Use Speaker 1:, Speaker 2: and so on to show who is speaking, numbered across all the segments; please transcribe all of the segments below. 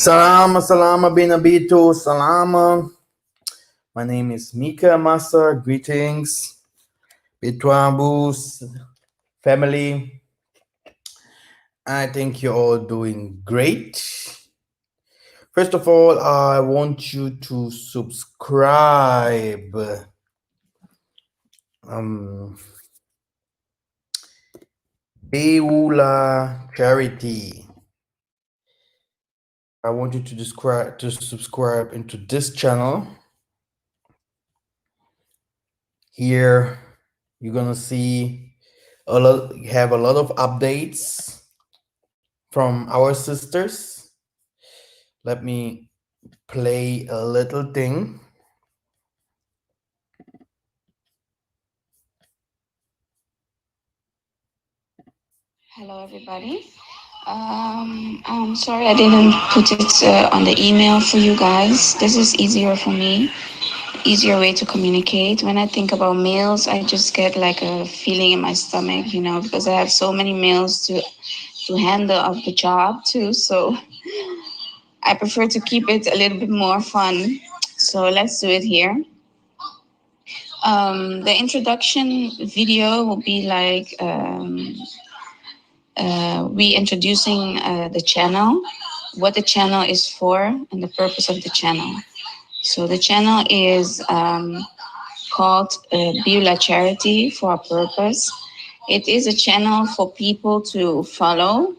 Speaker 1: Salama, salama, binabito, salama. My name is Mikhael Massa. Greetings, Bitwabus family. I think you're all doing great. First of all, I want you to subscribe. Beulah Charity. I want you to subscribe into this channel. Here, you're gonna see have a lot of updates from our sisters. Let me play a little thing.
Speaker 2: Hello, everybody. I'm sorry I didn't put it on the email for you guys. This is easier for me, easier way to communicate. When I think about meals, I just get like a feeling in my stomach, because I have so many meals to handle of the job too. So I prefer to keep it a little bit more fun. So let's do it here. The introduction video will be like reintroducing the channel, what the channel is for, and the purpose of the channel. So the channel is called Beulah Charity for a purpose. It is a channel for people to follow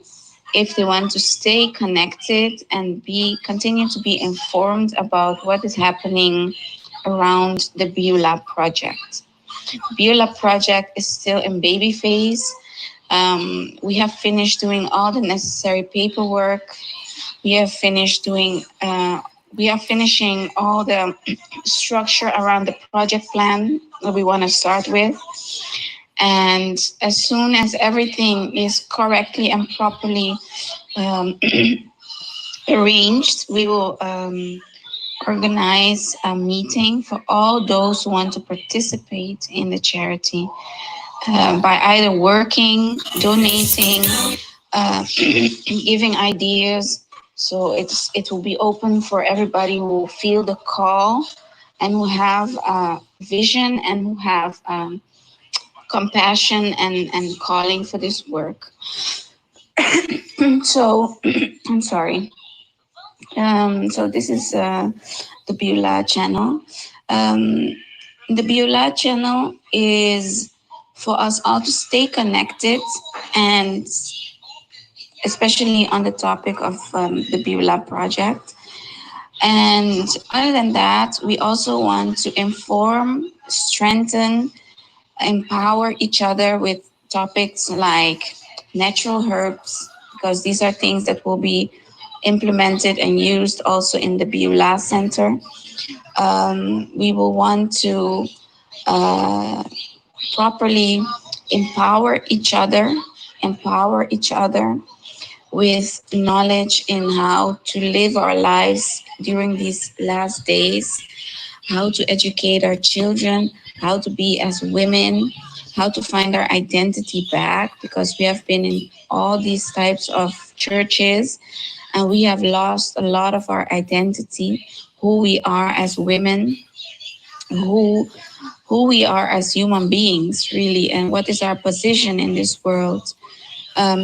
Speaker 2: if they want to stay connected and continue to be informed about what is happening around the Beulah project. Beulah project is still in baby phase. We have finished doing all the necessary paperwork. We are finishing all the structure around the project plan that we want to start with. And as soon as everything is correctly and properly arranged, we will organize a meeting for all those who want to participate in the charity by either working, donating, giving ideas. So it will be open for everybody who feel the call and who have vision and who have compassion and calling for this work. So I'm sorry. So this is the Beulah channel. The Beulah channel is for us all to stay connected, and especially on the topic of the Beulah project. And other than that, we also want to inform, strengthen, empower each other with topics like natural herbs, because these are things that will be implemented and used also in the Beulah Center. We will want to properly empower each other with knowledge in how to live our lives during these last days, how to educate our children, how to be as women, how to find our identity back, because we have been in all these types of churches and we have lost a lot of our identity, who we are as women, who who we are as human beings, really, and what is our position in this world.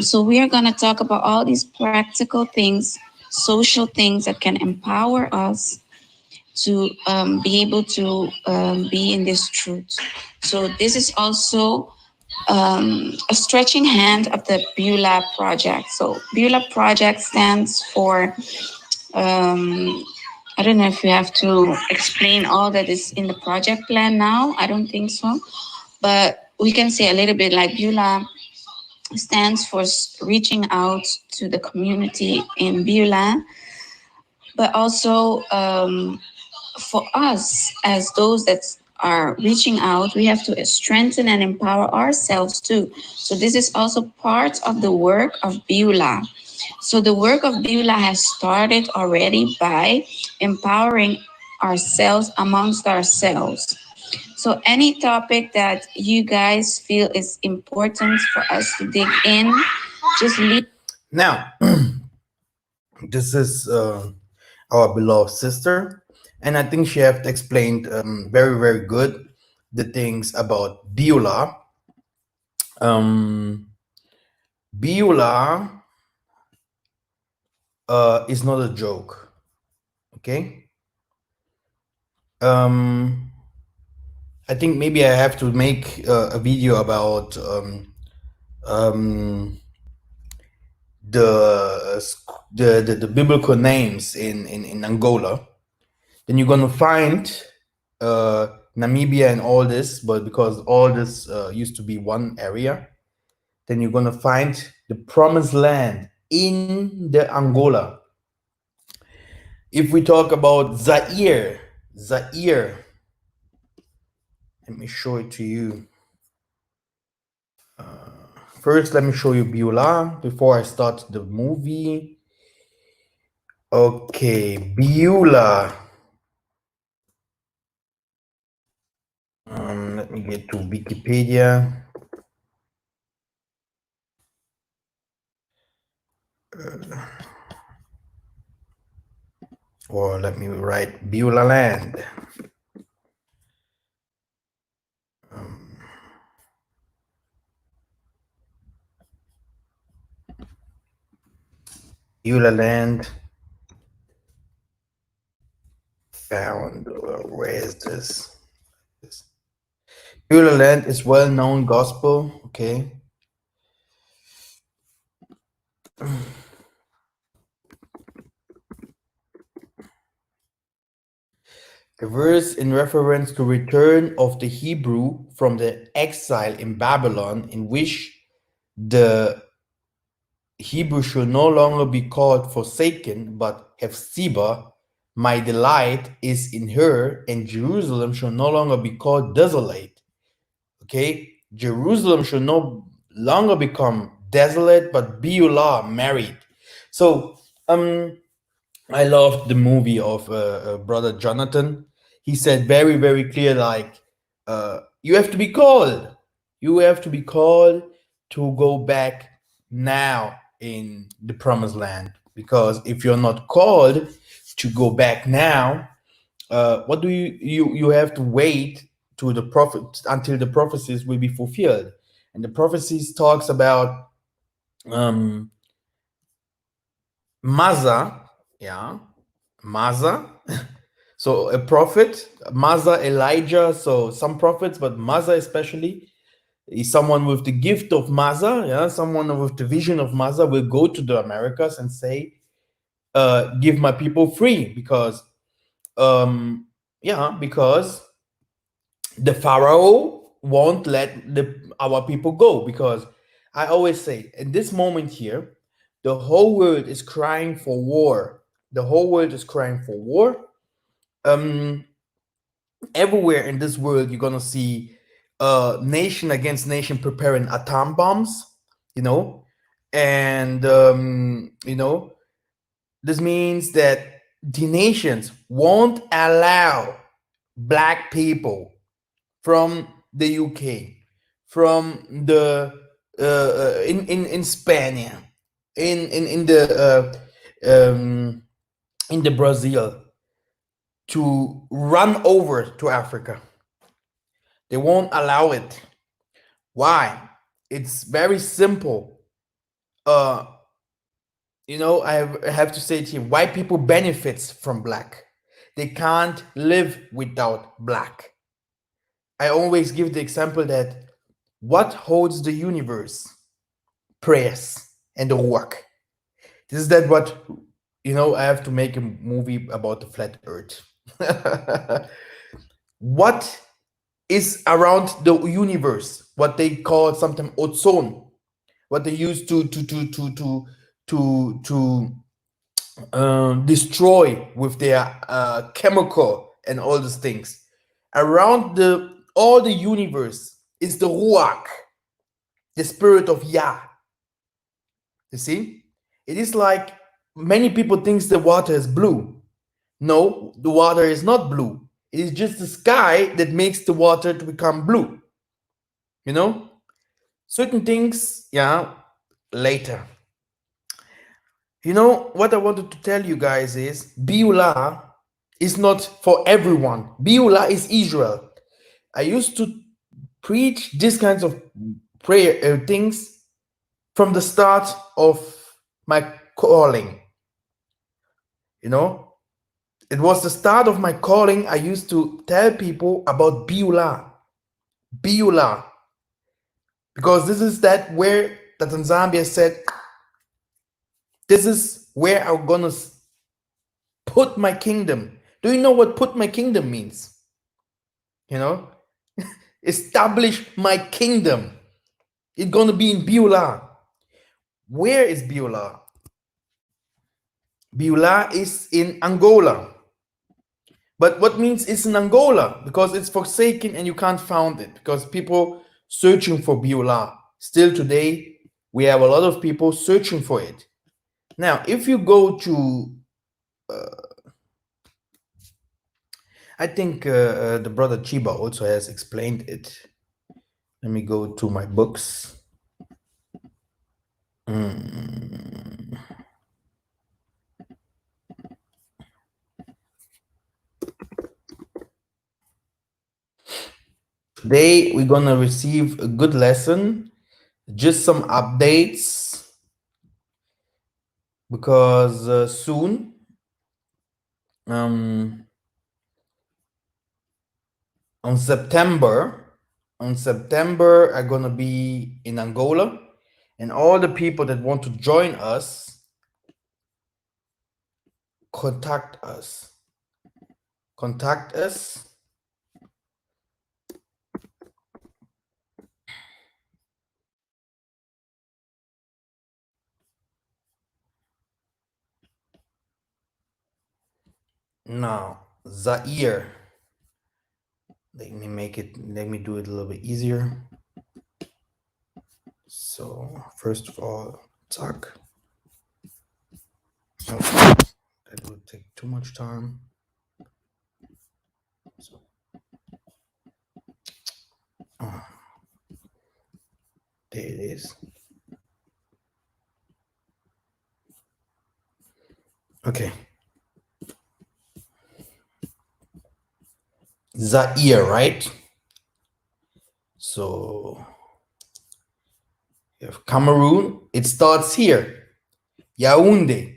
Speaker 2: So we are going to talk about all these practical things, social things that can empower us to be able to be in this truth. So this is also a stretching hand of the Beulah Project. So Beulah Project stands for, I don't know if we have to explain all that is in the project plan now. I don't think so. But we can say a little bit like Beulah stands for reaching out to the community in Beulah, but also for us as those that are reaching out, we have to strengthen and empower ourselves too. So this is also part of the work of Beulah. So the work of Beulah has started already by empowering ourselves amongst ourselves. So any topic that you guys feel is important for us to dig in, just leave.
Speaker 1: Now, this is our beloved sister, and I think she have explained very, very good the things about Beulah. Um, Beulah is not a joke, okay? I think maybe I have to make a video about um, the biblical names in Angola. Then you're gonna find Namibia and all this, but because all this used to be one area, then you're gonna find the promised land in the Angola. If we talk about Zaire, let me show it to you. First, let me show you Beulah before I start the movie. Okay, Beulah. Let me get to Wikipedia. Or let me write Beulah land. Beulah land found. Where is this? Beulah land is well-known gospel. Okay. A verse in reference to return of the Hebrew from the exile in Babylon, in which the Hebrew should no longer be called forsaken, but Hephzibah, my delight is in her, and Jerusalem shall no longer be called desolate. Okay, Jerusalem should no longer become desolate, but Beulah married. So, I loved the movie of brother Jonathan. He said very, very clear, like, you have to be called. You have to be called to go back now in the promised land. Because if you're not called to go back now, what do you have to wait to the prophet until the prophecies will be fulfilled. And the prophecies talks about Massa, yeah, Massa. So a prophet, Massa, Elijah, so some prophets, but Massa especially is someone with the gift of Massa, yeah, someone with the vision of Massa will go to the Americas and say, give my people free, because because the Pharaoh won't let our people go. Because I always say, in this moment here, the whole world is crying for war. The whole world is crying for war. Everywhere in this world, you're gonna see nation against nation preparing atom bombs, you know, and this means that the nations won't allow black people from the UK, from the in Spain, in the in the Brazil, to run over to Africa. They won't allow it. Why? It's very simple. Uh, I have to say to you, white people benefits from black. They can't live without black. I always give the example that what holds the universe? Prayers and the work. This is that what I have to make a movie about the flat earth. What is around the universe? What they call sometimes ozone, what they use to destroy with their chemical and all these things. Around all the universe is the ruach, the spirit of Yah. You see, it is like many people thinks the water is blue. No, the water is not blue. It is just the sky that makes the water to become blue. Certain things, yeah, later. What I wanted to tell you guys is Beulah is not for everyone. Beulah is Israel. I used to preach these kinds of prayer things from the start of my calling. It was the start of my calling. I used to tell people about Beulah. Beulah. Because this is that where the Tanzania said, this is where I'm gonna put my kingdom. Do you know what put my kingdom means? Establish my kingdom. It's gonna be in Beulah. Where is Beulah? Beulah is in Angola. But what means it's in Angola? Because it's forsaken and you can't find it. Because people searching for Beulah. Still today, we have a lot of people searching for it. Now, if you go to, I think the brother Chiba also has explained it. Let me go to my books. Today, we're gonna receive a good lesson, just some updates, because soon, on September, I'm gonna be in Angola, and all the people that want to join us, contact us. Contact us. Now, Zaire. Let me do it a little bit easier. So, first of all, talk. Oh, that would take too much time. So, there it is. Okay. Zaire, right? So you have Cameroon. It starts here. Yaoundé.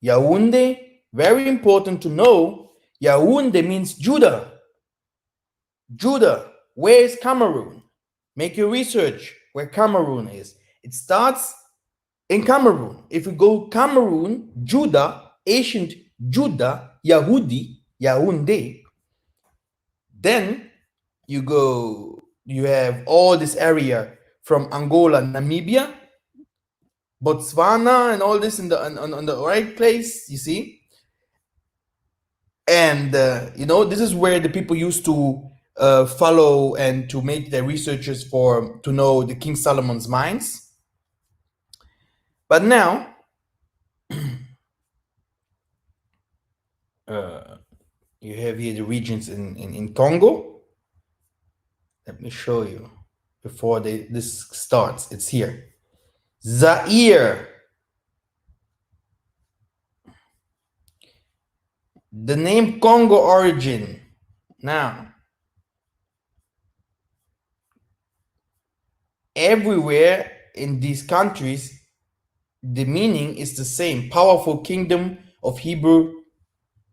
Speaker 1: Yaoundé, very important to know. Yaoundé means Judah. Judah. Where is Cameroon? Make your research where Cameroon is. It starts in Cameroon. If we go Cameroon, Judah, ancient Judah, Yahudi, Yaoundé, then you have all this area from Angola, Namibia, Botswana, and all this on the right place, you see. And this is where the people used to follow and to make their researches to know the King Solomon's mines. But now, you have here the regions in Congo. Let me show you before this starts. It's here. Zaire. The name Congo origin. Now, everywhere in these countries, the meaning is the same. Powerful kingdom of Hebrew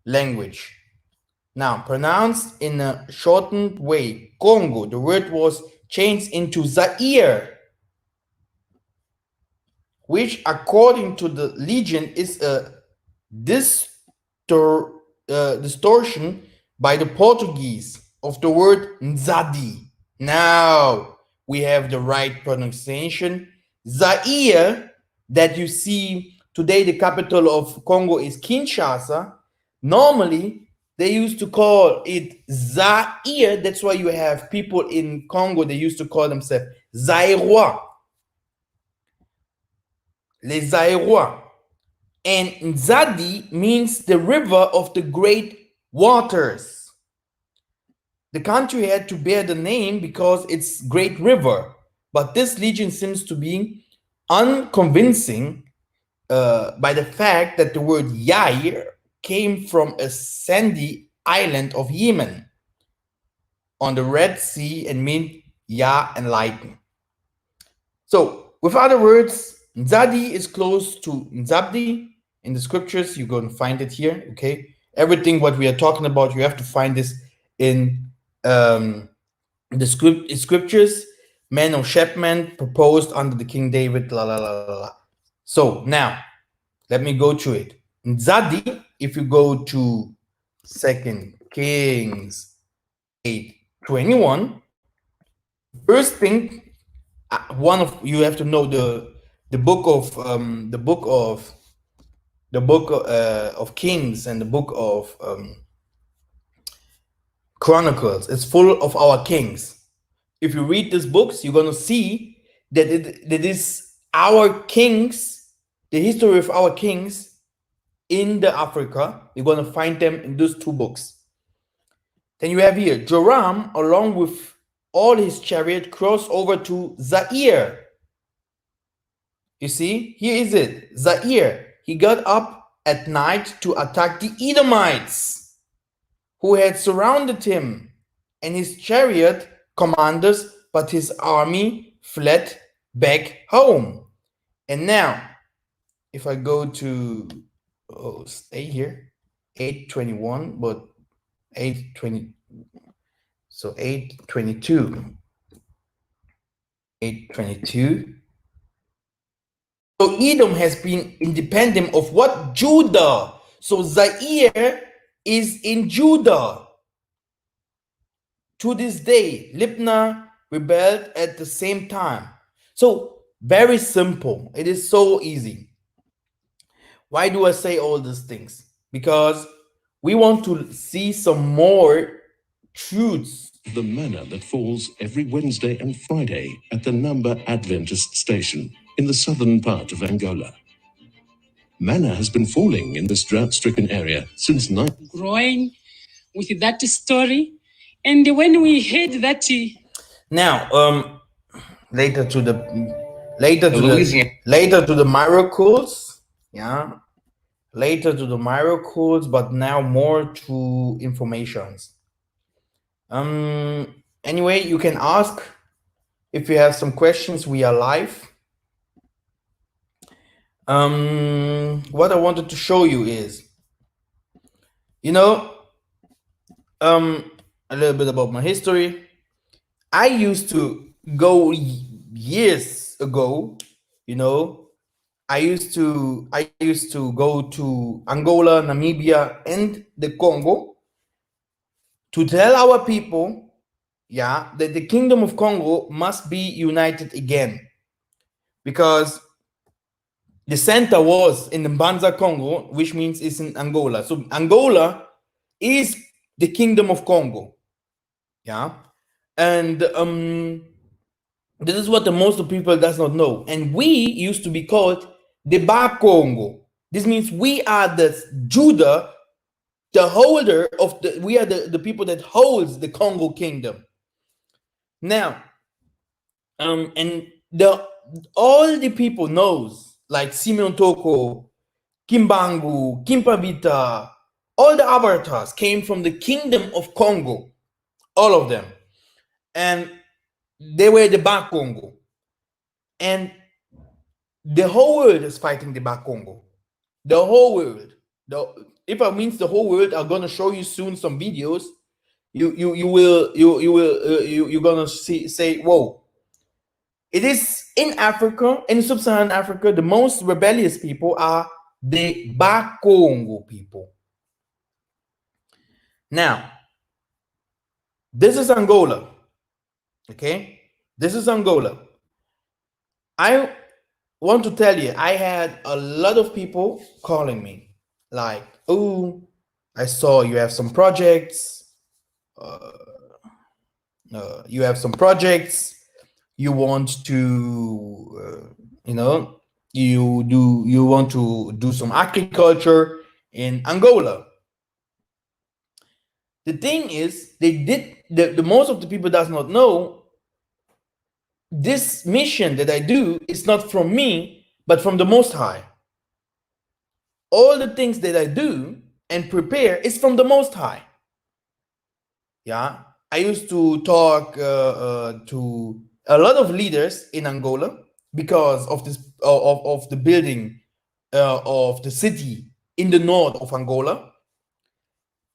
Speaker 1: language. Now, pronounced in a shortened way, Congo, the word was changed into Zaire, which according to the legend is a distortion by the Portuguese of the word Nzadi. Now we have the right pronunciation. Zaire, that you see today, the capital of Congo is Kinshasa. Normally, they used to call it Zaire. That's why you have people in Congo, they used to call themselves Zairois. Les Zairois. And Nzadi means the river of the great waters. The country had to bear the name because it's great river. But this legend seems to be unconvincing by the fact that the word Yair came from a sandy island of Yemen on the Red Sea and mean Ya and lighten. So, with other words, Nzadi is close to Nzabdi. In the scriptures, you're going to find it here, okay? Everything what we are talking about, you have to find this in the scriptures. Man of Shepman proposed under the King David, la la la la la. So, now, let me go to it. Nzadi, if you go to 2 Kings 8:21, first thing, you have to know the book of Kings and the book of Chronicles. It's full of our kings. If you read these books, you're going to see that it is our kings, the history of our kings in the Africa. You're going to find them in those two books. Then you have here Joram, along with all his chariot, crossed over to Zaire. You see, here is it, Zaire. He got up at night to attack the Edomites who had surrounded him and his chariot commanders, but his army fled back home. And now, if I go to, stay here, 8:21, but 8:20, so 8:22, 8:22. So Edom has been independent of what? Judah. So Zaire is in Judah. To this day, Libnah rebelled at the same time. So very simple. It is so easy. Why do I say all these things? Because we want to see some more truths.
Speaker 3: The manna that falls every Wednesday and Friday at the Number Adventist station in the southern part of Angola. Manna has been falling in this drought-stricken area since
Speaker 4: growing with that story. And when we heard that
Speaker 1: now, later to the miracles, yeah, later to the miracles, but now more to informations. Anyway, you can ask if you have some questions. We are live. What I wanted to show you is, a little bit about my history. I used to go years ago, I used to go to Angola, Namibia, and the Congo to tell our people, that the Kingdom of Congo must be united again, because the center was in the Mbanza Congo, which means it's in Angola. So Angola is the Kingdom of Congo. Yeah, and this is what the most of people does not know. And we used to be called the Ba Congo. This means we are the Judah, the holder of the. We are the people that holds the Congo kingdom. Now, and the all the people knows like Simeon Toko, Kimbangu, Kimpavita, all the avatars came from the kingdom of Congo, all of them, and they were the Ba Congo, and the whole world is fighting the Ba Congo. The whole world. If I means the whole world, I'm gonna show you soon some videos. You're gonna say, whoa. It is in Africa, in sub-Saharan Africa, the most rebellious people are the Ba Congo people. Now, this is Angola. Okay, this is Angola. I want to tell you, I had a lot of people calling me, like, "Oh, I saw you have some projects. You have some projects. You want to, you want to do some agriculture in Angola." The thing is, the most of the people does not know this mission that I do is not from me, but from the Most High. All the things that I do and prepare is from the Most High. Yeah, I used to talk to a lot of leaders in Angola because of this of the building of the city in the north of Angola.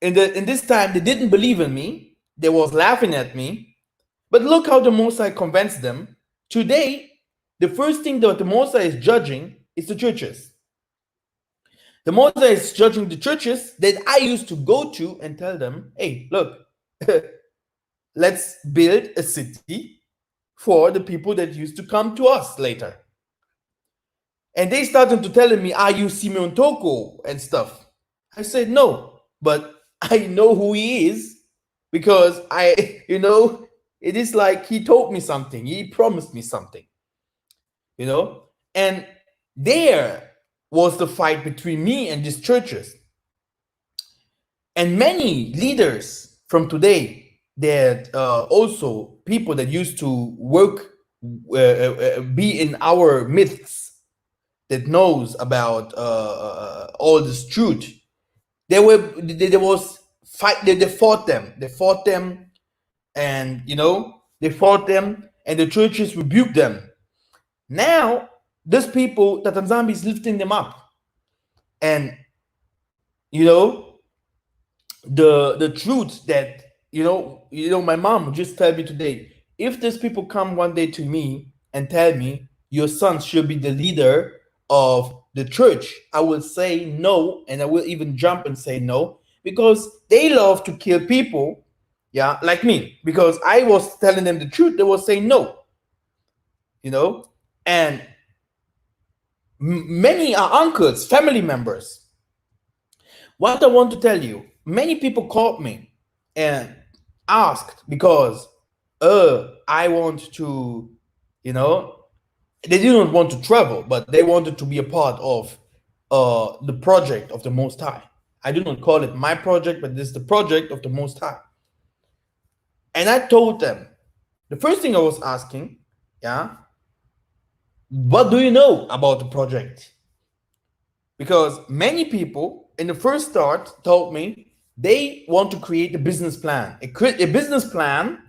Speaker 1: In this time, they didn't believe in me. They was laughing at me. But look how the Most High convinced them. Today, the first thing that the Most High is judging is the churches. The Most High is judging the churches that I used to go to and tell them, hey, look, let's build a city for the people that used to come to us later. And they started to telling me, are you Simeon Toko and stuff? I said, no, but I know who he is because it is like he told me something. He promised me something, and there was the fight between me and these churches. And many leaders from today that also people that used to work, be in our midst, that knows about all this truth. There was fight. They fought them. They fought them, and they fought them, and the churches rebuked them. Now, these people, the Tanzania is lifting them up, and the truth that my mom just told me today. If these people come one day to me and tell me your son should be the leader of the church, I will say no, and I will even jump and say no, because they love to kill people, yeah, like me. Because I was telling them the truth, they will say no, and many are uncles, family members. What I want to tell you, many people called me and asked because I want to, they didn't want to travel, but they wanted to be a part of the project of the Most High. I do not call it my project, but this is the project of the Most High. And I told them, the first thing I was asking, yeah, what do you know about the project? Because many people in the first start told me they want to create a business plan. A business plan.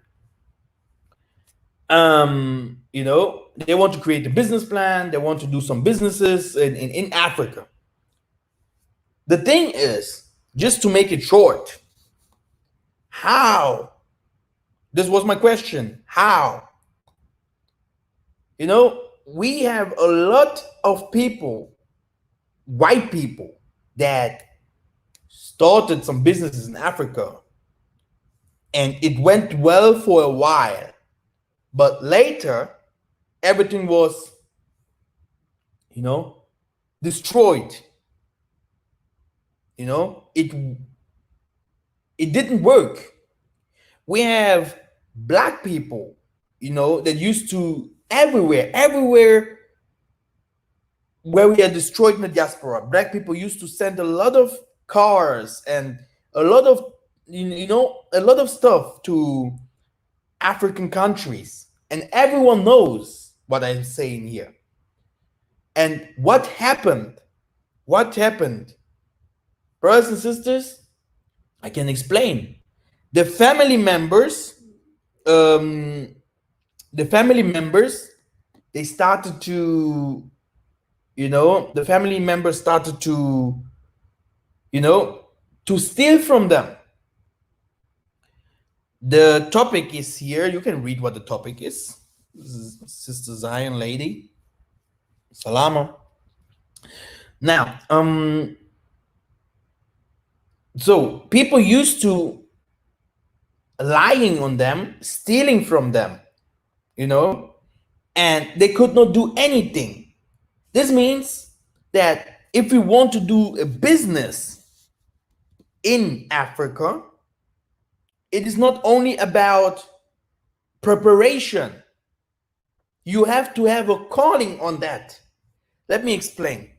Speaker 1: They want to create a business plan. They want to do some businesses in Africa. The thing is, just to make it short, how? This was my question. How? We have a lot of people, white people, that started some businesses in Africa, and it went well for a while, but later everything was destroyed. It didn't work. We have black people, you know, that used to everywhere where we are destroyed in the diaspora. Black people used to send a lot of cars and a lot of, you know, a lot of stuff to African countries. And everyone knows what I'm saying here. And what happened? What happened? Brothers and sisters, I can explain. The family members, um, the family members, they started to, you know, the family members started to, you know, to steal from them. The topic is here. You can read what the topic is. This is Sister Zion lady. Salama. Now, so people used to lying on them, stealing from them, you know, and they could not do anything. This means that if we want to do a business in Africa, it is not only about preparation. You have to have a calling on that. Let me explain.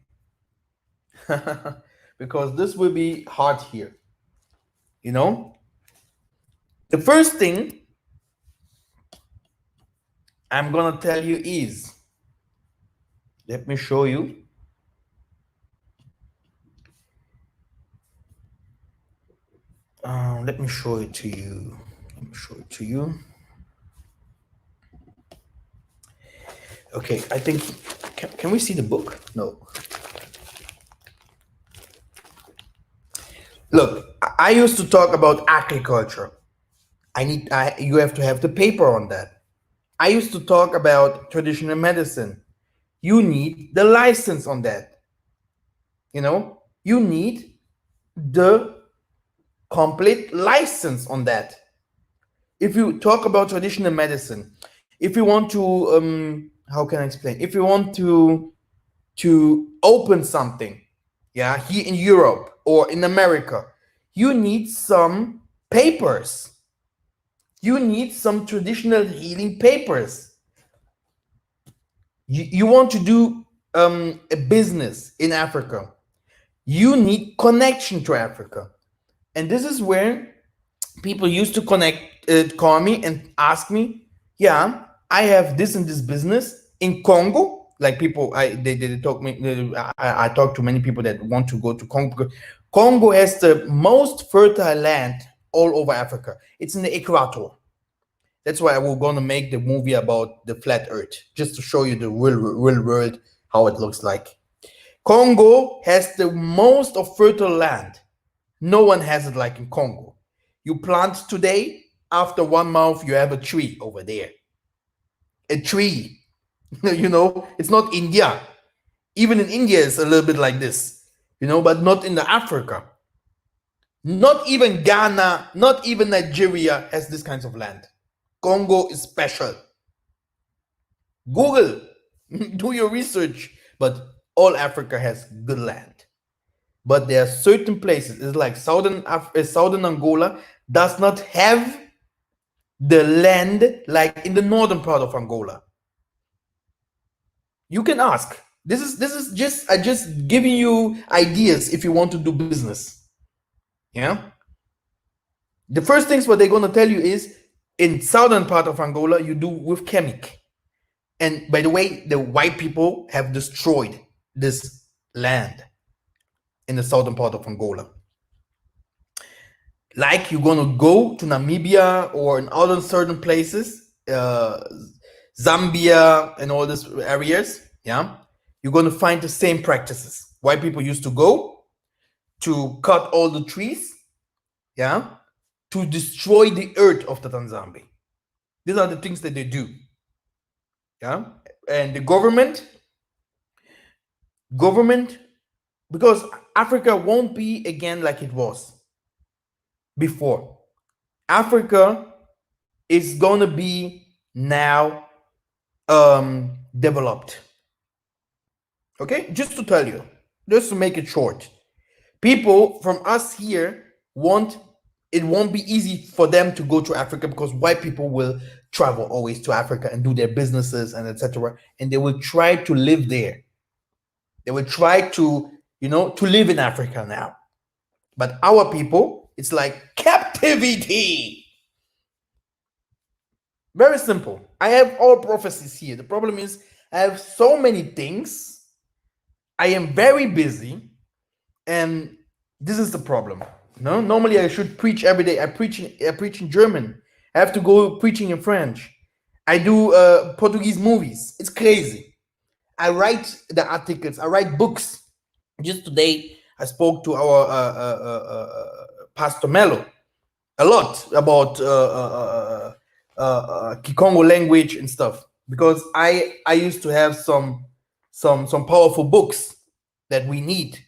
Speaker 1: Because this will be hard here. You know, the first thing I'm gonna tell you is, let me show you. Let me show it to you. Let me show it to you. Okay, I think, can we see the book? No. Look, I used to talk about agriculture. You have to have the paper on that. I used to talk about traditional medicine. You need the license on that. You know, you need the complete license on that. If you talk about traditional medicine, if you want to, how can I explain? If you want to open something, yeah, here in Europe or in America, you need some papers. You need some traditional healing papers. You want to do a business in Africa, you need connection to Africa. And this is where people used to call me and ask me, yeah, I have this and this business in Congo. Like people, they talk me. I talk to many people that want to go to Congo. Congo has the most fertile land all over Africa. It's in the equator. That's why we're gonna make the movie about the flat Earth, just to show you the real world how it looks like. Congo has the most of fertile land. No one has it like in Congo. You plant today, after 1 month, you have a tree over there. A tree. You know, it's not India. Even in India, it's a little bit like this, you know, but not in the Africa. Not even Ghana, not even Nigeria has this kinds of land. Congo is special. Google, do your research. But all Africa has good land. But there are certain places, it's like southern Angola does not have the land like in the northern part of Angola. You can ask. This is just giving you ideas if you want to do business. Yeah. The first things what they're gonna tell you is in southern part of Angola you do with chemic. And by the way, the white people have destroyed this land in the southern part of Angola. Like you're gonna go to Namibia or in other certain places, Zambia and all these areas, yeah, you're gonna find the same practices. White people used to go to cut all the trees, yeah, to destroy the earth of the Tanzania. These are the things that they do, yeah, and the government, because Africa won't be again like it was before. Africa is gonna be now developed. Okay, just to tell you, just to make it short, people from us here want it won't be easy for them to go to Africa because white people will travel always to Africa and do their businesses and etc. And they will try to live there. They will try to, to live in Africa now. But our people, it's like captivity. Very simple. I have all prophecies here. The problem is I have so many things. I am very busy, and this is the problem. No, normally I should preach every day. I preach in German. I have to go preaching in French. I do Portuguese movies. It's crazy. I write the articles. I write books. Just today, I spoke to our Pastor Mello a lot about Kikongo language and stuff, because I used to have some powerful books that we need,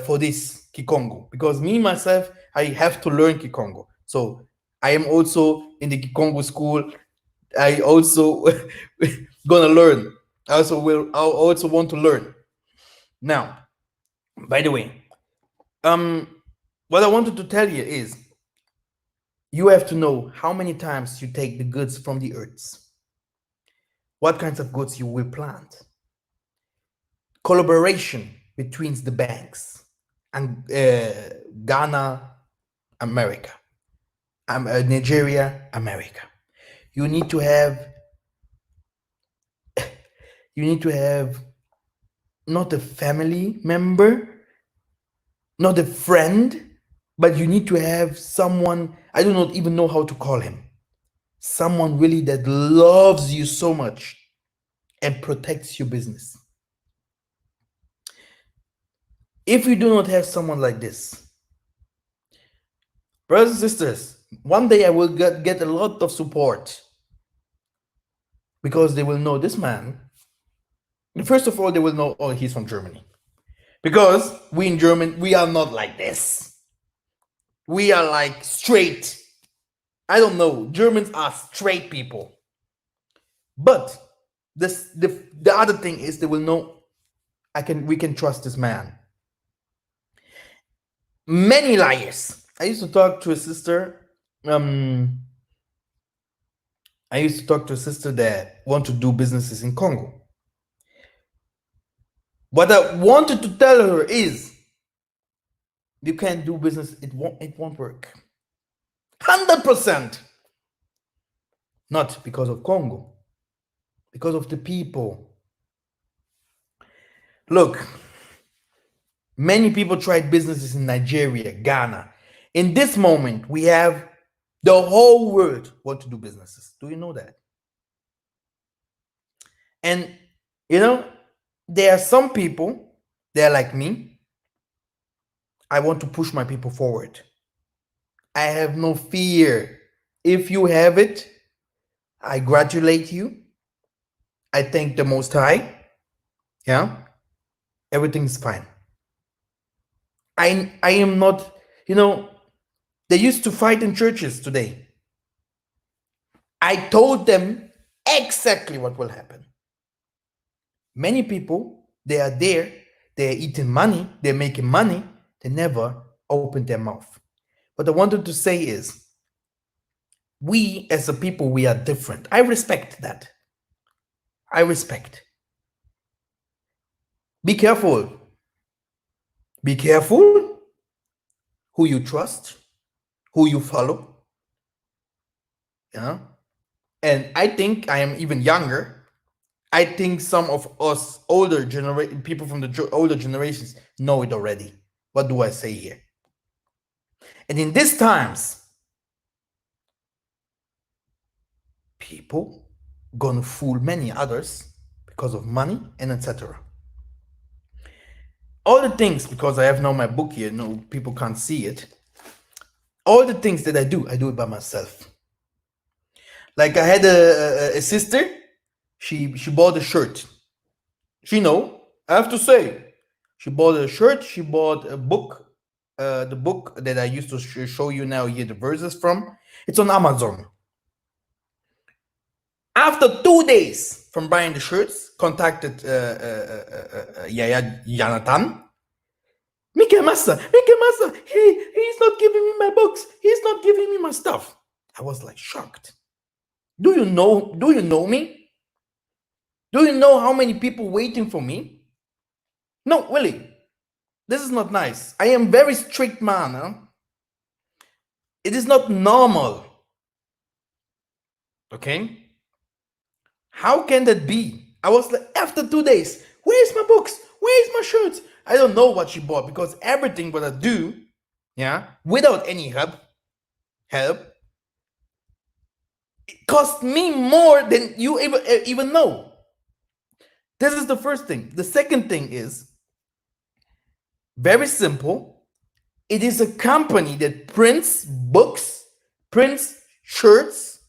Speaker 1: for this Kikongo, because me myself, I have to learn Kikongo. So I am also in the Kikongo school. I also gonna learn. I also want to learn. Now, by the way, what I wanted to tell you is, you have to know how many times you take the goods from the earth, what kinds of goods you will plant, collaboration between the banks, and Ghana, America, Nigeria, America. You need to have not a family member, not a friend, but you need to have someone, I do not even know how to call him, someone really that loves you so much and protects your business. If you do not have someone like this, brothers and sisters, one day I will get a lot of support, because they will know this man. First of all, they will know, oh, he's from Germany, because we in German, we are not like this. We are like straight. I don't know, Germans are straight people. But the other thing is, they will know we can trust this man. Many liars. I used to talk to a sister. That want to do businesses in Congo. What I wanted to tell her is, you can't do business. It won't work. 100%. Not because of Congo, because of the people. Look, many people tried businesses in Nigeria, Ghana. In this moment, we have the whole world want to do businesses. Do you know that? And, there are some people, they're like me. I want to push my people forward. I have no fear. If you have it, I congratulate you. I thank the Most High. Yeah, everything's fine. I am not, they used to fight in churches today. I told them exactly what will happen. Many people, they are there, they're eating money, they're making money, they never open their mouth. What I wanted to say is, we as a people, we are different. I respect that. I respect. Be careful. Be careful who you trust, who you follow. Yeah. And I think I am even younger. I think some of us people from the older generations know it already. What do I say here? And in these times, people gonna fool many others because of money and etc. All the things, because I have now my book here, no people can't see it. All the things that I do it by myself. Like I had a sister, she bought a shirt. I have to say, she bought a shirt, she bought a book, the book that I used to show you now here, the verses from. It's on Amazon. After 2 days from buying the shirts, contacted Yaya Jonathan. Massa, he's not giving me my books. He's not giving me my stuff. I was like shocked. Do you know me? Do you know how many people waiting for me? No, really. This is not nice. I am very strict man. Huh? It is not normal. Okay? How can that be? I was like, after 2 days, where's my books? Where's my shirts? I don't know what she bought because everything what I do, yeah, without any help, it cost me more than you even know. This is the first thing. The second thing is very simple. It is a company that prints books, prints shirts.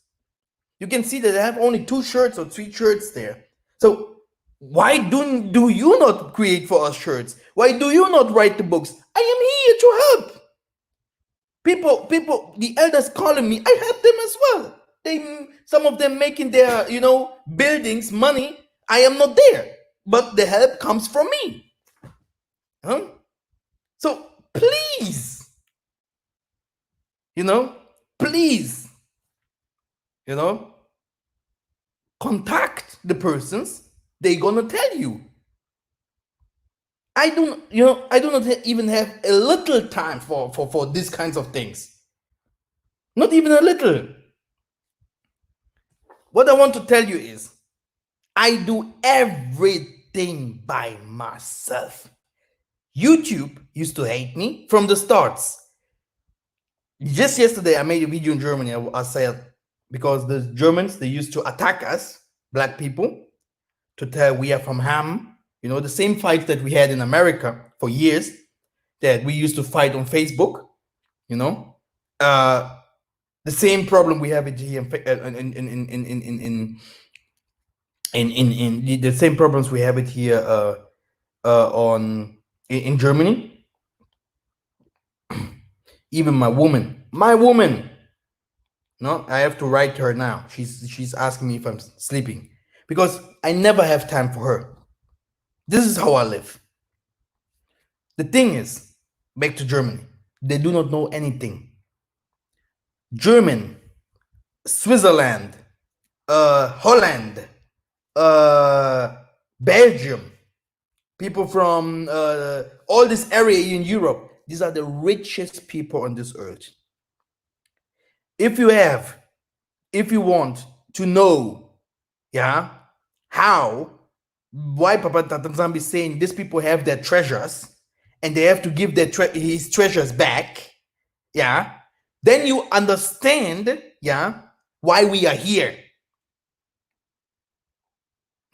Speaker 1: You can see that I have only 2 shirts or 3 shirts there. So why do you not create for us shirts? Why do you not write the books? I am here to help. People, the elders calling me, I help them as well. Some of them making their, buildings, money. I am not there, but the help comes from me. Huh? So please, please, contact the persons. They're gonna tell you. I do not even have a little time for these kinds of things. Not even a little. What I want to tell you is, I do everything by myself. YouTube used to hate me from the starts. Just yesterday, I made a video in Germany. I said, because the Germans, they used to attack us, black people, to tell we are from Ham. The same fight that we had in America for years, that we used to fight on Facebook. The same problem we have here in the same problems we have it here in Germany. Even my woman, no, I have to write to her now. She's asking me if I'm sleeping because I never have time for her. This is how I live. The thing is, back to Germany, they do not know anything. German, Switzerland, Holland, Belgium, people from all this area in Europe, these are the richest people on this earth. If you want to know, why Papa Tatanzambi is saying these people have their treasures and they have to give his treasures back, then you understand, why we are here.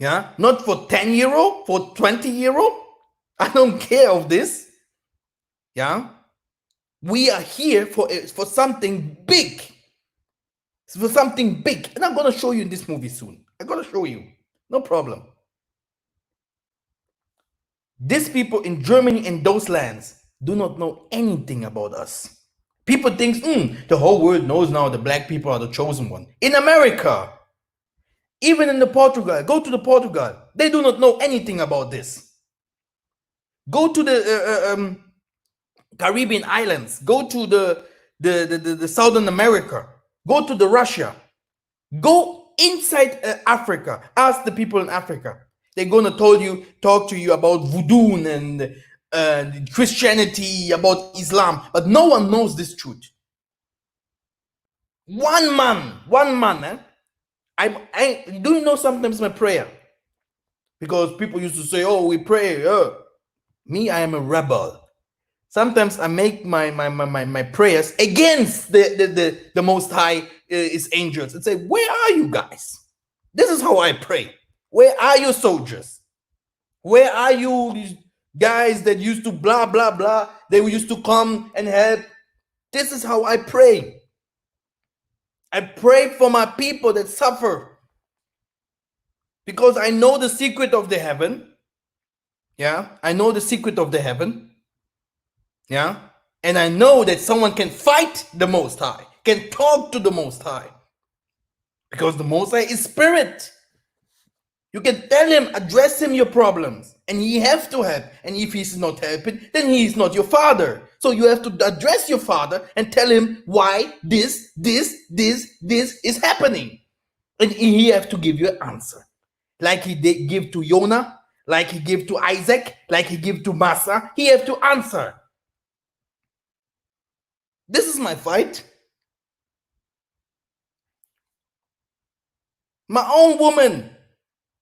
Speaker 1: Not for 10 euro, for 20 euro. I don't care of this. We are here for something big. For something big. And I'm going to show you in this movie soon. I'm going to show you. No problem. These people in Germany and those lands do not know anything about us. People think, the whole world knows now the black people are the chosen one. In America, even in Portugal, go to Portugal. They do not know anything about this. Go to the Caribbean islands. Go to the Southern America. Go to the Russia. Go inside Africa. Ask the people in Africa. They're gonna talk to you about voodoo and Christianity, about Islam, but no one knows this truth. One man. Do you know sometimes my prayer? Because people used to say, "Oh, we pray." Me, I am a rebel. Sometimes I make my prayers against the Most High, His angels, and say, "Where are you guys? This is how I pray. Where are your soldiers? Where are you guys that used to blah, blah, blah? They used to come and help." This is how I pray. I pray for my people that suffer. Because I know the secret of the heaven. I know the secret of the heaven. And I know that someone can fight the Most High, can talk to the Most High. Because the Most High is spirit. You can tell him, address him your problems, and he has to help. And if he's not helping, then he is not your father. So you have to address your father and tell him why this is happening. And he have to give you an answer. Like he did give to Jonah, like he gave to Isaac, like he gave to Massa. He have to answer. This is my fight. My own woman,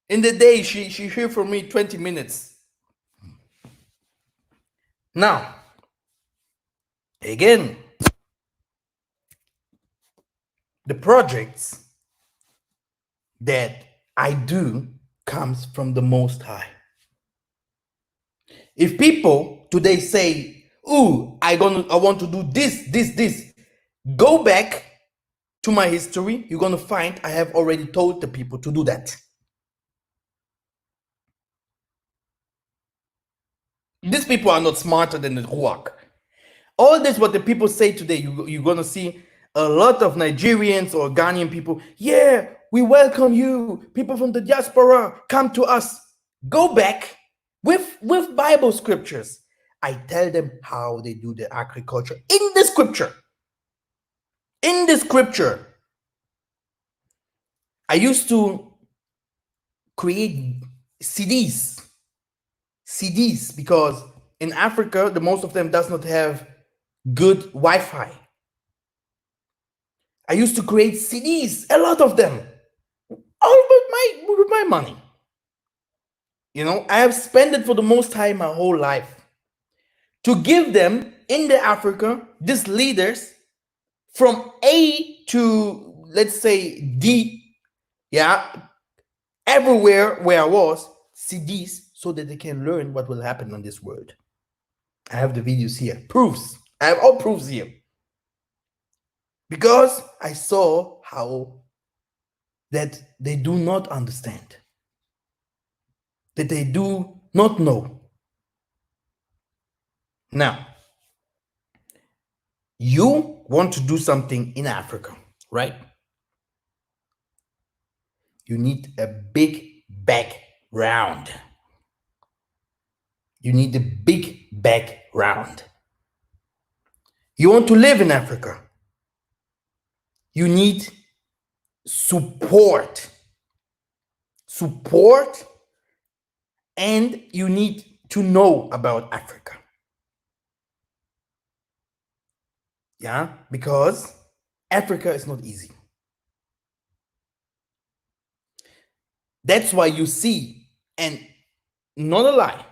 Speaker 1: in the day, she here for me 20 minutes. Now, again, the projects that I do comes from the Most High. If people today say, "Ooh, I want to do this," go back to my history. You're gonna find I have already told the people to do that. These people are not smarter than the Ruach. All this, what the people say today, you're gonna see a lot of Nigerians or Ghanaian people. Yeah, we welcome you. People from the diaspora, come to us. Go back with Bible scriptures. I tell them how they do the agriculture in the scripture. In the scripture, I used to create CDs because in Africa, the most of them does not have good Wi-Fi. I used to create CDs, a lot of them, all with my money. You know, I have spent it for the Most High my whole life to give them in the Africa, these leaders from A to, let's say, D, yeah, everywhere where I was, CDs, so that they can learn what will happen on this world. I have the videos here, proofs. I have all proofs here. Because I saw how that they do not understand, that they do not know. Now, you want to do something in Africa, right? You need a big background. You need a big background. You want to live in Africa. You need support. Support, and you need to know about Africa. Yeah, because Africa is not easy. That's why you see, and not a lie,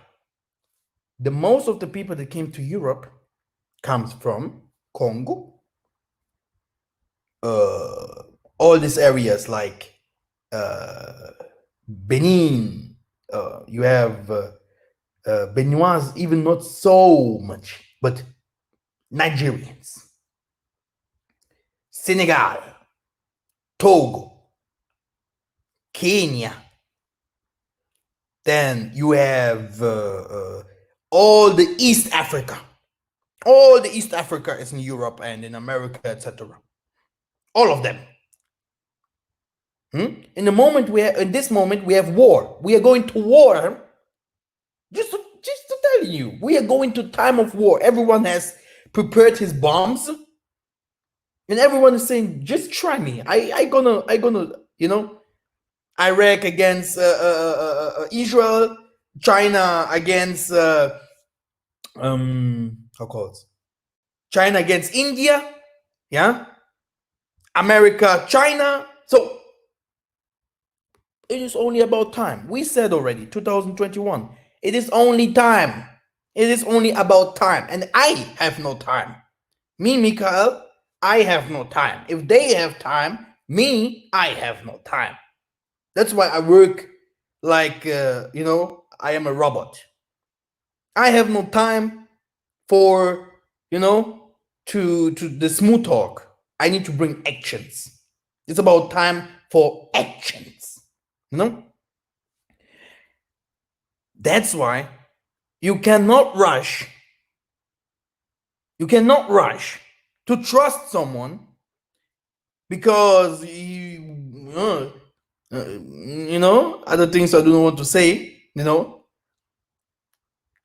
Speaker 1: the most of the people that came to Europe comes from Congo, all these areas like Benin, you have Benoits, even not so much, but Nigerians, Senegal, Togo, Kenya. Then you have all the East Africa. All the East Africa is in Europe and in America, etc. All of them. In this moment we have war. We are going to war. Just to tell you, we are going to time of war. Everyone has prepared his bombs, and everyone is saying, "Just try me. I gonna, you know, Iraq against Israel, China against how called China against India, yeah, America, China." So it is only about time. We said already, 2021. It is only time. It is only about time, and I have no time. Me, Mikhael, I have no time. If they have time, me, I have no time. That's why I work like, you know, I am a robot. I have no time for, you know, to the smooth talk. I need to bring actions. It's about time for actions, you know? That's why you cannot rush. You cannot rush to trust someone because Other things I don't want to say,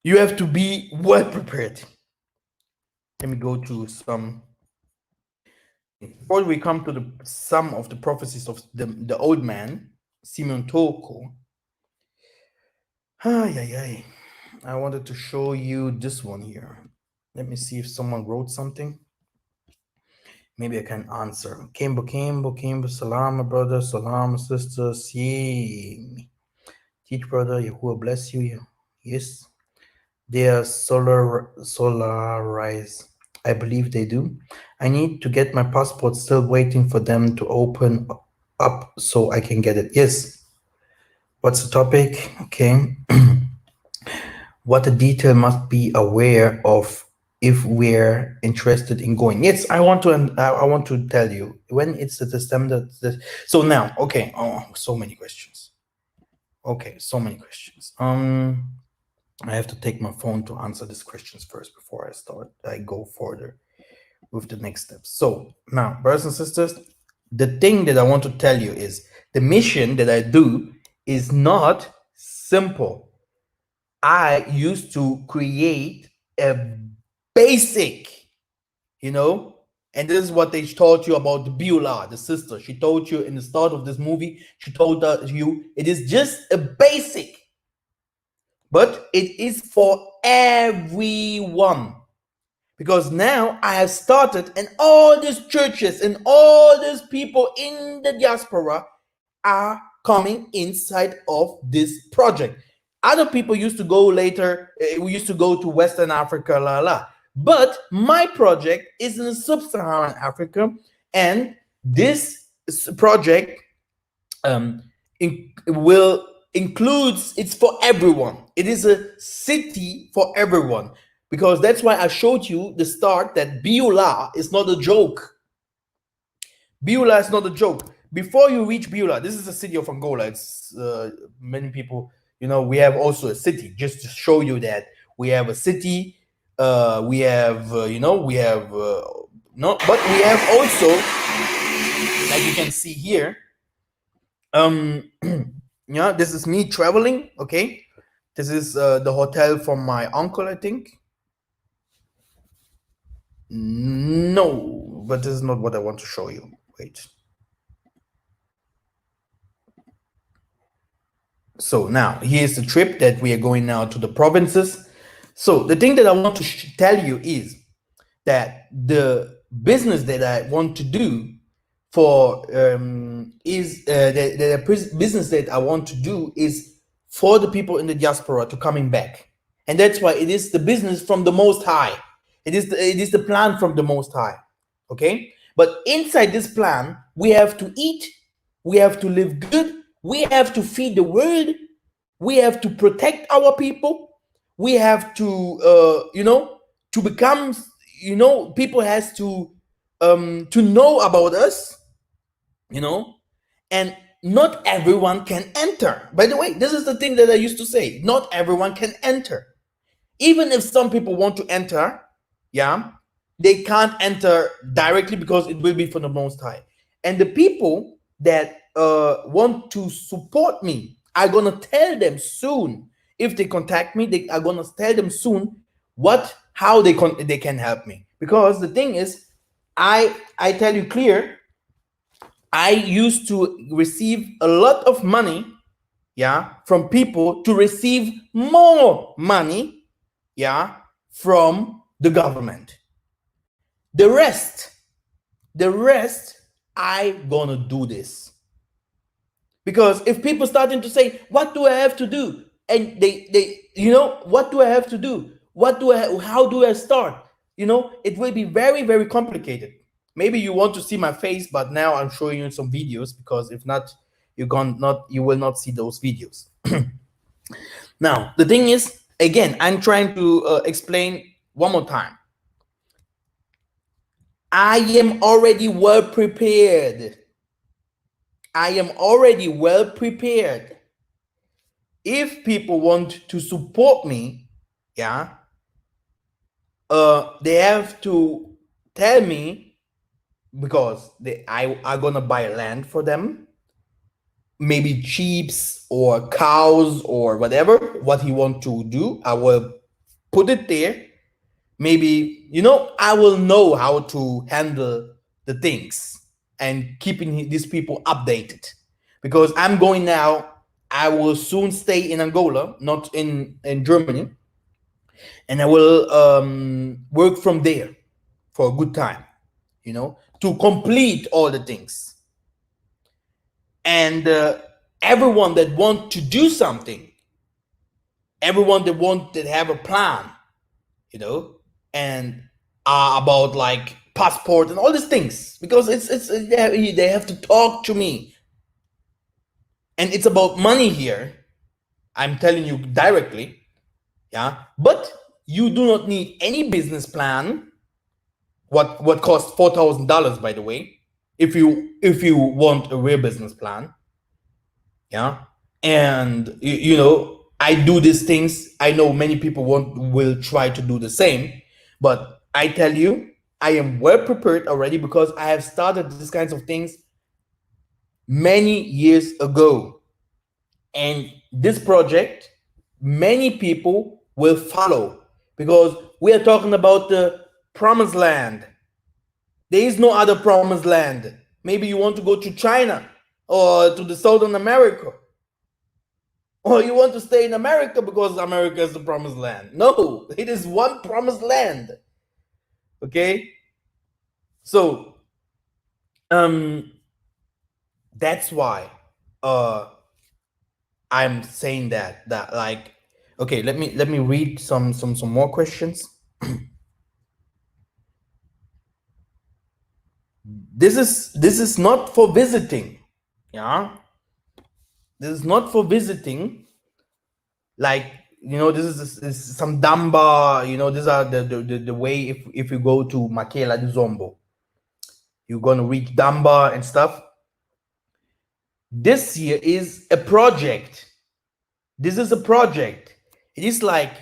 Speaker 1: you have to be well prepared. Let me go to some. Before we come to some of the prophecies of the old man, Simeon Toko. I wanted to show you this one here. Let me see if someone wrote something. Maybe I can answer. Kimbo, salam, brother, salam, sister, see. Teach, brother, Yahuwah bless you. Yes. They are solarized. I believe they do. I need to get my passport, still waiting for them to open up so I can get it. Yes. What's the topic? Okay. What the detail must be aware of if we're interested in going. Yes, I want to tell you when it's the standard. So now, okay. Oh, so many questions. Okay, so many questions. I have to take my phone to answer these questions first before I go further with the next steps. So now, brothers and sisters, the thing that I want to tell you is the mission that I do is not simple. I used to create a basic, and this is what they taught you about the Beulah, the sister. She told you in the start of this movie, she told you it is just a basic, but it is for everyone. Because now I have started, and all these churches and all these people in the diaspora are coming inside of this project. Other people used to go later, we used to go to Western Africa, But my project is in Sub-Saharan Africa, and this project includes, it's for everyone. It is a city for everyone, because that's why I showed you the start that Beulah is not a joke. Beulah is not a joke. Before you reach Beulah, this is the city of Angola. It's many people, we have also a city, just to show you that we have a city. We have, we have no, but we have also, like you can see here, yeah, this is me traveling. Okay, this is the hotel from my uncle, I think. No, but this is not what I want to show you. Wait. So now here's the trip that we are going now to the provinces. So the thing that I want to tell you is that the business that I want to do for is the business that I want to do is for the people in the diaspora to coming back, and that's why it is the business from the Most High. It is the plan from the Most High. Okay, but inside this plan, we have to eat, we have to live good, we have to feed the world, we have to protect our people, we have to to become, people has to know about us, and not everyone can enter. By the way, this is the thing that I used to say, not everyone can enter. Even if some people want to enter, yeah, they can't enter directly because it will be from the Most High. And the people that want to support me, I'm gonna tell them soon. If they contact me, they are gonna tell them soon how they can help me. Because the thing is, I tell you clear, I used to receive a lot of money, yeah, from people to receive more money, yeah, from the government. The rest, I gonna do this. Because if people starting to say, what do I have to do? And they what do I have to do? How do I start? It will be very, very complicated. Maybe you want to see my face, but now I'm showing you some videos, because if not, you will not see those videos. Now, the thing is, again, I'm trying to explain one more time. I am already well prepared. I am already well prepared. If people want to support me, yeah, they have to tell me, because I gonna buy land for them. maybe sheeps or cows or whatever, what he want to do. I will put it there. Maybe, I will know how to handle the things and keeping these people updated. Because I'm going now, I will soon stay in Angola, not in Germany, and I will work from there for a good time, to complete all the things. And everyone that want to do something, everyone that have a plan, and about like passport and all these things, because it's they have to talk to me, and it's about money here. I'm telling you directly, yeah. But you do not need any business plan. What costs $4,000, by the way, if you want a real business plan, yeah. And I do these things. I know many people will try to do the same, but I tell you, I am well prepared already, because I have started these kinds of things many years ago. And this project, many people will follow, because we are talking about the promised land. There is no other promised land. Maybe you want to go to China or to the Southern America, or you want to stay in America because America is the promised land. No, it is one promised land. Okay? So, that's why I'm saying that like, okay, let me read some more questions. This is not for visiting. Yeah? This is not for visiting. Like, this is some damba, these are the way, if you go to Makela de Zombo, you're gonna reach damba and stuff. This here is a project. This is a project. It is like,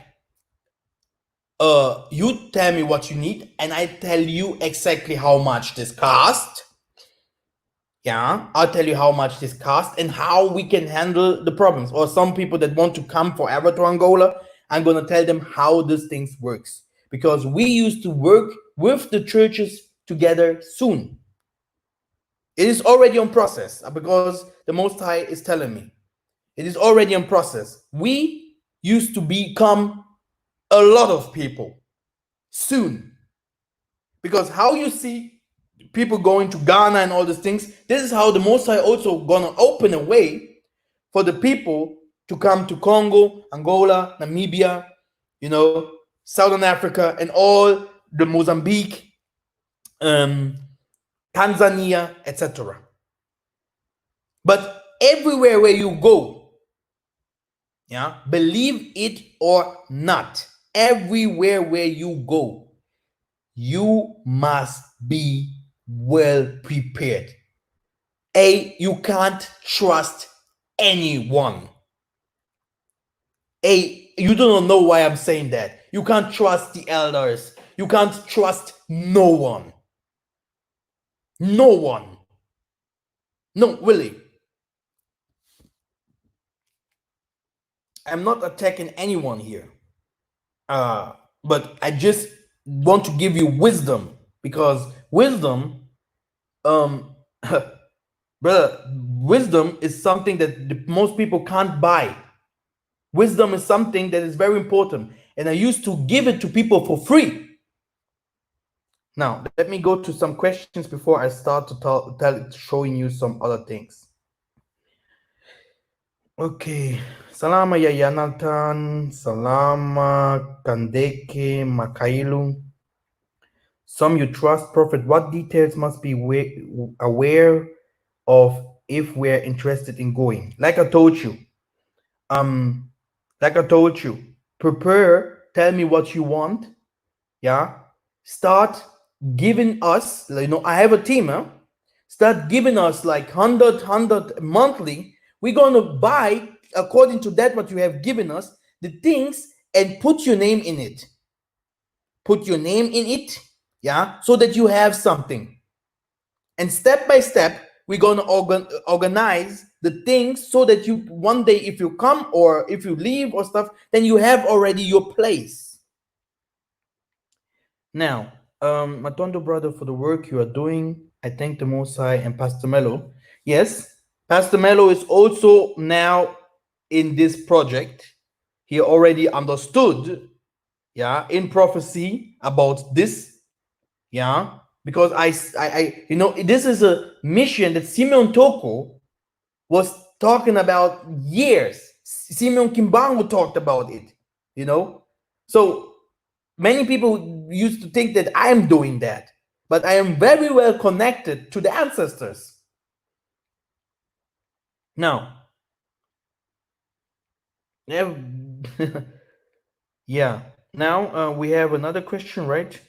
Speaker 1: you tell me what you need, and I tell you exactly how much this cost. Yeah, I'll tell you how much this cost and how we can handle the problems. Or some people that want to come forever to Angola, I'm gonna tell them how this things works, because we used to work with the churches together soon. It is already on process, because the Most High is telling me it is already in process. We used to become a lot of people soon, because how you see people going to Ghana and all these things, this is how the Most High also gonna open a way for the people to come to Congo, Angola, Namibia, Southern Africa, and all the Mozambique, Tanzania, etc. But everywhere where you go, yeah, believe it or not, everywhere where you go, you must be well prepared. You can't trust anyone. You do not know why I'm saying that. You can't trust the elders. You can't trust no one. No one. No, really. I'm not attacking anyone here. But I just want to give you wisdom, because wisdom, brother, wisdom is something that most people can't buy. Wisdom is something that is very important, and I used to give it to people for free. Now, let me go to some questions before I start to showing you some other things. Okay. Salama Yaya Nathan, Salama Kandeke Makailu. Some you trust, Prophet. What details must be aware of if we're interested in going? Like I told you, prepare. Tell me what you want. Yeah, start giving us. I have a team. Start giving us like 100 monthly. We're gonna buy according to that what you have given us the things, and put your name in it. Put your name in it, yeah, so that you have something. And step by step, we're gonna organize the things so that you one day, if you come or if you leave or stuff, then you have already your place. Now, Matondo brother, for the work you are doing, I thank the Most High and Pastor Mello. Yes, Pastor Mello is also now in this project. He already understood, yeah, in prophecy about this, yeah, because I you know, this is a mission that Simeon Toko was talking about years. Simeon Kimbangu talked about it, you know. So many people used to think that I am doing that, but I am very well connected to the ancestors. Now, yeah. Now we have another question, right?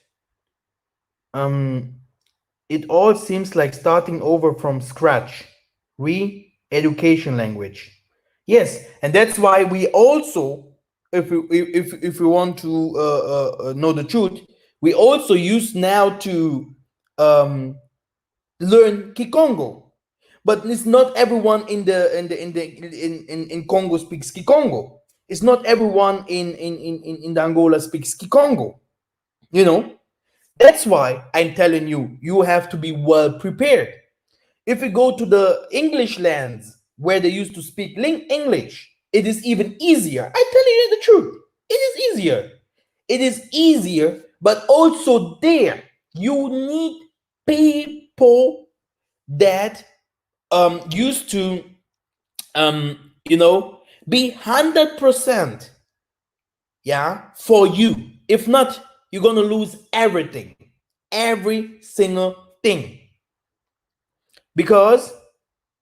Speaker 1: It all seems like starting over from scratch. Re-education language. Yes, and that's why we also, if we want to know the truth, we also use now to learn Kikongo. But it's not everyone in Congo speaks Kikongo. It's not everyone in the Angola speaks Kikongo. You know, that's why I'm telling you, you have to be well prepared. If we go to the English lands where they used to speak English, it is even easier. I tell you the truth. It is easier. It is easier, but also there you need people that used to you know, be 100%, yeah, for you. If not, you're gonna lose everything, every single thing, because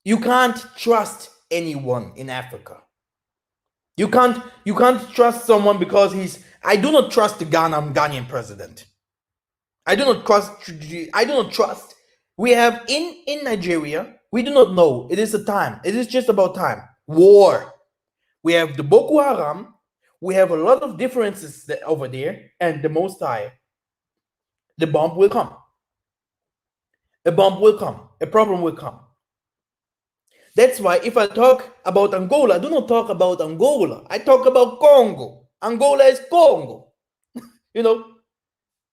Speaker 1: you can't trust anyone in Africa. You can't trust someone because he's. I do not trust the Ghanaian president. I do not trust. I do not trust. We have in Nigeria. We do not know. It is a time. It is just about time. War. We have the Boko Haram. We have a lot of differences over there, and the Most High. The bomb will come. A bomb will come. A problem will come. That's why if I talk about Angola, I do not talk about Angola. I talk about Congo. Angola is Congo. You know,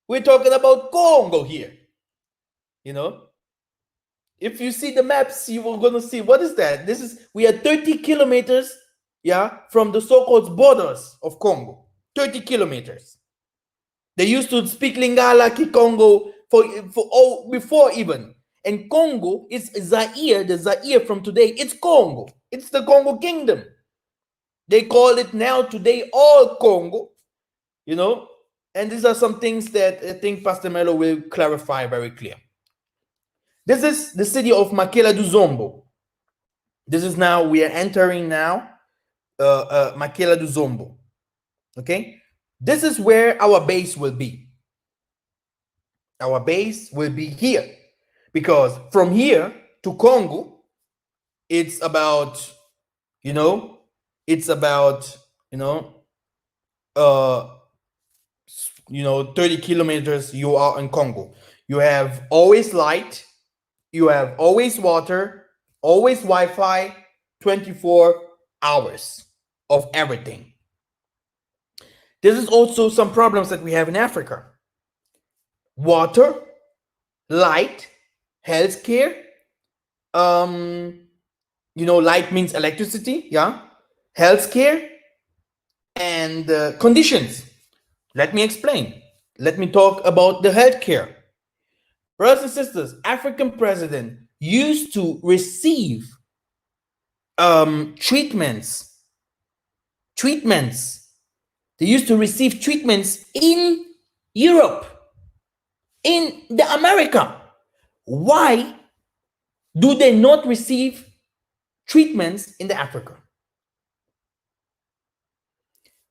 Speaker 1: we're talking about Congo here. You know, if you see the maps, you are gonna see what is that? This is we are 30 kilometers, yeah, from the so-called borders of Congo. 30 kilometers. They used to speak Lingala, Kikongo before even. And Congo is Zaire, the Zaire from today. It's Congo. It's the Congo Kingdom. They call it now today all Congo, you know. And these are some things that I think Pastor Mello will clarify very clear. This is the city of Makela do Zombo. This is now, we are entering now Makela do Zombo. Okay? This is where our base will be. Our base will be here. Because from here to Congo, it's about, you know, it's about, you know, 30 kilometers, you are in Congo. You have always light, you have always water, always Wi-Fi, 24 hours of everything. This is also some problems that we have in Africa. Water, light, healthcare, you know, light means electricity, yeah, healthcare, and conditions. Let me explain. Let me talk about the healthcare. Brothers and sisters, African president used to receive treatments. They used to receive treatments in Europe, in the America. Why do they not receive treatments in the Africa?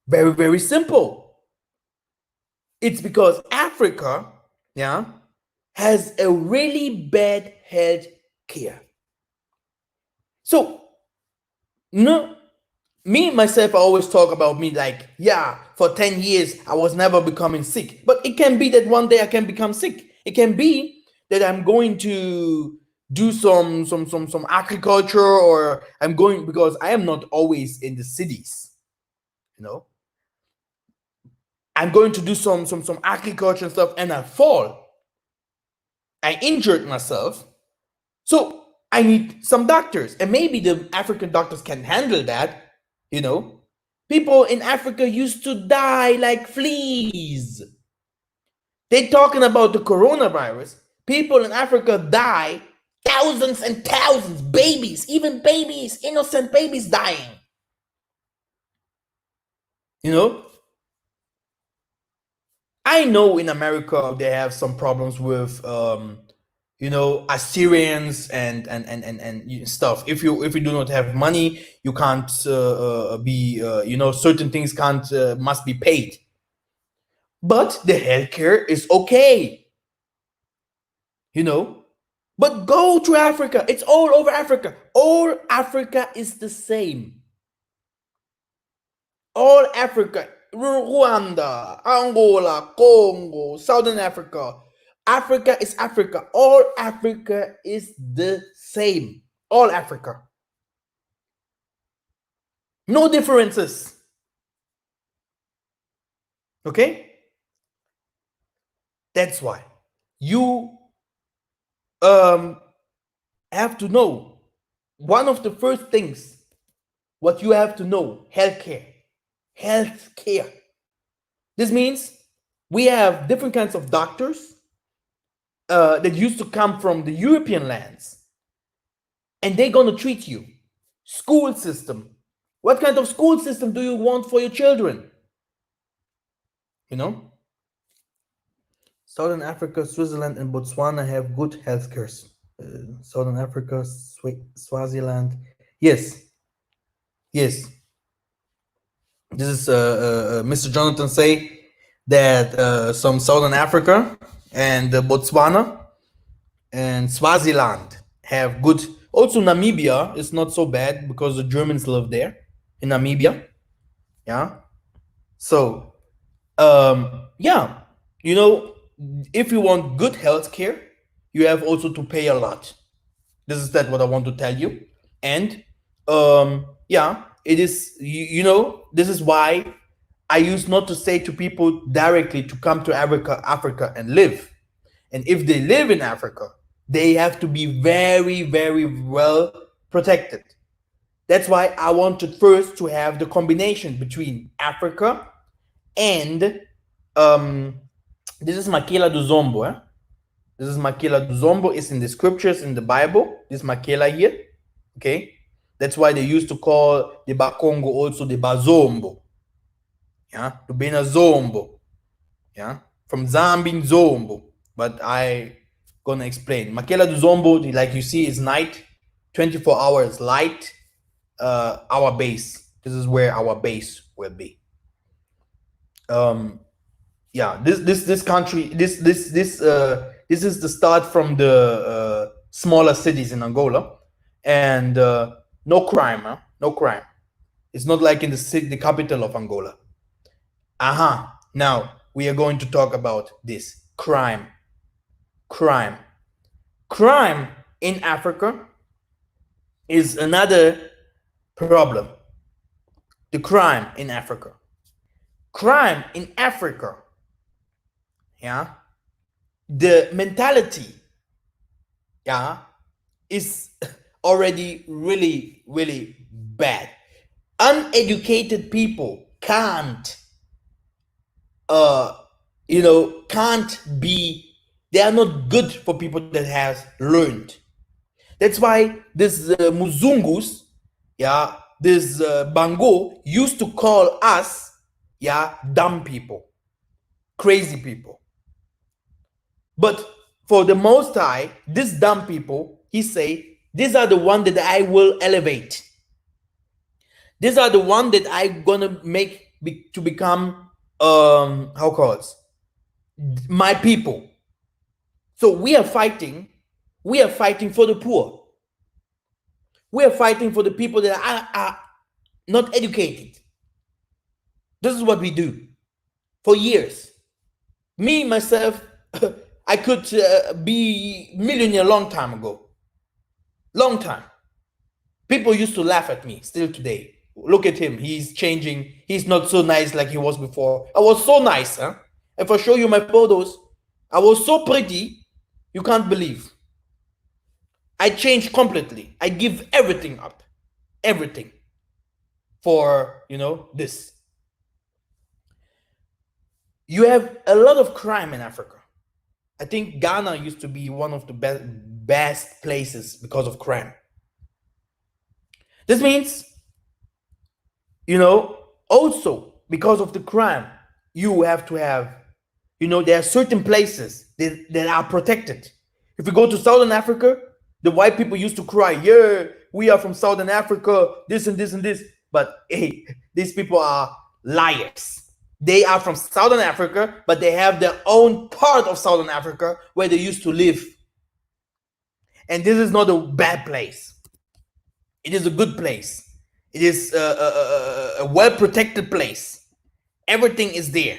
Speaker 1: Very, very simple. It's because Africa, yeah, has a really bad health care. So, no, me myself, I always talk about me like, yeah, for 10 years I was never becoming sick. But it can be that one day I can become sick. It can be that I'm going to do some agriculture, or I'm going, because I am not always in the cities, you know. I'm going to do some agriculture and stuff, and I fall. I injured myself. So I need some doctors, and maybe the African doctors can handle that, you know. People in Africa used to die like fleas. They're talking about the coronavirus. People in Africa die, thousands and thousands, babies, even babies, innocent babies dying. You know? I know in America they have some problems with you know, Assyrians and stuff. If you do not have money, you can't be you know, certain things can't must be paid. But the healthcare is okay, you know. But go to Africa. It's all over Africa. All Africa is the same. All Africa, Rwanda, Angola, Congo, Southern Africa. Africa is Africa. All Africa is the same. All Africa. No differences. Okay? That's why you have to know, one of the first things what you have to know: healthcare. Healthcare. This means we have different kinds of doctors that used to come from the European lands, and they're going to treat you. School system. What kind of school system do you want for your children? You know? Southern Africa, Switzerland, and Botswana have good healthcare. Southern Africa, Swaziland. Yes. Yes. This is Mr. Jonathan say that some Southern Africa and Botswana and Swaziland have good. Also, Namibia is not so bad because the Germans live there in Namibia. Yeah. So, yeah, you know, if you want good healthcare, you have also to pay a lot. This is that what I want to tell you. And yeah, it is, you know, this is why I used not to say to people directly to come to Africa and live. And if they live in Africa, they have to be very, very well protected. That's why I wanted first to have the combination between Africa and this is Makela do Zombo. Eh? This is Makela do Zombo. It's in the scriptures in the Bible. This Makela here. Okay. That's why they used to call the Bakongo also the Bazombo. Yeah. The Bena Zombo. Yeah. From Zambin Zombo. But I gonna explain. Makela do Zombo, like you see, is night, 24 hours light. Our base. This is where our base will be. Yeah, this country, this is the start from the smaller cities in Angola, and no crime, huh? No crime. It's not like in the city, the capital of Angola. Now we are going to talk about this crime. Crime in Africa is another problem. The crime in Africa. Crime in Africa. Yeah. The mentality, yeah, is already really, really bad. Uneducated people can't, you know, can't be, they are not good for people that has learned. That's why this Muzungus, yeah, this Bango used to call us, yeah, dumb people, crazy people. But for the Most High, these dumb people, he say, these are the one that I will elevate. These are the one that I'm gonna make to become how called my people. So we are fighting for the poor. We are fighting for the people that are not educated. This is what we do for years. Me myself, I could be millionaire a long time ago. Long time. People used to laugh at me still today. Look at him. He's changing. He's not so nice like he was before. I was so nice, huh? If I show you my photos, I was so pretty, you can't believe. I changed completely. I give everything up. Everything. For, this. You have a lot of crime in Africa. I think Ghana used to be one of the best places because of crime. This means, also because of the crime, you have to have, there are certain places that are protected. If you go to Southern Africa, the white people used to cry, yeah, we are from Southern Africa, this and this and this. But hey, these people are liars. They are from Southern Africa, but they have their own part of Southern Africa where they used to live. And this is not a bad place. It is a good place. It is a well-protected place. Everything is there.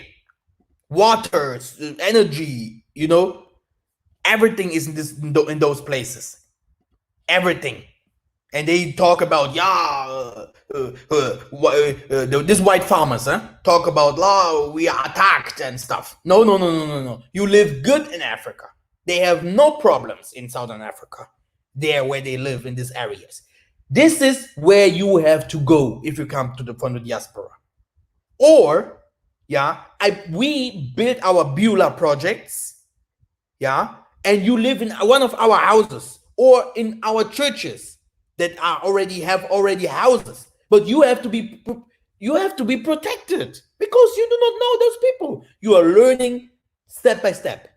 Speaker 1: Water, energy, everything is in those places. Everything. And they talk about, this white farmers, talk about, we are attacked and stuff. No. You live good in Africa. They have no problems in Southern Africa, there where they live in these areas. This is where you have to go if you come from the diaspora. Or, we built our Beulah projects, and you live in one of our houses or in our churches that have already houses, but you have to be protected because you do not know those people. You are learning step by step.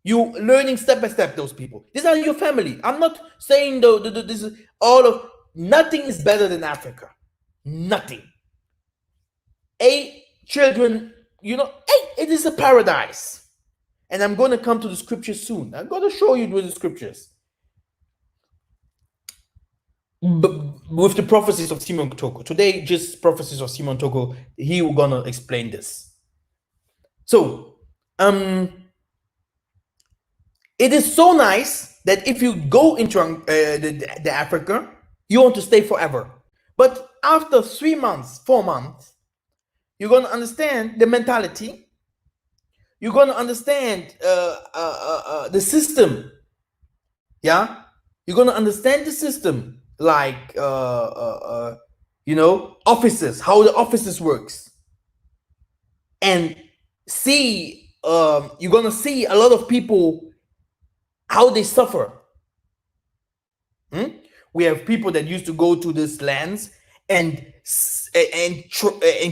Speaker 1: You learning step by step those people. These are your family. I'm not saying this is nothing is better than Africa. Nothing. Children, it is a paradise. And I'm going to come to the scriptures soon. I'm going to show you with the scriptures. With the prophecies of Simon Toko. Today, just prophecies of Simon Toko. He will gonna explain this. So, it is so nice that if you go into the Africa, you want to stay forever. But after 3 months, 4 months, you're gonna understand the mentality. You're gonna understand the system. Yeah, you're gonna understand the system. Like offices, how the offices works, and see you're gonna see a lot of people how they suffer. We have people that used to go to these lands and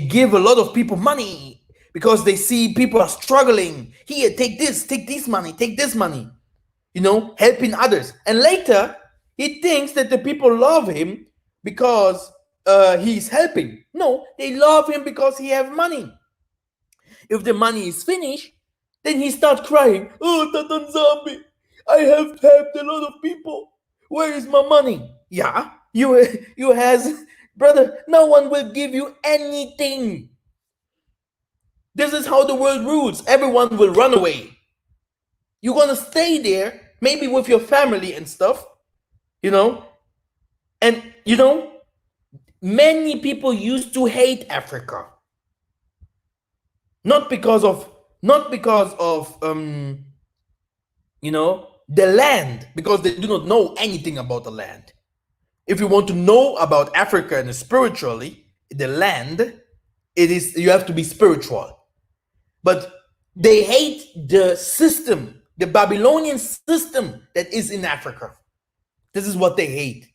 Speaker 1: give a lot of people money because they see people are struggling. Here, take this money, take this money, helping others, and later he thinks that the people love him because he's helping. No, they love him because he has money. If the money is finished, then he starts crying. Oh, Tatan Zambi, I have helped a lot of people. Where is my money? Yeah, you has, brother, no one will give you anything. This is how the world rules. Everyone will run away. You're going to stay there, maybe with your family and stuff. And many people used to hate Africa, not because of the land, because they do not know anything about the land. If you want to know about Africa and spiritually, the land, you have to be spiritual. But they hate the system, the Babylonian system that is in Africa. This is what they hate.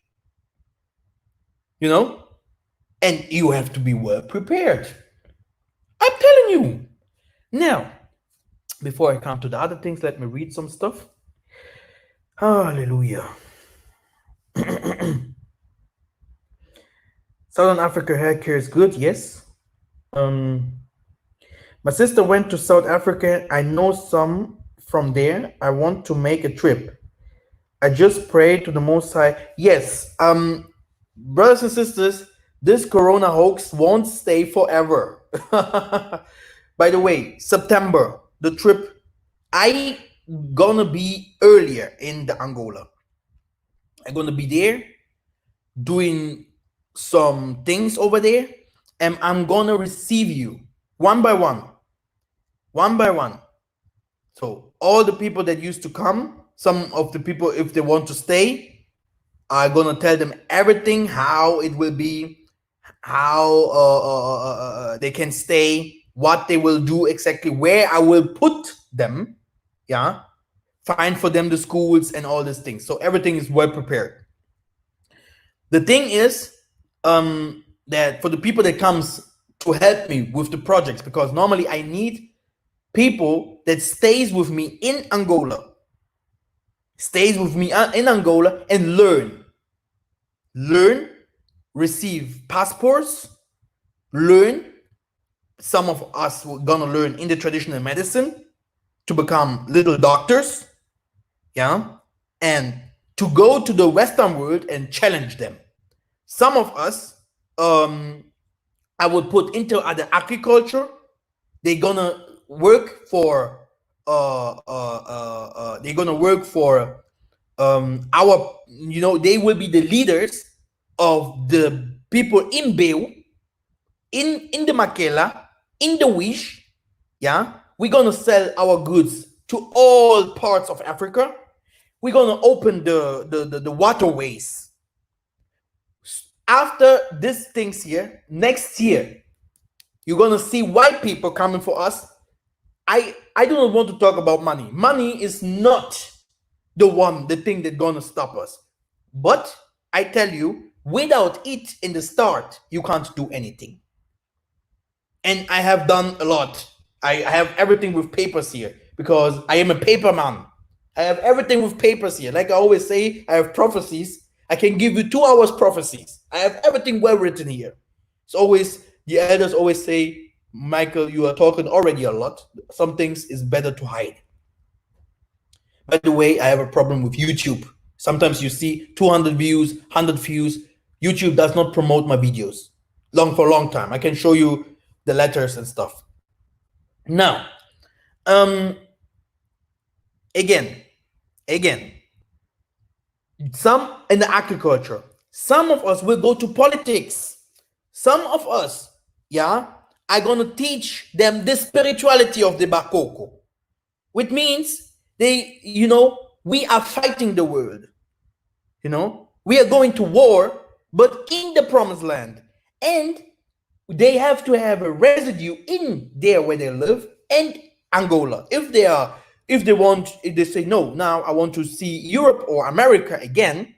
Speaker 1: And you have to be well prepared. I'm telling you. Now, before I come to the other things, let me read some stuff. Hallelujah. Southern Africa healthcare is good, yes. My sister went to South Africa. I know some from there. I want to make a trip. I just pray to the Most High. Yes, brothers and sisters, this corona hoax won't stay forever. By the way, September, the trip, I gonna be earlier in the Angola. I'm gonna be there doing some things over there, and I'm gonna receive you one by one, one by one. So all the people that used to come, some of the people, if they want to stay, I'm gonna tell them everything, how it will be, how they can stay, what they will do exactly, where I will put them, yeah, find for them the schools and all these things. So everything is well prepared. The thing is, that for the people that comes to help me with the projects, because normally I need people that stays with me in Angola, and learn, receive passports, learn. Some of us were gonna learn in the traditional medicine to become little doctors, yeah, and to go to the Western world and challenge them. Some of us, I would put into other agriculture. They're gonna work for they're gonna work for our, they will be the leaders of the people in Beu, in the Makela, in the Wish, yeah. We're gonna sell our goods to all parts of Africa. We're gonna open the waterways. After these things here, next year, you're gonna see white people coming for us. I do not want to talk about money. Money is not the thing that's gonna stop us. But I tell you, without it in the start, you can't do anything. And I have done a lot. I have everything with papers here because I am a paper man. I have everything with papers here. Like I always say, I have prophecies. I can give you 2 hours prophecies. I have everything well written here. It's always, the elders always say, Michael, you are talking already a lot. Some things is better to hide. By the way, I have a problem with YouTube. Sometimes you see 200 views, 100 views. YouTube does not promote my videos for a long time. I can show you the letters and stuff. Now, again, some in the agriculture, some of us will go to politics. Some of us, yeah, are gonna teach them the spirituality of the Bakoko, which means we are fighting the world. We are going to war, but in the promised land, and they have to have a residue in there where they live and Angola. If they say no, now I want to see Europe or America again,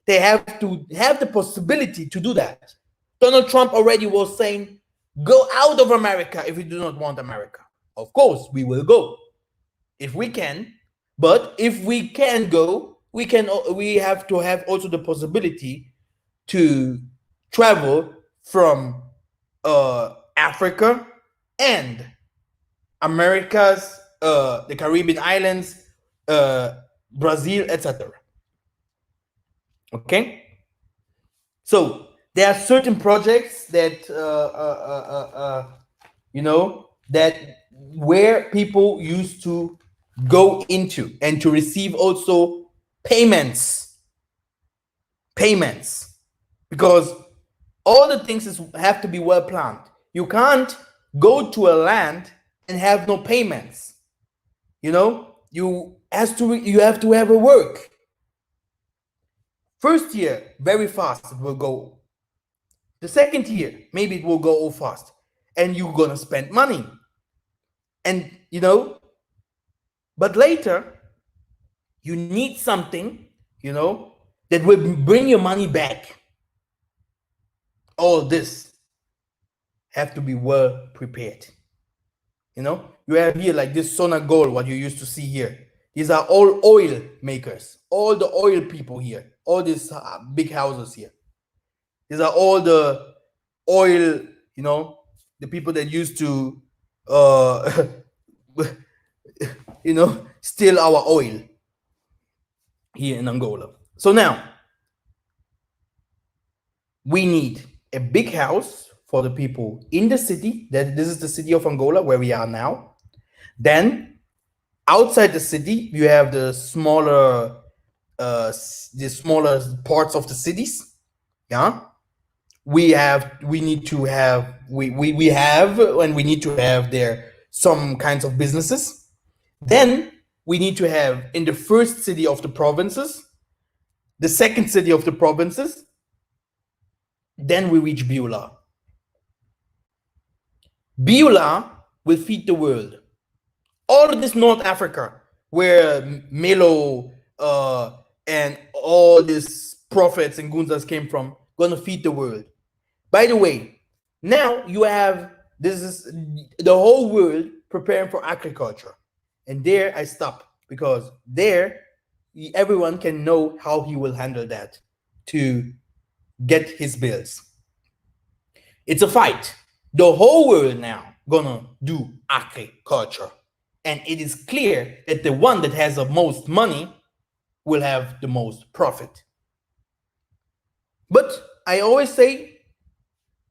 Speaker 1: they have to have the possibility to do that. Donald Trump already was saying, go out of America if you do not want America. Of course, we will go if we can, but if we can go, we have to have also the possibility to travel from Africa and Americas, the Caribbean islands, Brazil, etc. Okay, so there are certain projects that that where people used to go into and to receive also payments, because all the things have to be well planned. You can't go to a land and have no payments. You have to have a work. First year, very fast it will go. The second year, maybe it will go all fast, and you're gonna spend money. And but later you need something, that will bring your money back. All this have to be well prepared. You have here like this Sonagol, what you used to see here. These are all oil makers, all the oil people here, all these big houses here. These are all the oil, the people that used to, steal our oil here in Angola. So now, we need a big house for the people in the city. This is the city of Angola where we are now. Then outside the city, you have the smaller the smaller parts of the cities. Yeah, we need to have and we need to have there some kinds of businesses. Then we need to have in the first city of the provinces, the second city of the provinces. Then we reach Beulah. Beulah will feed the world. All of this North Africa, where Melo and all these prophets and gunzas came from, gonna feed the world. By the way, now you have this is the whole world preparing for agriculture, and there I stop, because there everyone can know how he will handle that to get his bills. It's a fight. The whole world now gonna do agriculture, and it is clear that the one that has the most money will have the most profit. But I always say,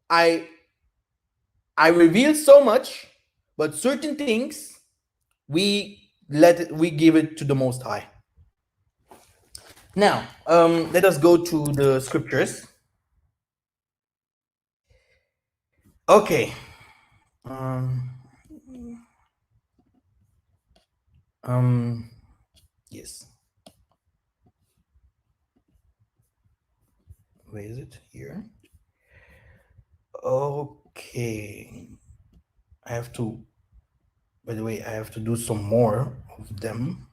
Speaker 1: I reveal so much, but certain things we give it to the Most High. Now, let us go to the scriptures. Okay. Yes. Where is it? Here. Okay. I have to, by the way, I have to do some more of them,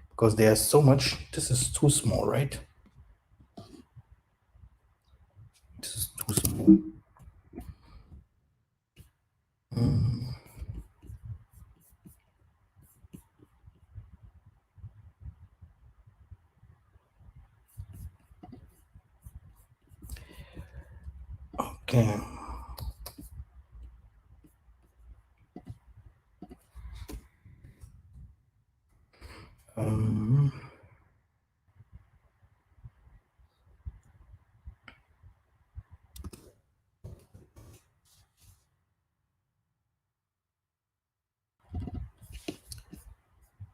Speaker 1: because there's so much. This is too small, right? This is too small. Okay.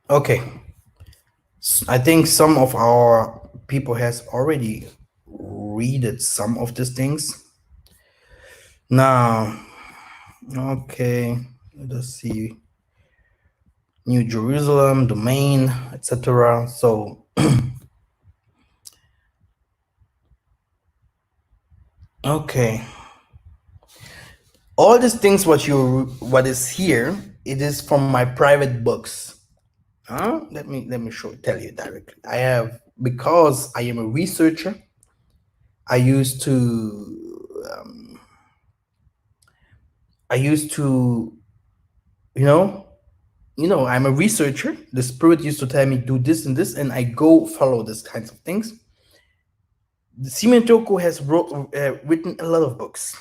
Speaker 1: Okay. I think some of our people has already read some of these things. Now, okay, let us see. New Jerusalem, domain, etc. So, okay. All these things, what is here, it is from my private books. Let me tell you directly. I have, because I am a researcher, I used to, I'm a researcher. The Spirit used to tell me do this and this, and I go follow these kinds of things. The Simentoko has written a lot of books,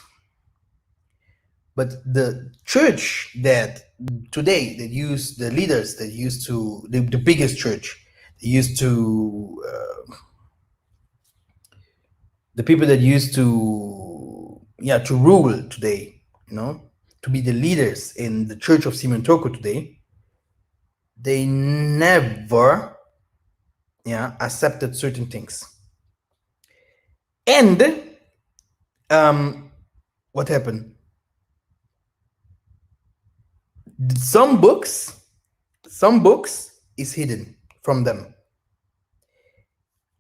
Speaker 1: but the church that today that use the leaders that used to the biggest church, they used to the people that used to rule today, to be the leaders in the church of Simentoko today, they never accepted certain things. And what happened? Some books is hidden from them.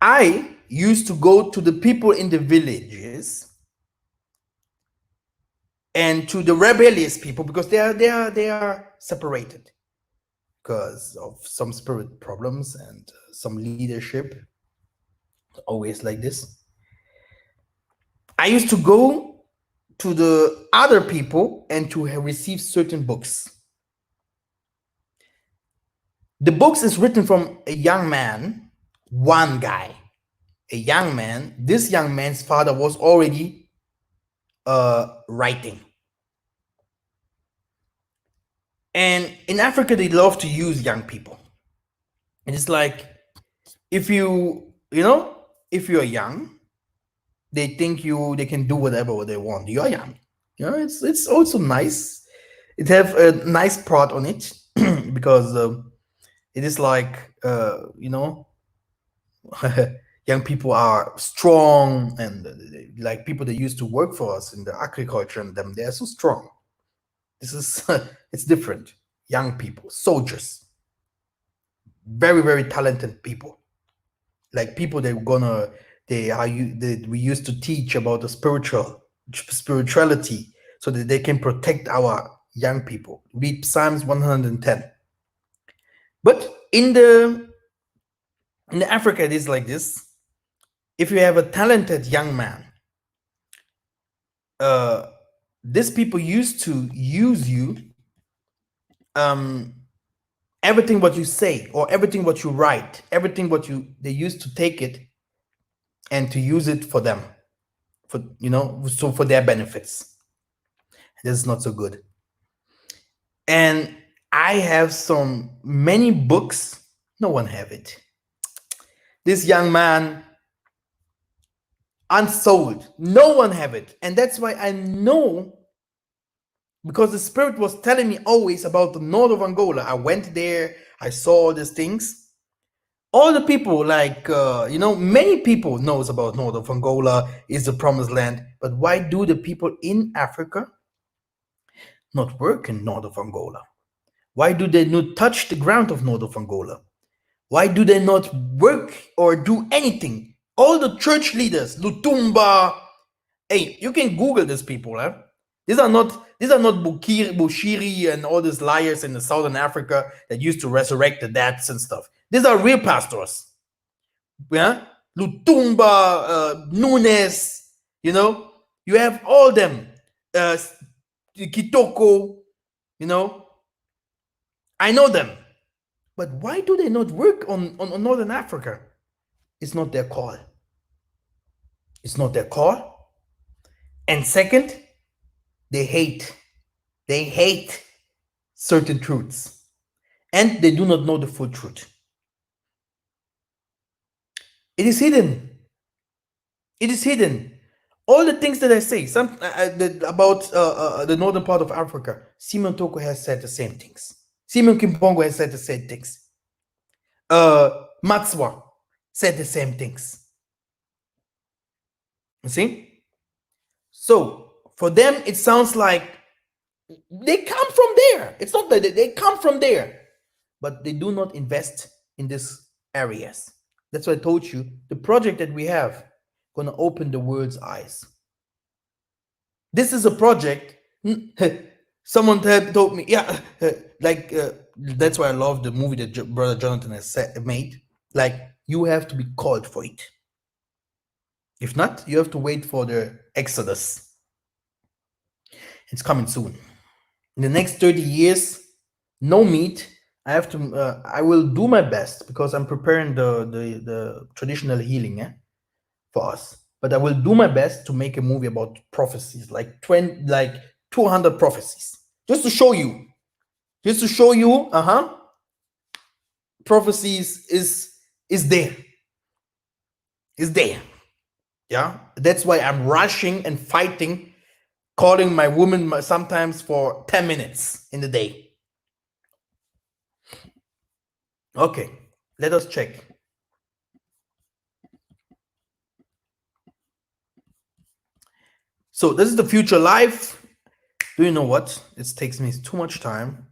Speaker 1: I used to go to the people in the villages and to the rebellious people, because they are separated because of some spirit problems and some leadership, always like this. I used to go to the other people and to receive certain books. The books is written from a young man, one guy, a young man. This young man's father was already writing. And in Africa, they love to use young people. And it's like, if you're young, they think they can do whatever they want. You're young. It's also nice. It have a nice part on it because it is like, young people are strong, and like people that used to work for us in the agriculture, and them, they are so strong. This is it's different. Young people, soldiers, very very talented people, like people that gonna they are you that we used to teach about the spirituality, so that they can protect our young people. Read Psalms 110. But in the Africa, it is like this. If you have a talented young man, these people used to use you, um, everything what you say or everything what you write, everything what they used to take it and to use it for them, for so for their benefits. This is not so good. And I have many books. No one have it. This young man, unsold. No one have it. And that's why I know, because the Spirit was telling me always about the north of Angola. I went there, I saw all these things. All the people, like, many people knows about north of Angola is the promised land. But why do the people in Africa not work in north of Angola? Why do they not touch the ground of north of Angola? Why do they not work or do anything? All the church leaders, Lutumba, hey, you can Google these people, huh? These are not Bushiri and all these liars in the southern Africa that used to resurrect the dead and stuff. These are real pastors. Yeah? Lutumba, Nunes, you have all them. Kitoko, I know them. But why do they not work on Northern Africa? It's not their call. It's not their call. And second, they hate certain truths. And they do not know the full truth. It is hidden. It is hidden. All the things that I say about the northern part of Africa, Simon Toko has said the same things. Simon Kimpongo has said the same things. Matswa said the same things. You see? So for them, it sounds like they come from there. It's not that they come from there, but they do not invest in these areas. That's why I told you the project that we have gonna open the world's eyes. This is a project. Someone told me, yeah, that's why I love the movie that Brother Jonathan has made. Like, you have to be called for it. If not, you have to wait for the Exodus. It's coming soon. In the next 30 years, no meat. I will do my best, because I'm preparing the traditional healing for us. But I will do my best to make a movie about prophecies, like 200 prophecies, just to show you. Prophecies is there. Yeah, that's why I'm rushing and fighting, calling my woman sometimes for 10 minutes in the day. Okay, let us check. So this is the future life. Do you know what? It takes me too much time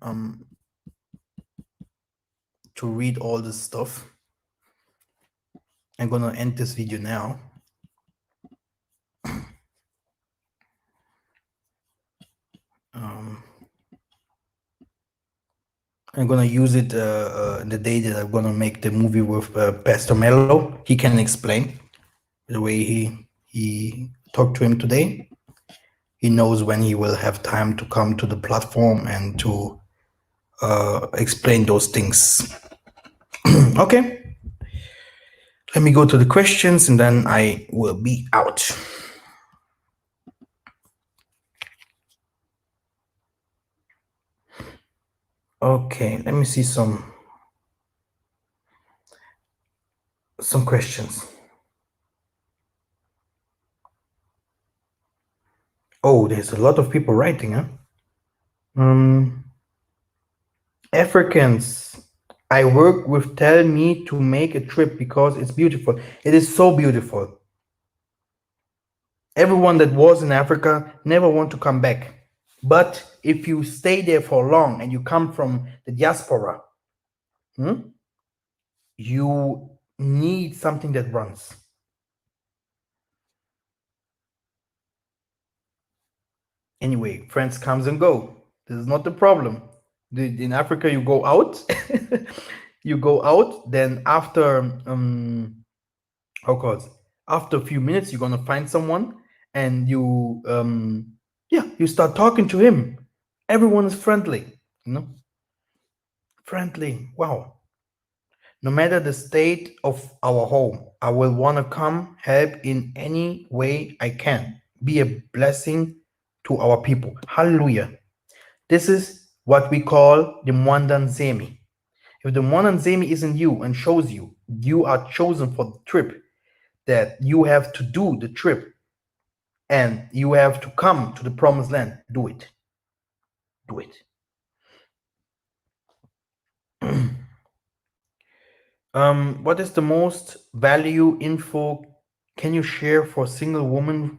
Speaker 1: to read all this stuff. I'm gonna end this video now. I'm gonna use it the day that I'm gonna make the movie with Pastor Mello. He can explain the way he talked to him today. He knows when he will have time to come to the platform and to explain those things. Okay, let me go to the questions and then I will be out. Okay, let me see some questions. Oh, there's a lot of people writing, huh? Africans I work with tell me to make a trip because it's beautiful. It is so beautiful. Everyone that was in Africa never want to come back. But if you stay there for long and you come from the diaspora, you need something that runs. Anyway, friends comes and go. This is not the problem. In Africa, you go out, you go out. Then after how called after a few minutes, you're gonna find someone, and you you start talking to him. Everyone is friendly, friendly. Wow. No matter the state of our home, I will wanna come help in any way I can. Be a blessing to our people. Hallelujah. This is what we call the Mwandan Zemi. If the Mwandan Zemi is in you and shows you, you are chosen for the trip, that you have to do the trip and you have to come to the promised land, do it. Do it. What is the most value info can you share for single women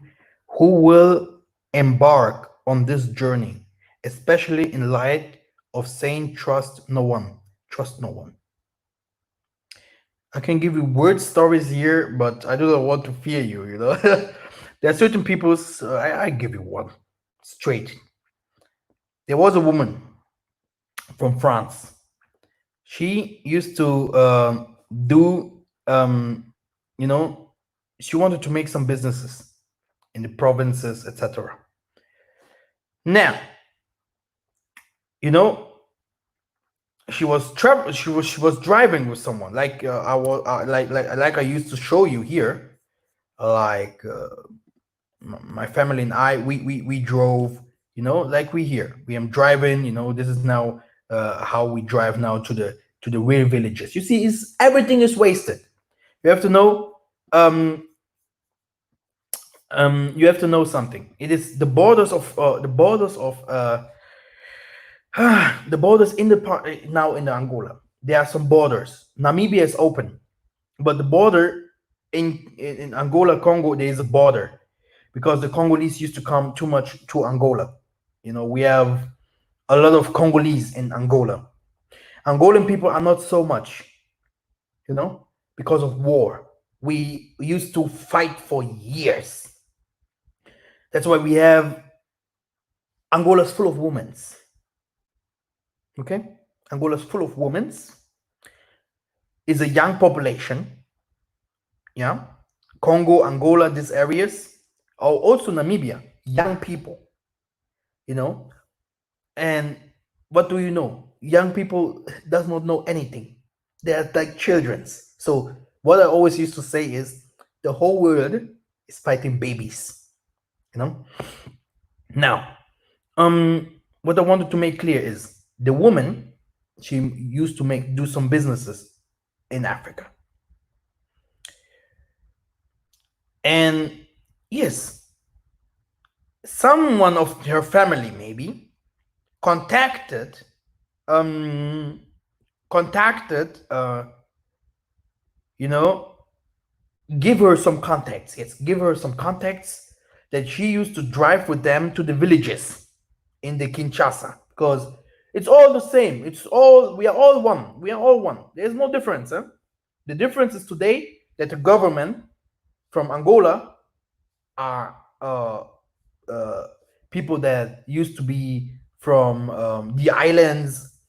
Speaker 1: who will embark on this journey, especially in light of saying trust no one? Trust no one. I can give you word stories here, but I do not want to fear you, There are certain people's, I give you one straight. There was a woman from France. She used to do, she wanted to make some businesses in the provinces, etc. Now, you know, she was driving with someone, like I was like I used to show you here, like my family and I, we drove, like we here. We am driving, this is now how we drive now to the real villages. You see, everything is wasted. You have to know, you have to know something. It is the borders of the borders in the part now in the Angola. There are some borders. Namibia is open, but the border in Angola, Congo, there is a border because the Congolese used to come too much to Angola. We have a lot of Congolese in Angola. Angolan people are not so much, because of war. We used to fight for years. That's why we have Angola's full of women. Okay? Angola's full of women. Is a young population. Yeah? Congo, Angola, these areas, or also Namibia, young people. And what do you know? Young people does not know anything. They are like childrens. So what I always used to say is the whole world is fighting babies. Now, what I wanted to make clear is the woman, she used to do some businesses in Africa. And yes, someone of her family maybe contacted give her some contacts. Yes, give her some contacts that she used to drive with them to the villages in the Kinshasa, because it's all the same. We are all one. We are all one. There's no difference. The difference is today that the government from Angola are people that used to be from the islands,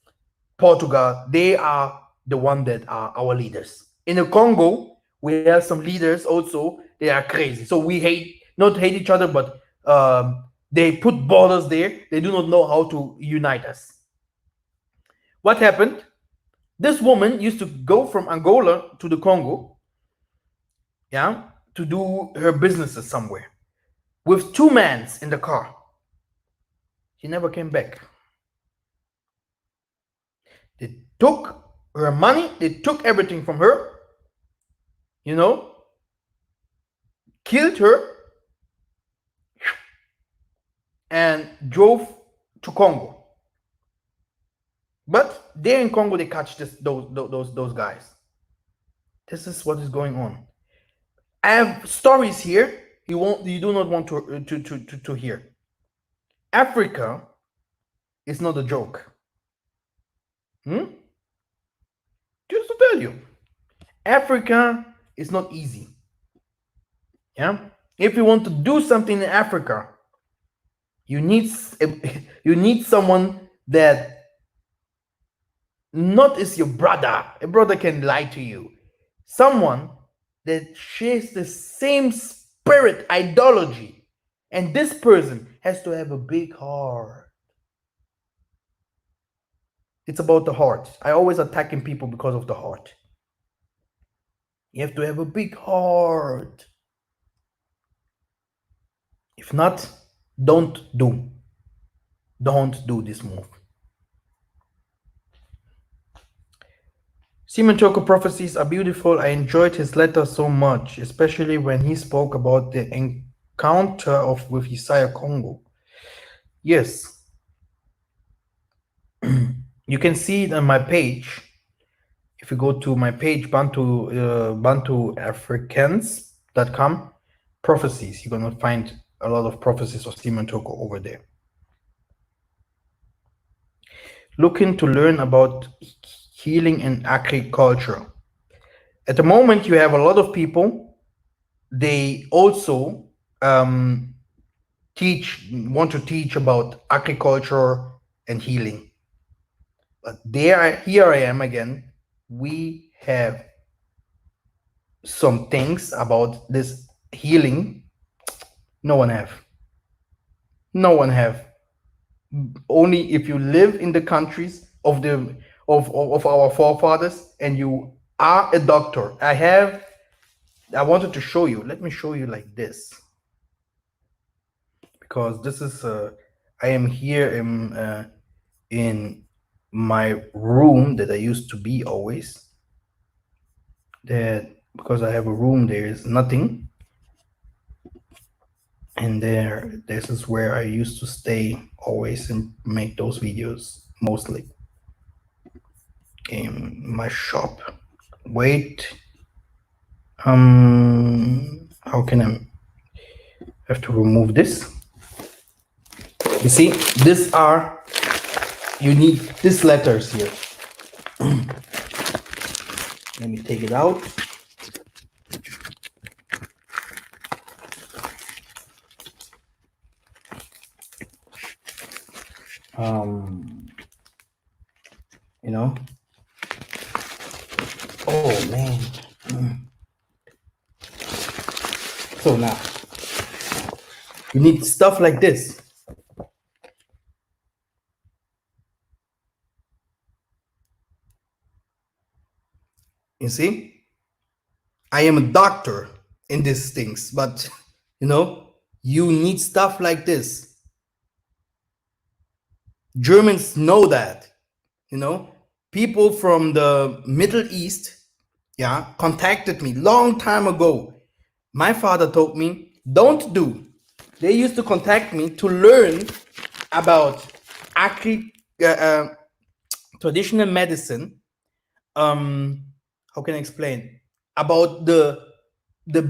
Speaker 1: Portugal. They are the one that are our leaders. In the Congo, we have some leaders also. They are crazy. So we not hate each other, but they put borders there. They do not know how to unite us. What happened? This woman used to go from Angola to the Congo, to do her businesses somewhere with two men in the car. She never came back. They took her money, they took everything from her, killed her, and drove to Congo. But there in Congo, they catch those guys. This is what is going on. I have stories here you do not want to hear. Africa is not a joke. Just to tell you, Africa is not easy. Yeah, if you want to do something in Africa, you need someone that not is your brother. A brother can lie to you. Someone that shares the same spirit ideology, and this person has to have a big heart. It's about the heart. I always attacking people because of the heart. You have to have a big heart. If not, don't do this move. Simon Toko prophecies are beautiful. I enjoyed his letter so much, especially when he spoke about the encounter with Isaiah Congo. Yes, you can see it on my page. If you go to my page, Bantu Africans.com, prophecies, you're gonna find a lot of prophecies of Simon Toko over there. Looking to learn about healing and agriculture. At the moment, you have a lot of people. They also want to teach about agriculture and healing. But here I am again. We have some things about this healing. No one have. Only if you live in the countries of our forefathers and you are a doctor. I wanted to show you. Let me show you like this, because this is I am here in my room that I used to be always. That because I have a room, there is nothing, and this is where I used to stay always and make those videos mostly in my shop. Wait, how can I have to remove this? You see, you need these letters here. Let me take it out. You know. Oh man. So now you need stuff like this. You see, I am a doctor in these things, but you know, you need stuff like this. Germans know that, you know, people from the Middle East, yeah, contacted me long time ago. My father told me, don't do. They used to contact me to learn about traditional medicine. How can I explain? About the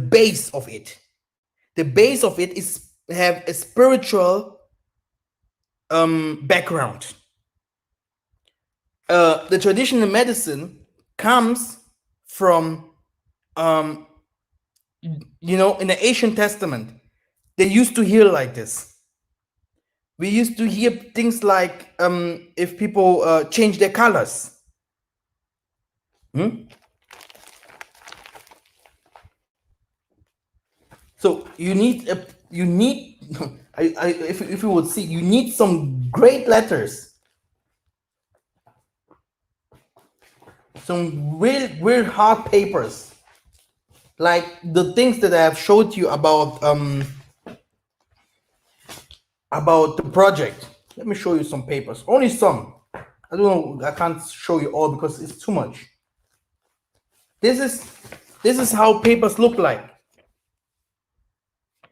Speaker 1: base of it. The base of it is have a spiritual background. The traditional medicine comes from you know, in the Ancient Testament, they used to heal like this. We used to hear things like if people change their colors. So you need if you would see, you need some great letters, some real hard papers, like the things that I have showed you about the project. Let me show you some papers, only some. I don't know, I can't show you all because it's too much. This is how papers look like.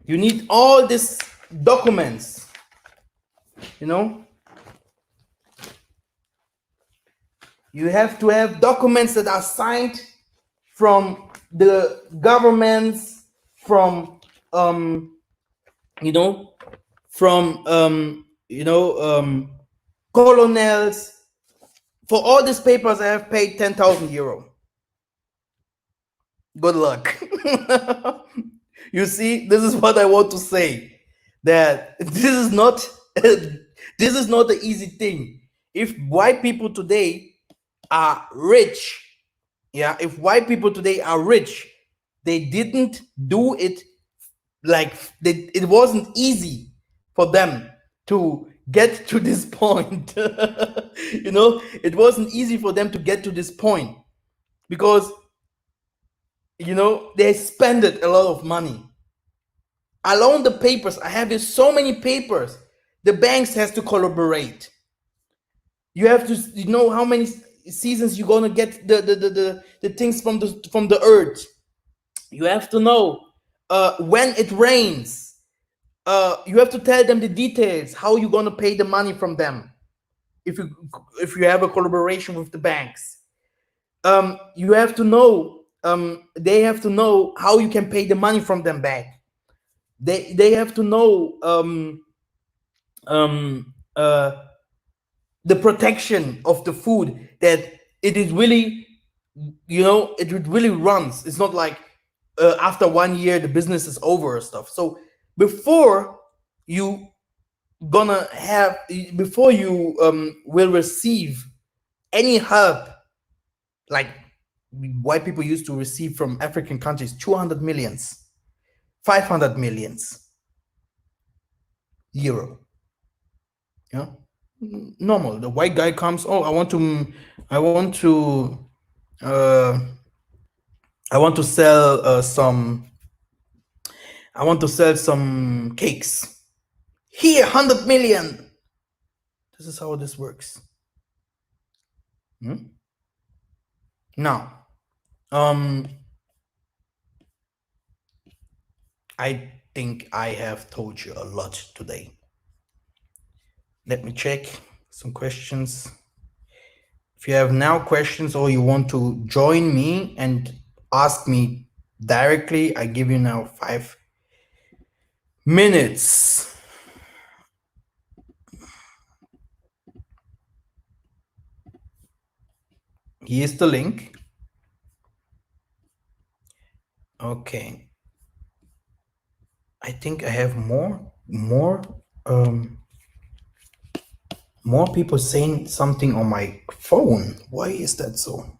Speaker 1: You need all these documents, you know. You have to have documents that are signed from the governments, from you know, from colonels. For all these papers, I have paid 10,000 euro. Good luck. You see, this is what I want to say. That this is not this is not the easy thing. If white people today are rich, yeah, if white people today are rich, they didn't do it like it wasn't easy for them to get to this point. It wasn't easy for them to get to this point because they spent a lot of money. Along the papers, I have so many papers. The banks has to collaborate. You have to know how many seasons you're gonna get the things from the earth. You have to know when it rains. You have to tell them the details, how you're gonna pay the money from them. If you have a collaboration with the banks, you have to know. They have to know how you can pay the money from them back. They have to know the protection of the food, that it is really, it really runs. It's not like after 1 year the business is over or stuff. So before you will receive any help, like white people used to receive from African countries, 200 millions, 500 millions euro. Yeah, normal. The white guy comes, oh, I want to sell some cakes. Here, 100 million. This is how this works. Now, I think I have told you a lot today. Let me check some questions. If you have now questions or you want to join me and ask me directly, I give you now 5 minutes. Here's the link. Okay. I think I have more people saying something on my phone. Why is that so?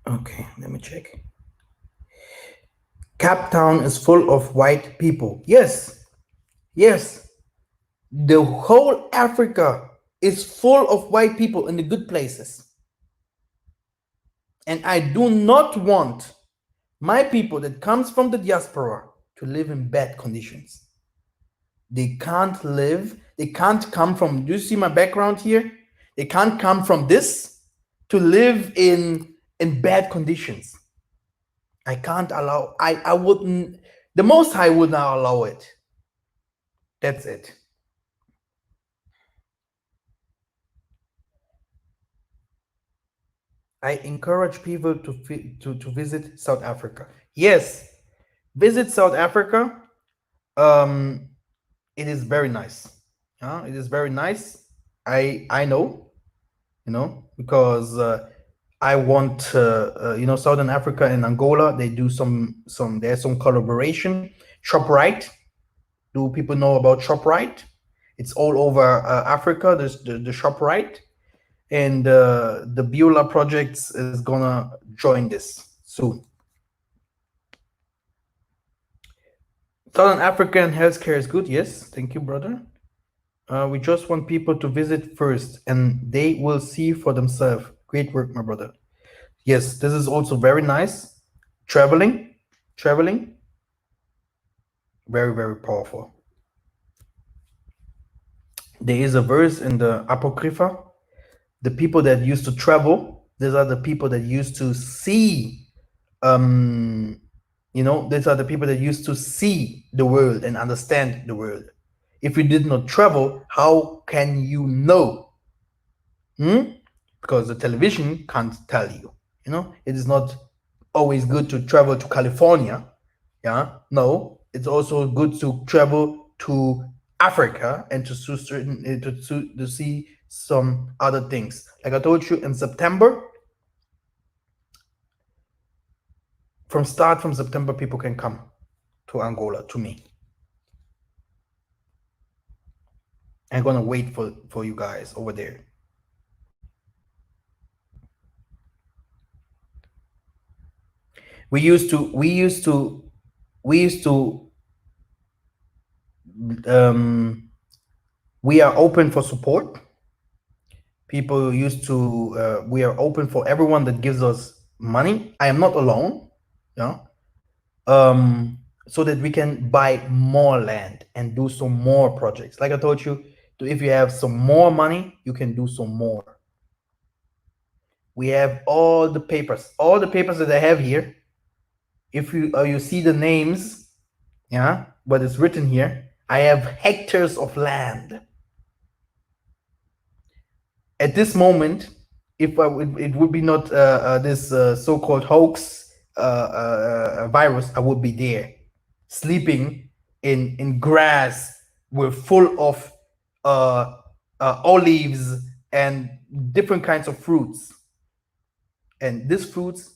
Speaker 1: Okay, let me check. Cape Town is full of white people. Yes. The whole Africa is full of white people in the good places. And I do not want my people that comes from the diaspora to live in bad conditions. They can't come from, do you see my background here? They can't come from this to live in bad conditions. I can't allow, I wouldn't, the Most High would not allow it. That's it. I encourage people to visit South Africa. Yes, visit South Africa. It is very nice. It is very nice. I know, because I want Southern Africa and Angola. They do there's some collaboration. ShopRite. Do people know about ShopRite? It's all over Africa. There's the ShopRite. And the Beulah projects is gonna join this soon. Southern African healthcare is good. Yes, thank you, brother. We just want people to visit first, and they will see for themselves. Great work, my brother. Yes, this is also very nice. Traveling, very, very powerful. There is a verse in the Apocrypha. The people that used to travel, these are the people that used to see, these are the people that used to see the world and understand the world. If you did not travel, how can you know? Because the television can't tell you. You know, it is not always good to travel to California. Yeah, no, it's also good to travel to Africa and to see some other things. Like I told you, in September, from September, people can come to Angola to me. I'm gonna wait for you guys over there. We used to we are open for support. People used to we are open for everyone that gives us money. I am not alone, yeah. So that we can buy more land and do some more projects. Like I told you, if you have some more money, you can do some more. We have all the papers that I have here. If you see the names, yeah, what is written here, I have hectares of land. At this moment, if it would be not this so-called hoax virus, I would be there, sleeping in grass. We're full of olives and different kinds of fruits, and this fruits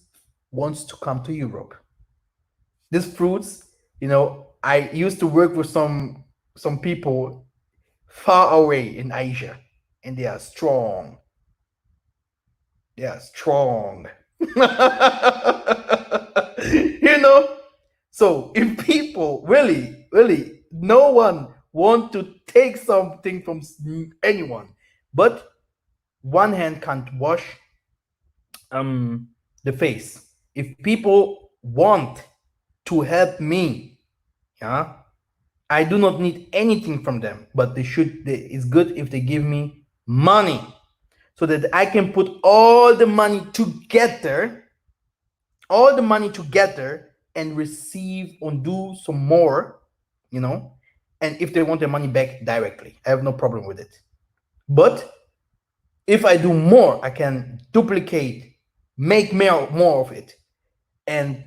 Speaker 1: wants to come to Europe. This fruits, you know, I used to work with some people far away in Asia, and they are strong. They are strong. You know, so if people really, no one want to take something from anyone, but one hand can't wash the face. If people want to help me, yeah, I do not need anything from them, but it's good if they give me money, so that I can put all the money together and receive and do some more, you know. And if they want their money back directly, I have no problem with it. But if I do more, I can duplicate, make more of it, and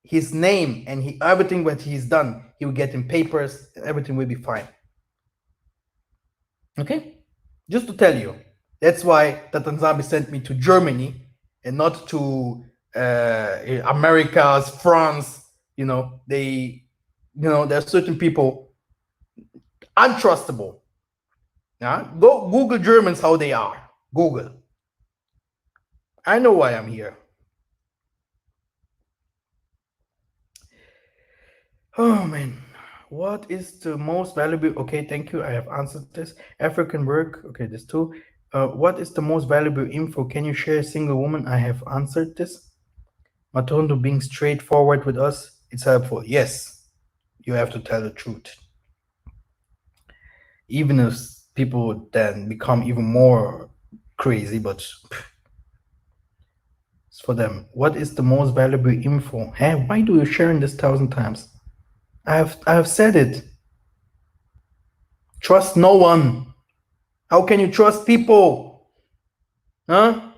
Speaker 1: his name and everything what he's done, he will get in papers, everything will be fine. Okay, just to tell you, that's why Tatanzambi sent me to Germany and not to Americas, France. You know, there are certain people untrustable. Yeah, go Google Germans how they are. Google. I know why I'm here. Oh man, what is the most valuable? Okay, thank you. I have answered this. African work. Okay, this too. What is the most valuable info? Can you share a single woman? I have answered this. Matondo being straightforward with us, it's helpful. Yes, you have to tell the truth. Even if people then become even more crazy, but it's for them. What is the most valuable info? Hey, why do you share this 1,000 times? I have said it. Trust no one. How can you trust people? Huh?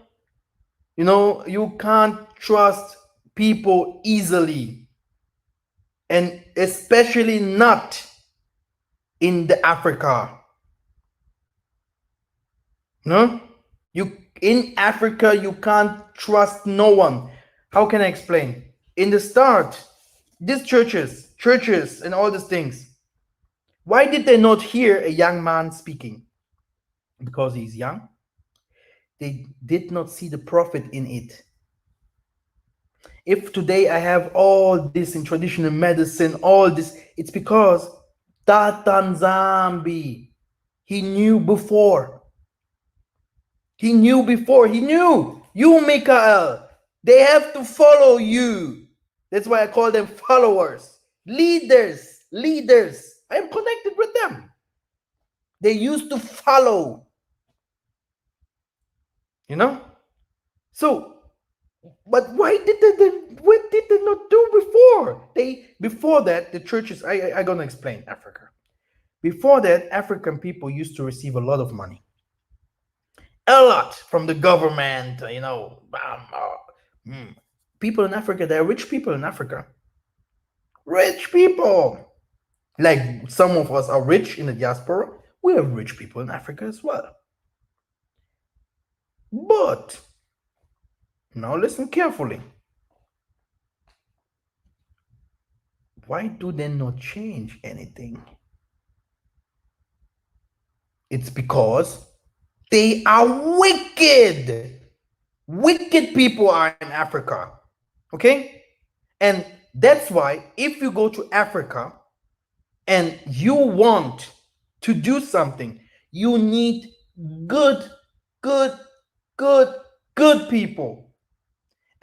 Speaker 1: You know, you can't trust people easily. And especially not in the Africa. No? In Africa, you can't trust no one. How can I explain? In the start, these churches and all these things, why did they not hear a young man speaking? Because he's young. They did not see the profit in it. If today I have all this in traditional medicine, all this, it's because Tatanzambi, he knew before. He knew. You, Mikhael, they have to follow you. That's why I call them followers. Leaders. I am connected with them. They used to follow. You know? So, but what did they not do before? Before that, the churches, I gonna explain Africa. Before that, African people used to receive a lot of money, a lot from the government. People in Africa, they're rich people in Africa, rich people. Like some of us are rich in the diaspora, we have rich people in Africa as well. But now listen carefully. Why do they not change anything? It's because they are wicked. Wicked people are in Africa. Okay? And that's why if you go to Africa and you want to do something, you need good, good, good, good people.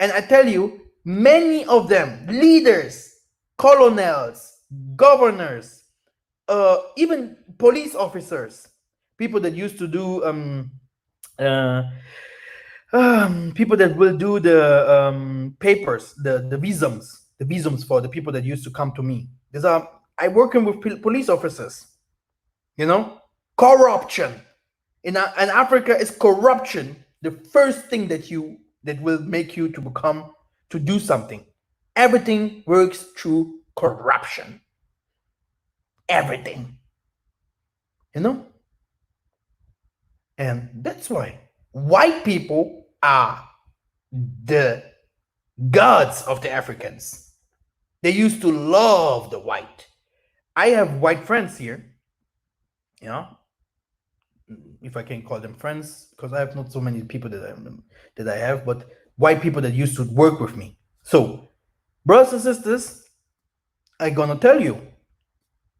Speaker 1: And I tell you, many of them, leaders, colonels, governors, even police officers, people that used to do uh, people that will do the papers, the visums for the people that used to come to me. There's I working with police officers. Corruption in Africa is corruption. The first thing that will make you to do something. Everything works through corruption. Everything. And that's why white people are the gods of the Africans. They used to love the white. I have white friends here, if I can call them friends, because I have not so many people that I have, but white people that used to work with me. So, brothers and sisters, I'm gonna tell you,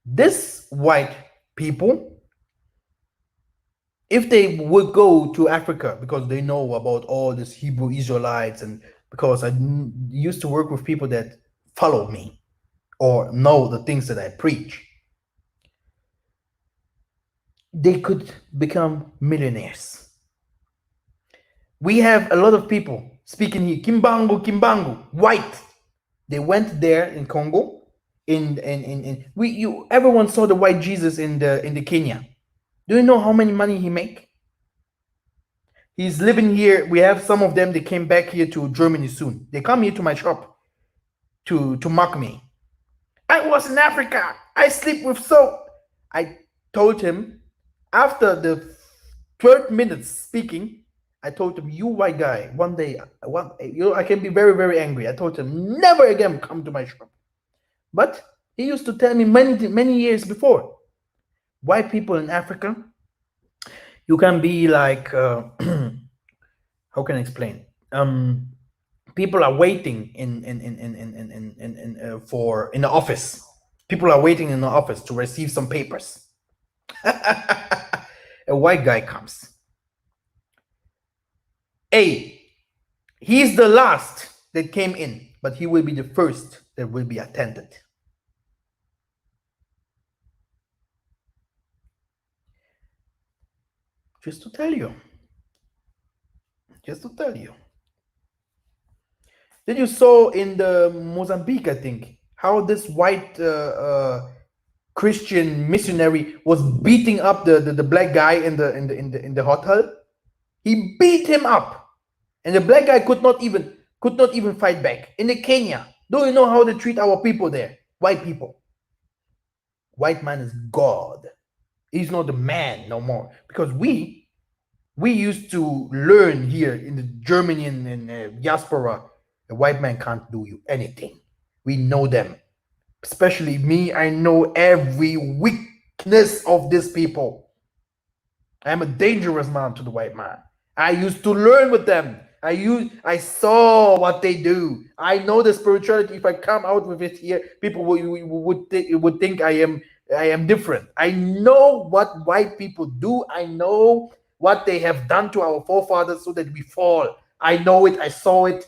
Speaker 1: this white people, if they would go to Africa because they know about all these Hebrew Israelites, and because I used to work with people that follow me or know the things that I preach, they could become millionaires. We have a lot of people speaking here, Kimbangu, white. They went there in Congo. Everyone saw the white Jesus in the Kenya. Do you know how many money he make? He's living here. We have some of them. They came back here to Germany soon. They come here to my shop to mock me. I was in Africa. I sleep with soap. I told him after the 12 minutes speaking, I told him, you white guy, one day, I can be very, very angry. I told him, never again come to my shop. But he used to tell me many years before, white people in Africa, you can be like, how can I explain? People are waiting in the office. People are waiting in the office to receive some papers. A white guy comes. He's the last that came in, but he will be the first that will be attended. Just to tell you. Then you saw in the Mozambique, I think, how this white Christian missionary was beating up the black guy in the hotel. He beat him up, and the black guy could not even fight back. In the Kenya, do you know how they treat our people there? White people. White man is God. He's not the man no more, because we used to learn here in the Germany and diaspora. A white man can't do you anything. We know them. Especially me, I know every weakness of these people. I am a dangerous man to the white man. I used to learn with them. I saw what they do. I know the spirituality. If I come out with it here, people would think I am different. I know what white people do. I know what they have done to our forefathers so that we fall. I know it. I saw it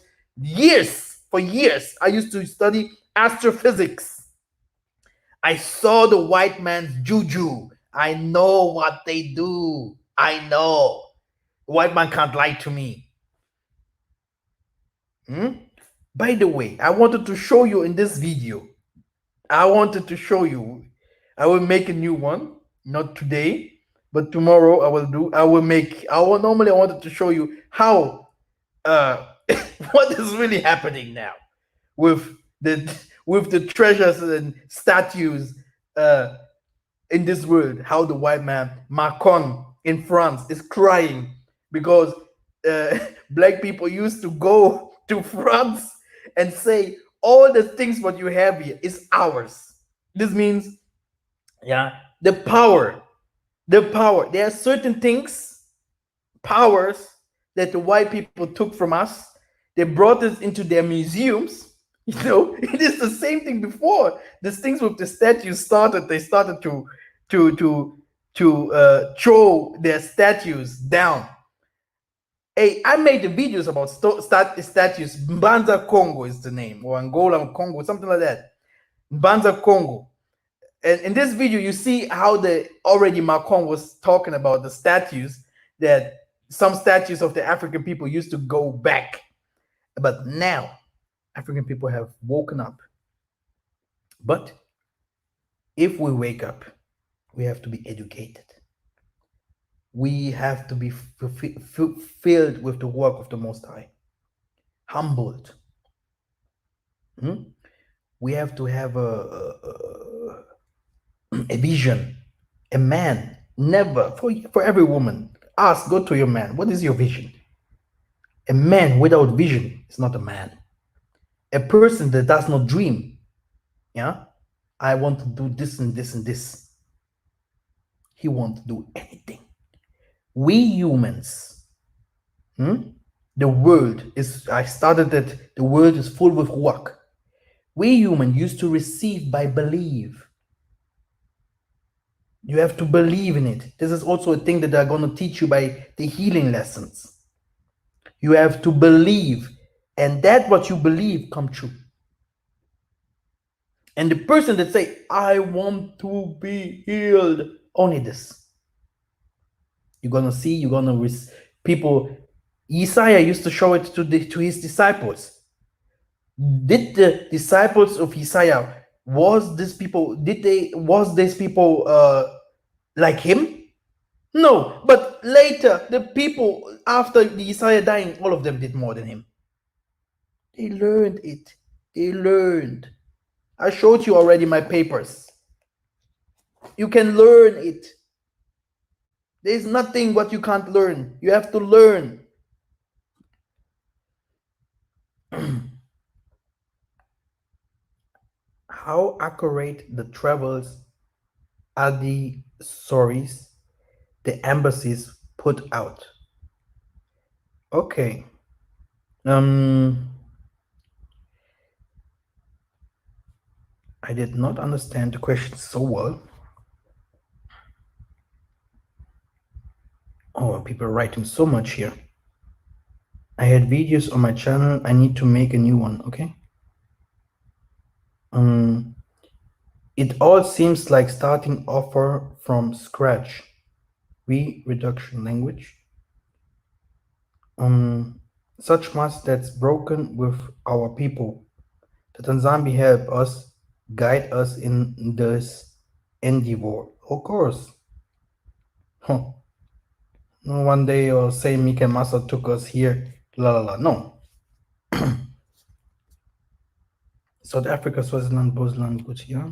Speaker 1: for years. I used to study astrophysics. I saw the white man's juju. I know what they do. I know. The white man can't lie to me. By the way, I wanted to show you in this video. I will make a new one. Not today, but tomorrow I will do. I will make. I will normally I wanted to show you how what is really happening now with the with the treasures and statues uh in this world. How the white man Macron in France is crying because black people used to go to France and say all the things what you have here is ours. This means, yeah, the power. There are certain things, powers that the white people took from us. They brought us into their museums. It is the same thing before. These things with the statues started. They started to throw their statues down. Hey, I made the videos about statues. Banza Congo is the name, or Angola Congo, something like that. Banza Congo. And in this video, you see how the already Macron was talking about the statues, that some statues of the African people used to go back. But now, African people have woken up. But if we wake up, we have to be educated. We have to be filled with the work of the Most High, humbled. We have to have a vision. A man, never, for every woman, ask, go to your man, what is your vision? A man without vision is not a man. A person that does not dream, yeah, I want to do this and this and this, he won't do anything. We humans, the world is, I started that the world is full with work. We humans used to receive by believe. You have to believe in it. This is also a thing that they're going to teach you by the healing lessons. You have to believe, and that what you believe come true. And the person that say, I want to be healed, only this. You're gonna see, you're gonna people. Isaiah used to show it to his disciples. Did the disciples of Isaiah was these people like him? No, but later the people after the Isaiah dying, all of them did more than him. They learned it. They learned. I showed you already my papers. You can learn it. There's nothing what you can't learn. You have to learn. How accurate the travels are the stories the embassies put out? Okay. I did not understand the question so well. Oh, people are writing so much here. I had videos on my channel. I need to make a new one, okay? It all seems like starting over from scratch. Reduction language. Such mass that's broken with our people. The Tanzania help us, guide us in this endeavor. Of course. Huh. No, one day or say Mikhael Massa took us here. La la la. No. South Africa, Swaziland, Botswana, yeah.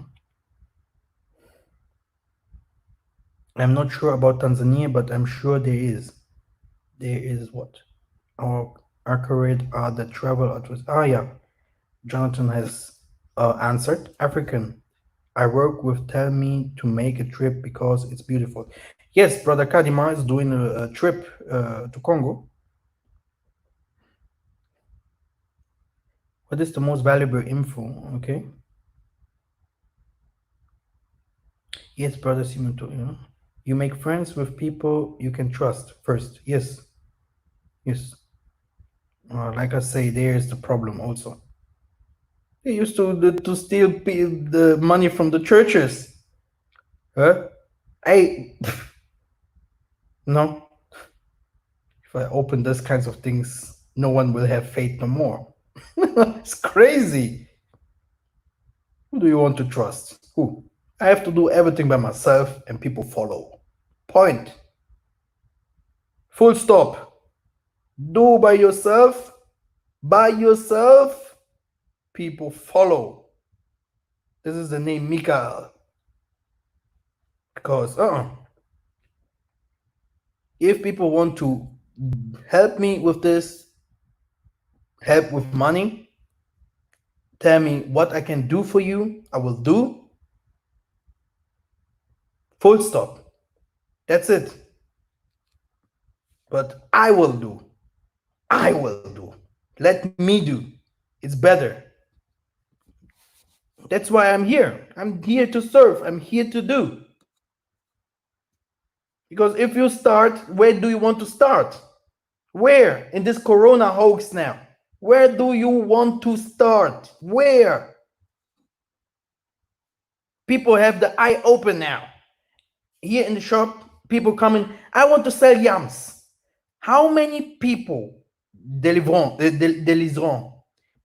Speaker 1: I'm not sure about Tanzania, but I'm sure there is. There is what? Our accurate are the travel address. Ah, yeah. Jonathan has answered. African. I work with Tell Me to make a trip because it's beautiful. Yes, brother Kadima is doing a trip to Congo. What is the most valuable info? Okay. Yes, brother Simon, you make friends with people you can trust first. Yes. Yes. Like I say, there's the problem also. They used to steal the money from the churches. Huh? No. If I open those kinds of things, no one will have faith no more. It's crazy. Who do you want to trust? Who? I have to do everything by myself and people follow. Point. Full stop. Do by yourself. By yourself. People follow. This is the name Mikhael. Because if people want to help me with this, help with money, tell me what I can do for you, I will do. Full stop. That's it. But I will do. I will do. Let me do. It's better. That's why I'm here. I'm here to serve. I'm here to do. Because if you start, where do you want to start? Where? In this corona hoax now. Where do you want to start? Where? People have the eye open now. Here in the shop, people coming, I want to sell yams. How many people, delivrants,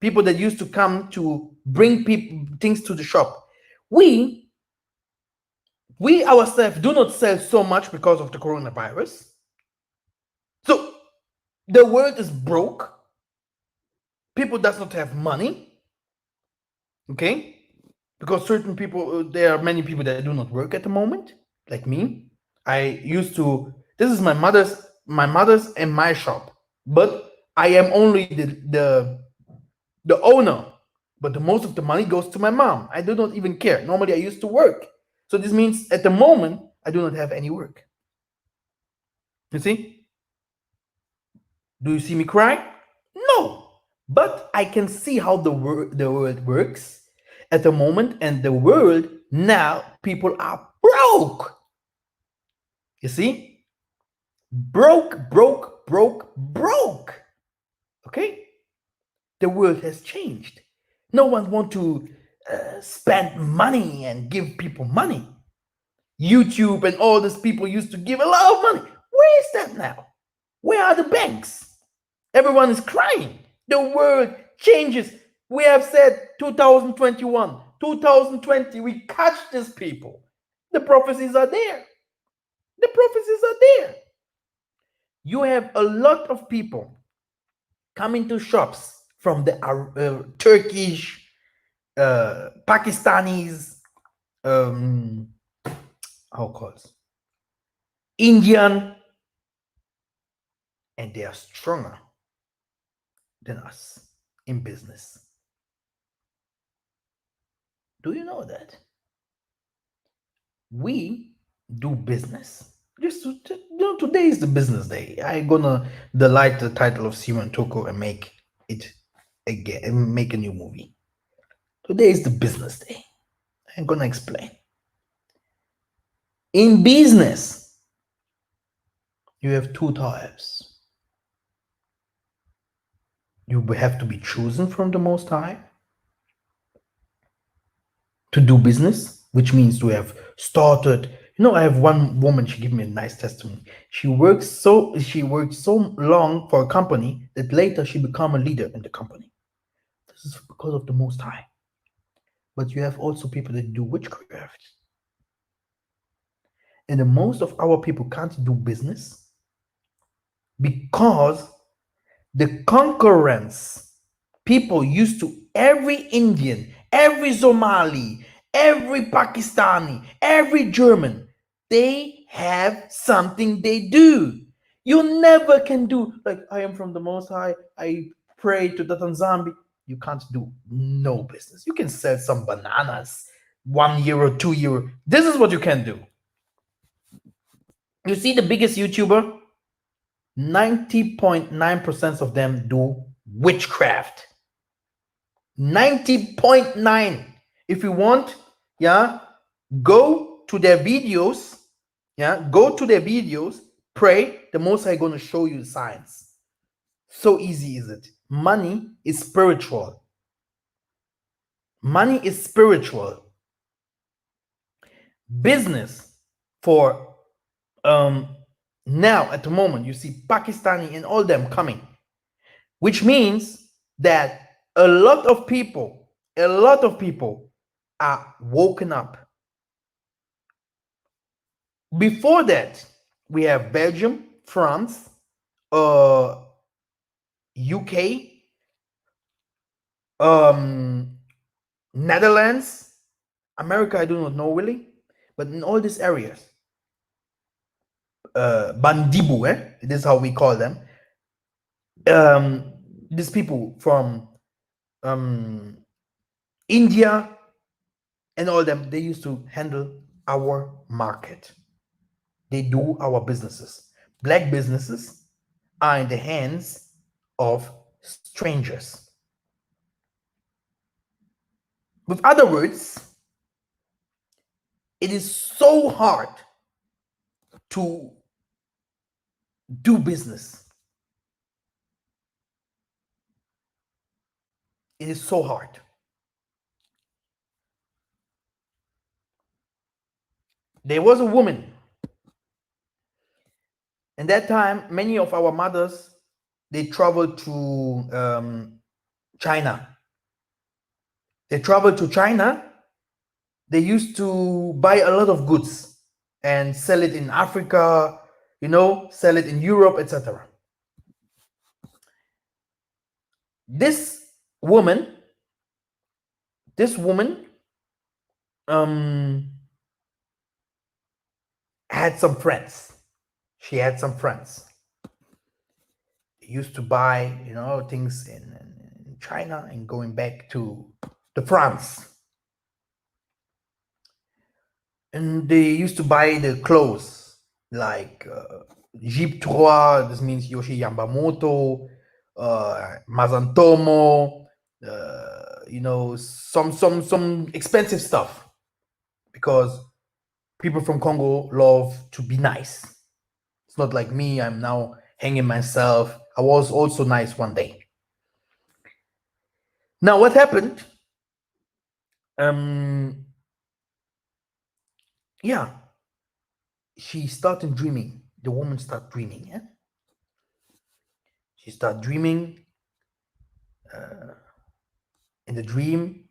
Speaker 1: people that used to come to bring people things to the shop, we ourselves do not sell so much because of the coronavirus. So the world is broke. People does not have money. Okay, because certain people, there are many people that do not work at the moment, like me. I used to. This is my mother's and my shop, but I am only the owner. But the most of the money goes to my mom. I do not even care. Normally, I used to work, so this means at the moment I do not have any work. You see? Do you see me cry? No, but I can see how the world works at the moment, and the world now, people are broke. You see? Broke, broke, broke, broke. Okay? The world has changed. No one want to spend money and give people money. YouTube and all these people used to give a lot of money. Where is that now? Where are the banks? Everyone is crying. The world changes. We have said 2021, 2020, we catch these people. The prophecies are there. The prophecies are there. You have a lot of people coming to shops from the Turkish, Pakistanis, how called Indian, and they are stronger than us in business. Do you know that? We do business. Today is the business day. I'm gonna delete the title of Simon Toko and make it again and make a new movie. Today is the business day. I'm gonna explain. In business, you have two types. You have to be chosen from the Most High to do business, which means to have started. I have one woman, she gave me a nice testimony. She worked so long for a company that later she became a leader in the company. This is because of the Most High. But you have also people that do witchcraft. And the most of our people can't do business because the concurrence, people used to, every Indian, every Somali, every Pakistani, every German, they have something they do. You never can do, like, I am from the Most High, I pray to the Tanzambi. You can't do no business. You can sell some bananas, €1, €2. This is what you can do. You see the biggest YouTuber? 90.9% of them do witchcraft. 90.9. If you want, go to their videos. Go to their videos. Pray. The Most High going to show you the signs. So easy is it. Money is spiritual. Money is spiritual. Business for now at the moment, you see Pakistani and all them coming, which means that a lot of people are woken up. Before that, we have Belgium, France, uh, UK, Netherlands, America. I do not know really, but in all these areas, Bandibu, this is how we call them. These people from India and all them, they used to handle our market. They do our businesses. Black businesses are in the hands of strangers. With other words, it is so hard to do business. It is so hard. There was a woman. In that time, many of our mothers, they traveled to China. They traveled to China. They used to buy a lot of goods and sell it in Africa, sell it in Europe, etc. This woman, had some friends. She had some friends. They used to buy, things in China and going back to the France. And they used to buy the clothes like Jeep 3, this means Yoshi Yamamoto, Mazantomo, some expensive stuff, because people from Congo love to be nice. It's not like me, I'm now hanging myself. I was also nice one day. Now what happened? Yeah, she started dreaming. The woman started dreaming. Yeah, she started dreaming. In the dream,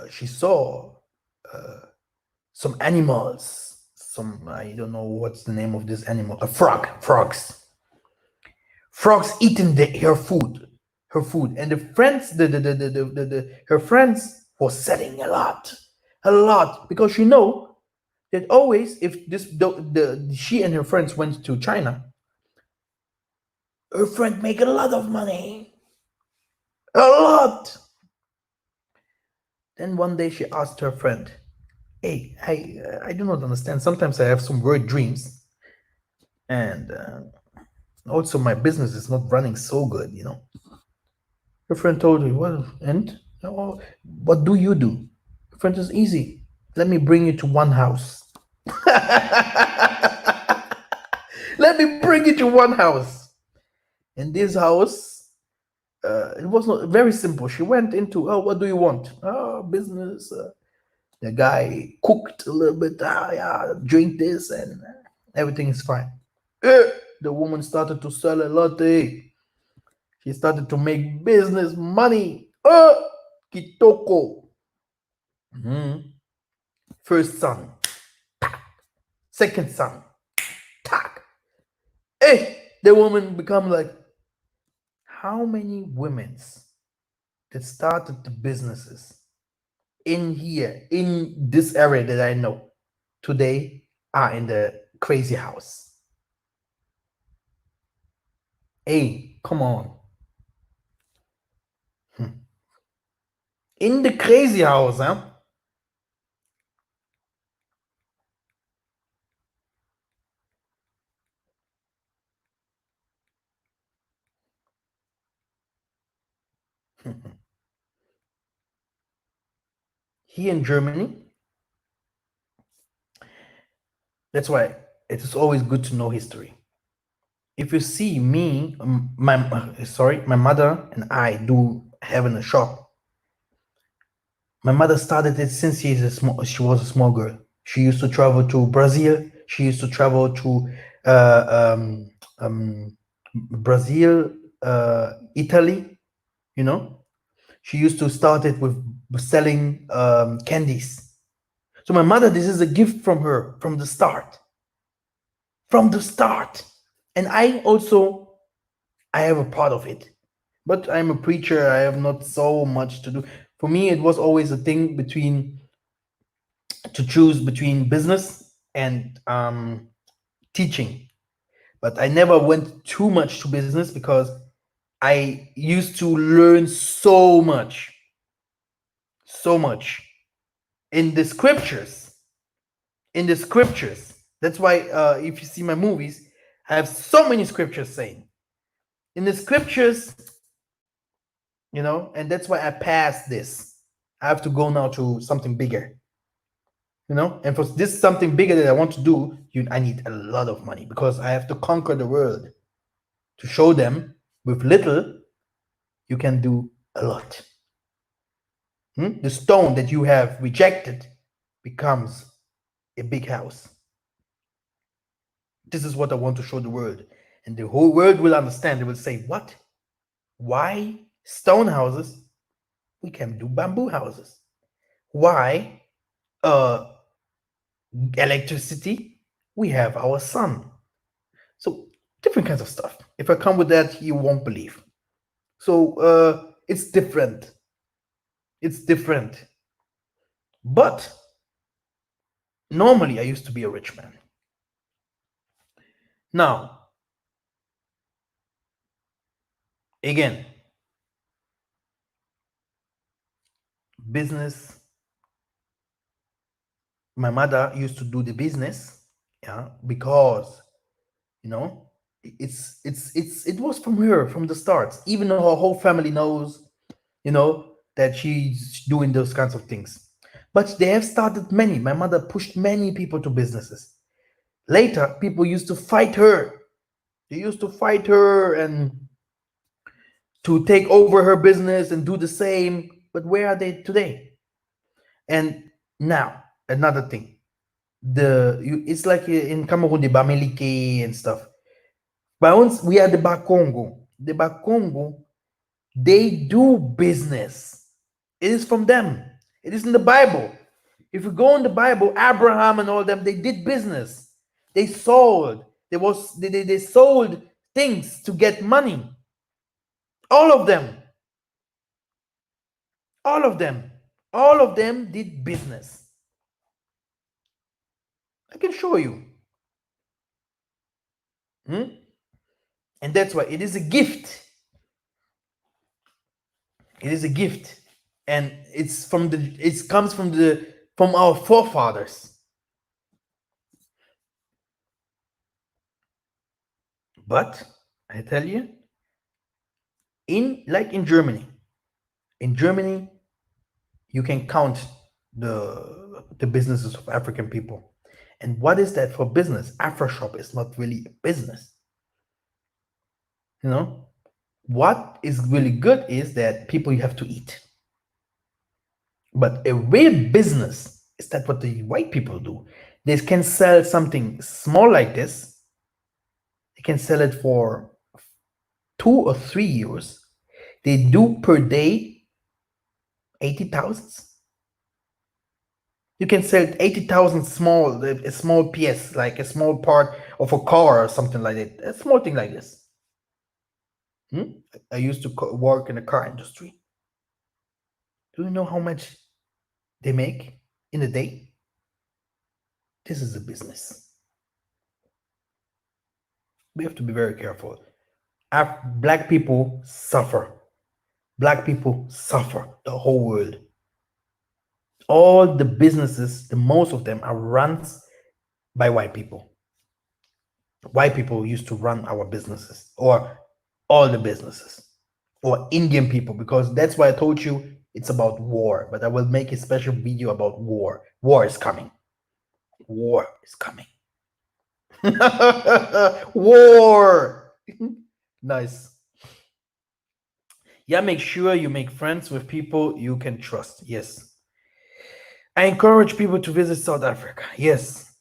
Speaker 1: she saw some animals. I don't know what's the name of this animal. A frog. Frogs eating her food. And the friends, her friends was selling a lot, because she know that always if she and her friends went to China, her friend make a lot of money, a lot. Then one day she asked her friend, "Hey, I do not understand. Sometimes I have some weird dreams, and also my business is not running so good, Her friend told her, "Well, and what do you do?" Her friend is easy. Let me bring you to one house. Let me bring you to one house. In this house, it was not very simple. She went into, "Oh, what do you want?" "Oh, business." The guy cooked a little bit. Yeah, drink this, and everything is fine. The woman started to sell a lot. She started to make business money. Kitoko. First son. Second son. Tak. The woman become like, how many women's that started the businesses in here, in this area that I know today, are in the crazy house? Come on. In the crazy house, huh? Here in Germany, that's why it is always good to know history. If you see me, my mother and I do having a shop. My mother started it since she was a small girl. She used to travel to Brazil. She used to travel to Brazil, Italy. She used to start it with selling candies. So my mother, this is a gift from her from the start. From the start. And I also, I have a part of it. But I'm a preacher. I have not so much to do. For me, it was always a thing between to choose between business and teaching. But I never went too much to business because I used to learn so much in the scriptures. In the scriptures. That's why if you see my movies, I have so many scriptures saying in the scriptures, you know, and that's why I passed this. I have to go now to something bigger, you know, and for this something bigger that I want to do, I need a lot of money because I have to conquer the world to show them with little you can do a lot. The stone that you have rejected becomes a big house. This is what I want to show the world. And the whole world will understand. They will say, what? Why stone houses? We can do bamboo houses. Why electricity? We have our sun. So different kinds of stuff. If I come with that, you won't believe. So it's different. It's different. But normally I used to be a rich man. Now, again, business. My mother used to do the business, yeah, because you know it was from her from the start. Even though her whole family knows, you know, that she's doing those kinds of things. But they have started many. My mother pushed many people to businesses. Later, people used to fight her. They used to fight her and to take over her business and do the same. But where are they today? And now, another thing. It's like in Cameroon, the Bamileke and stuff. But once we are the Bakongo. The Bakongo, they do business. It is from them. It is in the Bible. If you go in the Bible, Abraham and all them, they did business. They sold. They sold things to get money. All of them. All of them. All of them did business. I can show you. And that's why it is a gift. It is a gift. And it comes from our forefathers. But I tell you, in Germany, you can count the businesses of African people. And what is that for business? AfroShop is not really a business. You know, what is really good is that people you have to eat. But a real business is that what the white people do. They can sell something small like this. They can sell it for 2 or 3 years. They do per day 80,000. You can sell 80,000 a small piece, like a small part of a car or something like that. A small thing like this. I used to work in the car industry. Do you know how much they make in a day? This is a business. We have to be very careful. Black people suffer. Black people suffer. The whole world. All the businesses, the most of them are run by white people. White people used to run our businesses, or all the businesses, or Indian people, because that's why I told you it's about war. But I will make a special video about war. War is coming. War is coming. War. Nice. Yeah, make sure you make friends with people you can trust. Yes. I encourage people to visit South Africa. Yes.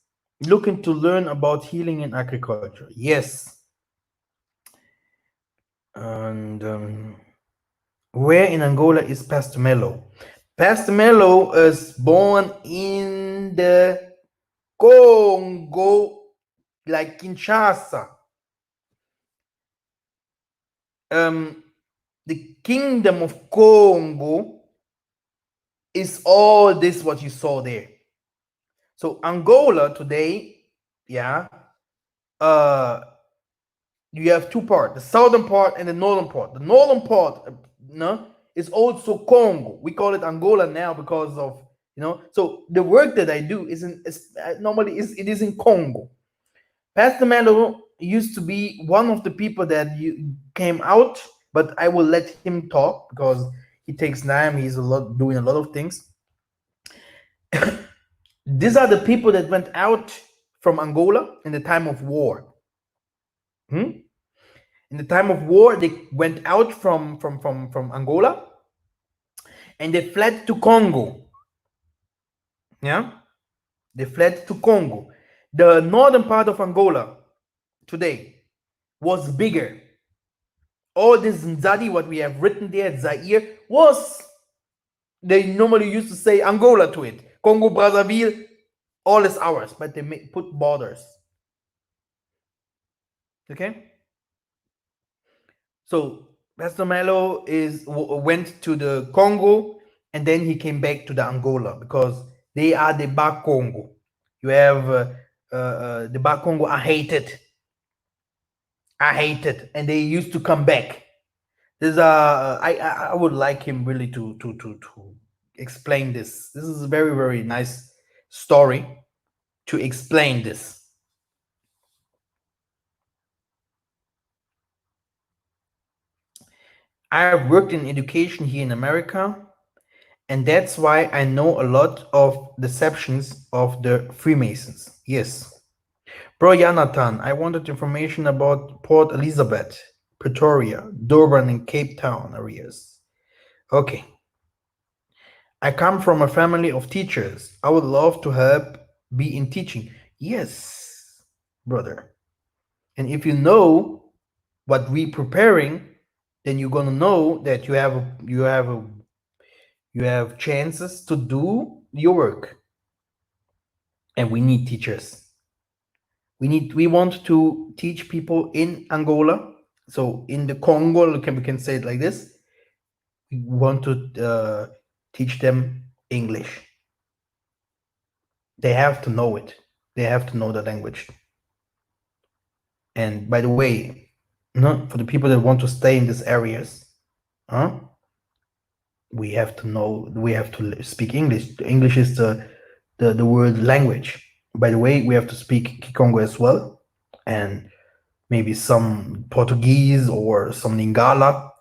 Speaker 1: Looking to learn about healing in agriculture. Yes. And where in Angola is Pastor Mello? Pastor Mello is born in in the Congo, like Kinshasa. The kingdom of Congo is all this what you saw there. So Angola today, yeah, you have two parts, the southern part and the northern part. The northern part, no, is also Congo. We call it Angola now because of, so the work that I do normally it is in Congo. Pastor Melo used to be one of the people that came out, but I will let him talk because he takes time. He's doing a lot of things. These are the people that went out from Angola in the time of war. In the time of war, they went out from Angola and they fled to Congo. Yeah, they fled to Congo. The northern part of Angola today was bigger. All this Nzadi, what we have written there, Zaire, they normally used to say Angola to it. Congo, Brazzaville, all is ours, but they put borders. Okay? So Pastor Melo went to the Congo and then he came back to the Angola because they are the Bas Congo. You have the Bas Congo are hated. And they used to come back. There's I would like him really to explain this. This is a very, very nice story to explain this. I've worked in education here in America, and that's why I know a lot of deceptions of the Freemasons. Yes. Bro Jonathan, I wanted information about Port Elizabeth, Pretoria, Durban, and Cape Town areas. Okay. I come from a family of teachers. I would love to help be in teaching. Yes, brother. And if you know what we're preparing, then you're gonna know that you have chances to do your work. And we need teachers. We want to teach people in Angola. So in the Congo, we can say it like this. We want to teach them English. They have to know it. They have to know the language. And by the way, for the people that want to stay in these areas, we have to speak English. English is the world language. By the way, we have to speak Kikongo as well, and maybe some Portuguese or some Lingala,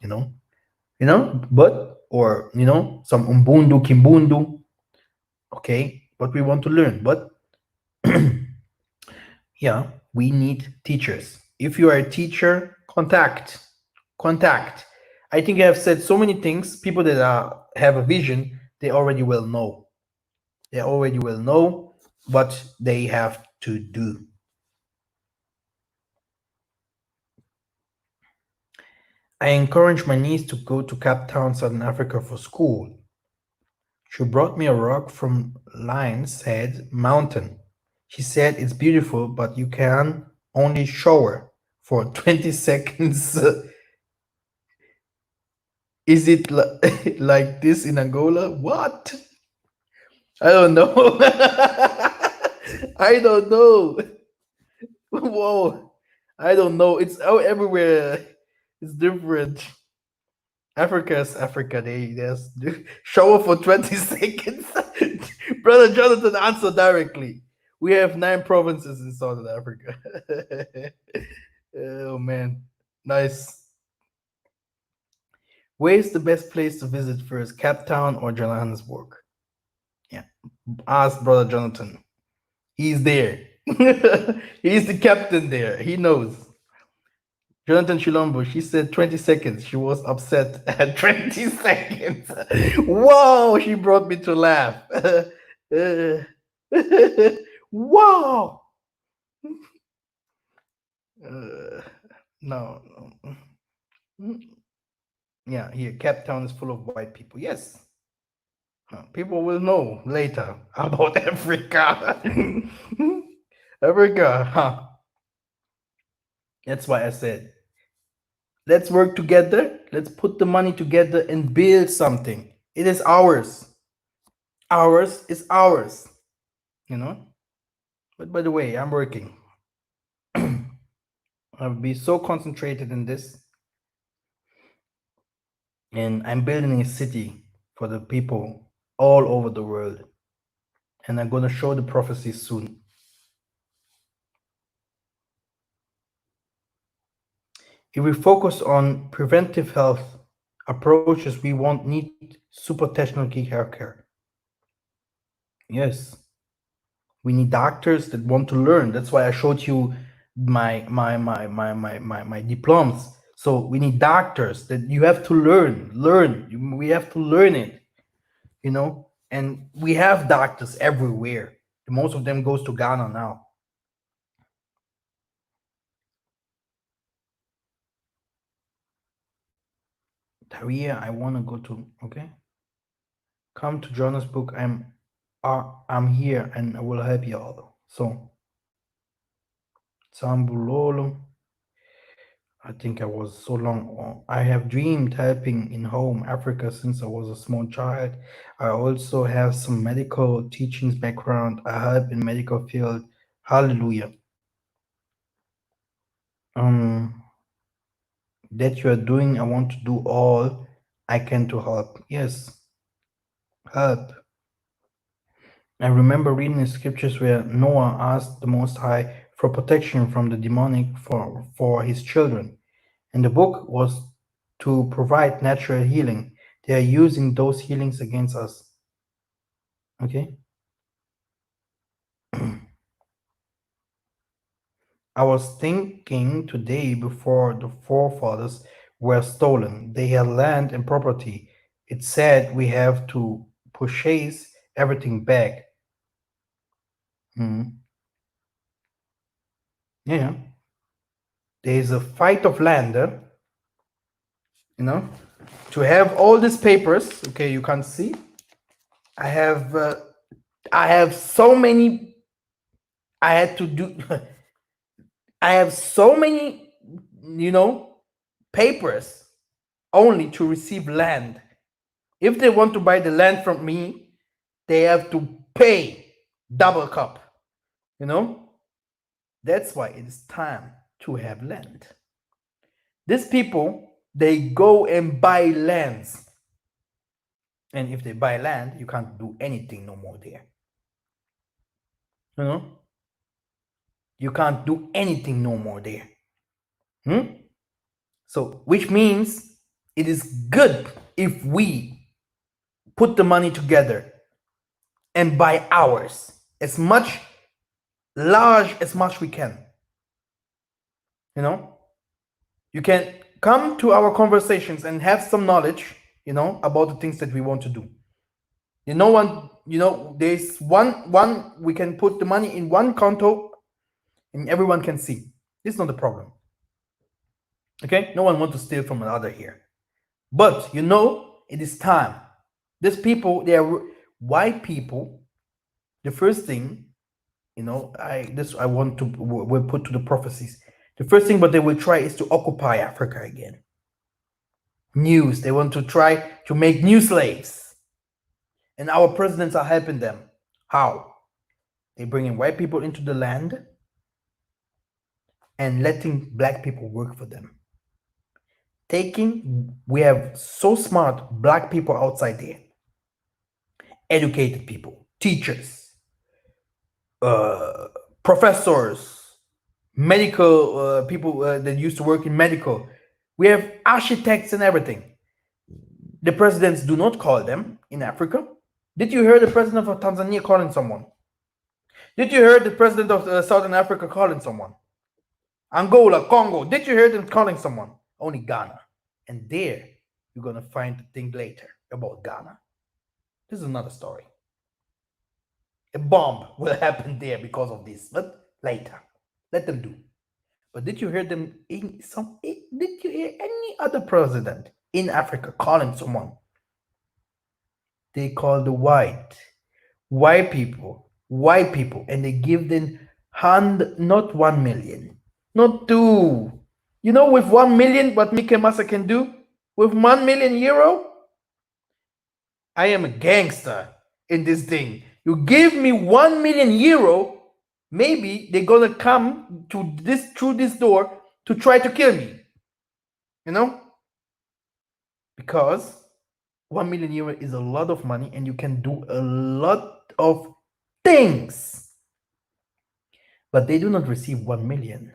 Speaker 1: or some Umbundu, Kimbundu. Okay, but we want to learn, but yeah, we need teachers. If you are a teacher, contact. I think I have said so many things. People that have a vision, they already will know. They already will know what they have to do. I encourage my niece to go to Cape Town, Southern Africa for school. She brought me a rock from Lion's Head Mountain. She said it's beautiful, but you can only shower for 20 seconds. Is it like this in Angola? What? I don't know. I don't know. Whoa. I don't know. It's everywhere. It's different. Africa is Africa. There's shower for 20 seconds. Brother Jonathan, answer directly. We have 9 provinces in Southern Africa. Oh man. Nice. Where's the best place to visit first, Cape Town or Johannesburg? Yeah, ask Brother Jonathan. He's there. He's the captain there. He knows. Jonathan Chilombo, she said 20 seconds. She was upset at 20 seconds. Wow, she brought me to laugh. Wow. No. Yeah, here, Cape Town is full of white people. Yes. People will know later about Africa. Africa, huh? That's why I said, let's work together. Let's put the money together and build something. It is ours. Ours is ours. You know? But by the way, I'm working. I'll be so concentrated in this. And I'm building a city for the people all over the world. And I'm going to show the prophecies soon. If we focus on preventive health approaches, we won't need super technology healthcare. Yes, we need doctors that want to learn. That's why I showed you my diplomas. So we need doctors that you have to learn. We have to learn it, you know. And we have doctors everywhere. Most of them goes to Ghana now. Taria, I want to go to. Okay, come to Johannesburg. I'm here and I will help you all. So Sambulolo. I think I was so long. I have dreamed helping in home Africa since I was a small child. I also have some medical teachings background. I help in medical field. Hallelujah. That you are doing, I want to do all I can to help. Yes, help. I remember reading the scriptures where Noah asked the Most High for protection from the demonic for his children. And the book was to provide natural healing. They are using those healings against us. Okay? I was thinking today before the forefathers were stolen. They had land and property. It said we have to purchase everything back. Yeah. There's a fight of land, you know, to have all these papers. Okay, you can't see. I have so many. I had to do. I have so many, you know, papers only to receive land. If they want to buy the land from me, they have to pay double cup. You know, that's why it is time to have land. These people, they go and buy lands. And if they buy land, you can't do anything no more there. You know? You can't do anything no more there. So, which means it is good if we put the money together and buy ours as much large as much we can. You know? You can come to our conversations and have some knowledge, you know, about the things that we want to do. There's one we can put the money in one conto and everyone can see. It's not a problem. Okay? No one wants to steal from another here. But it is time. These people, they are white people. The first thing, I want to will put to the prophecies. The first thing, but they will try is to occupy Africa again. They want to try to make new slaves. And our presidents are helping them. How? They bringing white people into the land and letting black people work for them. We have so smart black people outside there. Educated people, teachers, professors, medical people that used to work in medical. We have architects and everything. The presidents do not call them in Africa. Did you hear the president of Tanzania calling someone? Did you hear the president of Southern Africa calling someone? Angola, Congo. Did you hear them calling someone? Only Ghana. And there, you're going to find the thing later about Ghana. This is another story. A bomb will happen there because of this, but later. Let them do. But did you hear them did you hear any other president in Africa calling someone? they call the white people, and they give them not 1 million, not two. You know, with 1 million, what Mikhael Massa can do with 1 million euro. I am a gangster in this thing. You give me 1 million euro, maybe they're gonna come to this through this door to try to kill me. You know, because 1 million euro is a lot of money, and you can do a lot of things. But they do not receive 1 million,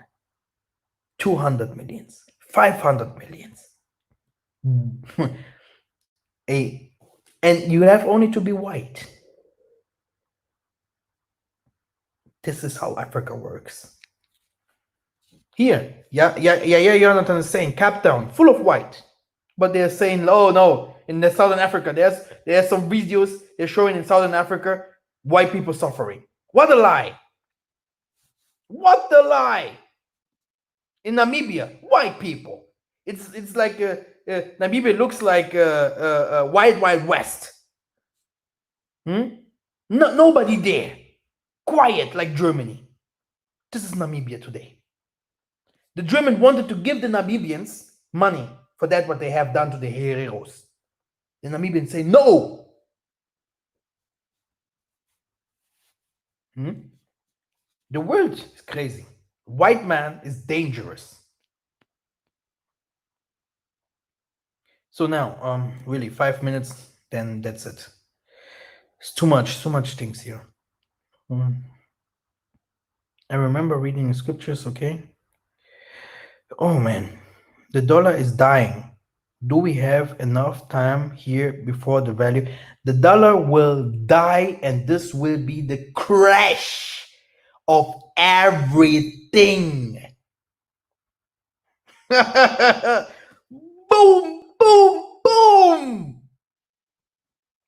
Speaker 1: 200 millions, 500 millions. And you have only to be white. This is how Africa works. Here, Jonathan is saying Cape Town, full of white. But they're saying, oh no, in the Southern Africa, there's some videos they're showing in Southern Africa, white people suffering. What a lie. What a lie. In Namibia, white people. It's like Namibia looks like Wild West. No, nobody there. Quiet like Germany. This is Namibia today. The German wanted to give the Namibians money for that what they have done to the Hereros. The Namibians say no. The world is crazy. White man is dangerous. So now, really 5 minutes, then that's it. It's too much things here. I remember reading scriptures, okay? Oh man, the dollar is dying. Do we have enough time here before the value? The dollar will die, and this will be the crash of everything. Boom, boom, boom.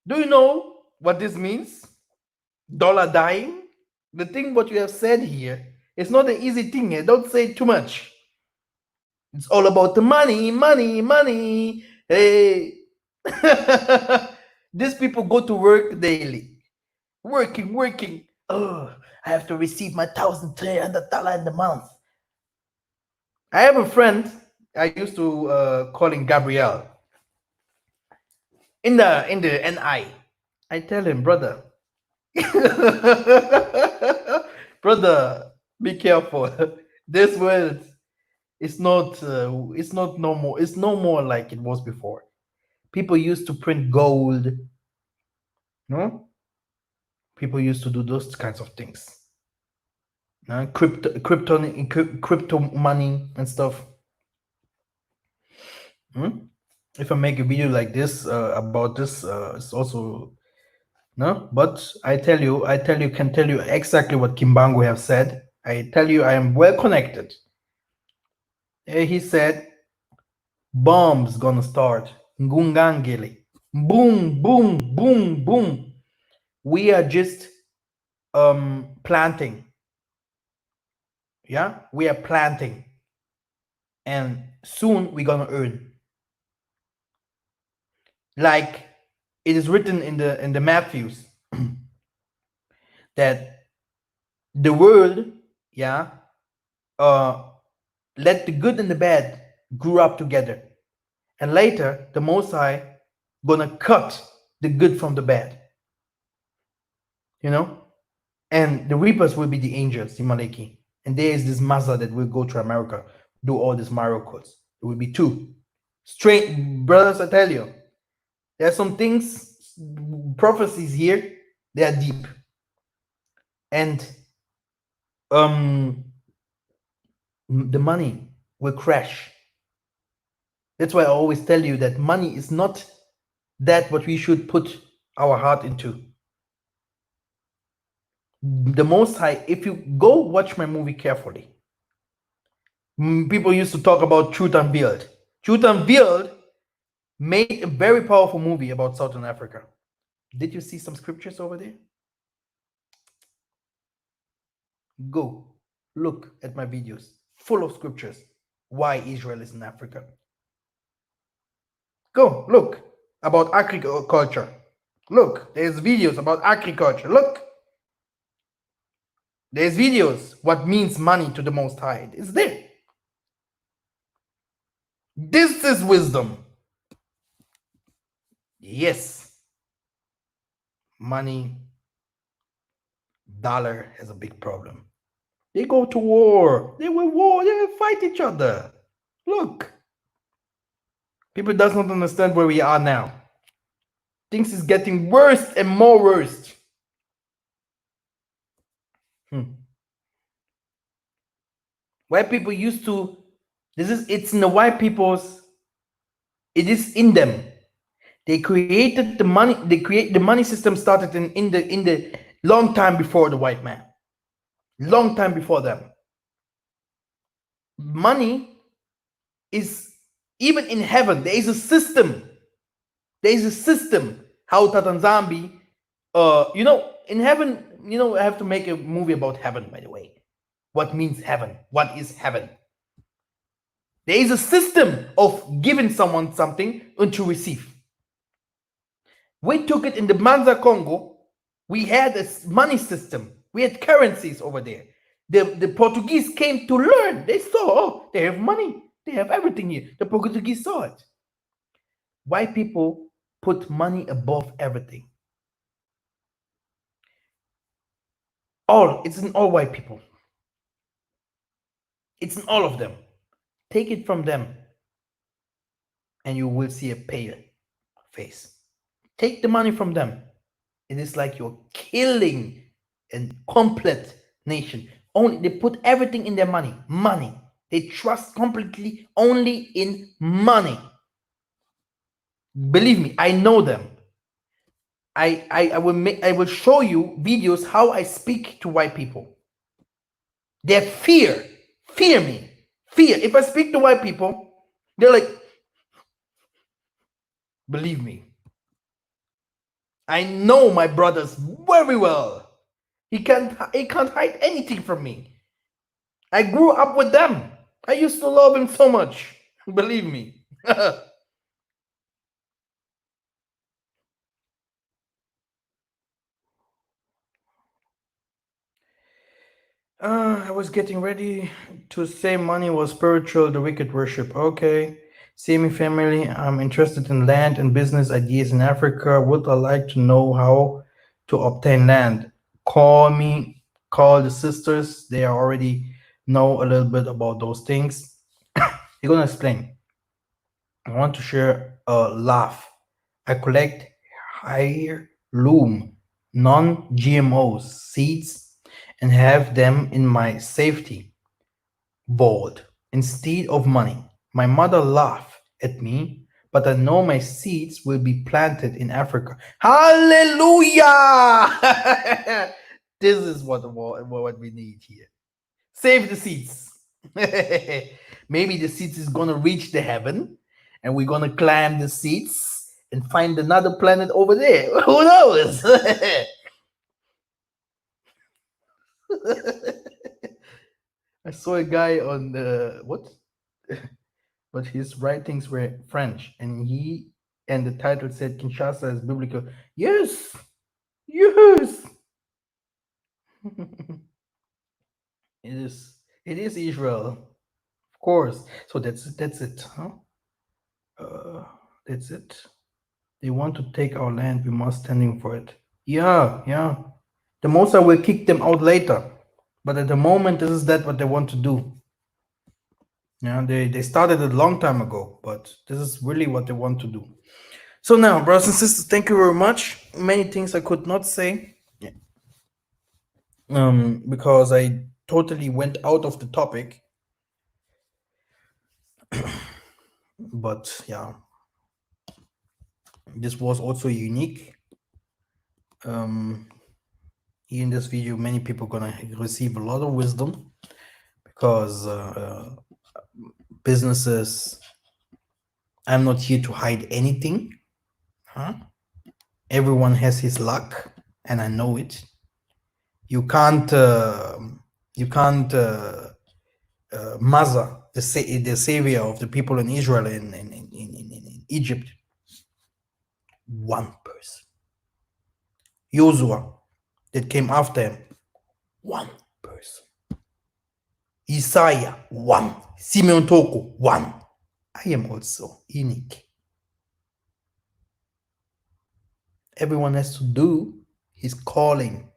Speaker 1: Do you know what this means? Dollar dying? The thing what you have said here, it's not an easy thing here. Don't say too much. It's all about the money, money, money. Hey. These people go to work daily. Working. Oh, I have to receive my $1,300 in the month. I have a friend, I used to call him Gabriel. In the NI, I tell him, brother, brother, be careful. This world is not no more. It's no more like it was before. People used to print gold. No, people used to do those kinds of things. Crypto money and stuff. If I make a video like this about this, it's also no. But I can tell you exactly what Kimbangu have said. I tell you, I am well connected. He said, bombs gonna start. Ngungangele. Boom, boom, boom, boom. We are just planting. Yeah, we are planting, and soon we're gonna earn. Like it is written in the Matthews that the world, let the good and the bad grew up together, and later the Most High gonna cut the good from the bad. And the reapers will be the angels, the Maleki. And there is this Massa that will go to America, do all these miracles. It will be two. Straight brothers, I tell you. There are some things, prophecies here, they are deep. And the money will crash. That's why I always tell you that money is not that what we should put our heart into. The Most High, if you go watch my movie carefully, people used to talk about Truth Unveiled. Truth Unveiled made a very powerful movie about Southern Africa. Did you see some scriptures over there? Go look at my videos, full of scriptures. Why Israel is in Africa. Go look about agriculture. Look, there's videos about agriculture. Look, there's videos what means money to the Most High. It's there. This is wisdom. Yes, money, dollar has a big problem. They go to war. They will war. They will fight each other. Look, people does not understand where we are now. Things is getting worse and more worse. White people used to. It's in the white people's. It is in them. They created the money. The money system started in the long time before the white man. Long time before them. Money is even in heaven. There is a system. There is a system. How Tatanzambi, in heaven, I have to make a movie about heaven, by the way. What means heaven? What is heaven? There is a system of giving someone something and to receive. We took it in the Manza Congo. We had a money system. We had currencies over there. The Portuguese came to learn. They saw, oh, they have money. They have everything here. The Portuguese saw it. White people put money above everything. It's in all white people. It's in all of them. Take it from them and you will see a pale face. Take the money from them. It is like you're killing a complete nation. Only they put everything in their money. Money. They trust completely only in money. Believe me, I know them. I will show you videos how I speak to white people. They fear me. Fear. If I speak to white people, they're like, believe me. I know my brothers very well. He can't hide anything from me. I grew up with them. I used to love him so much. Believe me. I was getting ready to say money was spiritual, the wicked worship. Okay. Semi family, I'm interested in land and business ideas in Africa. Would I like to know how to obtain land? Call me, call the sisters. They already know a little bit about those things. They're gonna explain. I want to share a laugh. I collect heirloom, non-GMO seeds and have them in my safety vault instead of money. My mother laughed at me, but I know my seeds will be planted in Africa. Hallelujah! This is what we need here. Save the seeds. Maybe the seeds is gonna reach the heaven, and we're gonna climb the seeds and find another planet over there. Who knows? I saw a guy on the what? But his writings were French, and the title said Kinshasa is biblical. Yes, yes. It is. It is Israel, of course. So that's it, huh? That's it. They want to take our land. We must standing for it. Yeah, yeah. The Massa will kick them out later, but at the moment, this is what they want to do. Yeah, they started a long time ago, but this is really what they want to do. So now, brothers and sisters, thank you very much. Many things I could not say, because I totally went out of the topic. But yeah, this was also unique. In this video, many people gonna receive a lot of wisdom because businesses. I'm not here to hide anything. Huh? Everyone has his luck, and I know it. You can't Massa, the savior of the people in Israel in Egypt. One person. Joshua that came after him, one person. Isaiah, one. Simeon Toko, one. I am also unique. Everyone has to do his calling.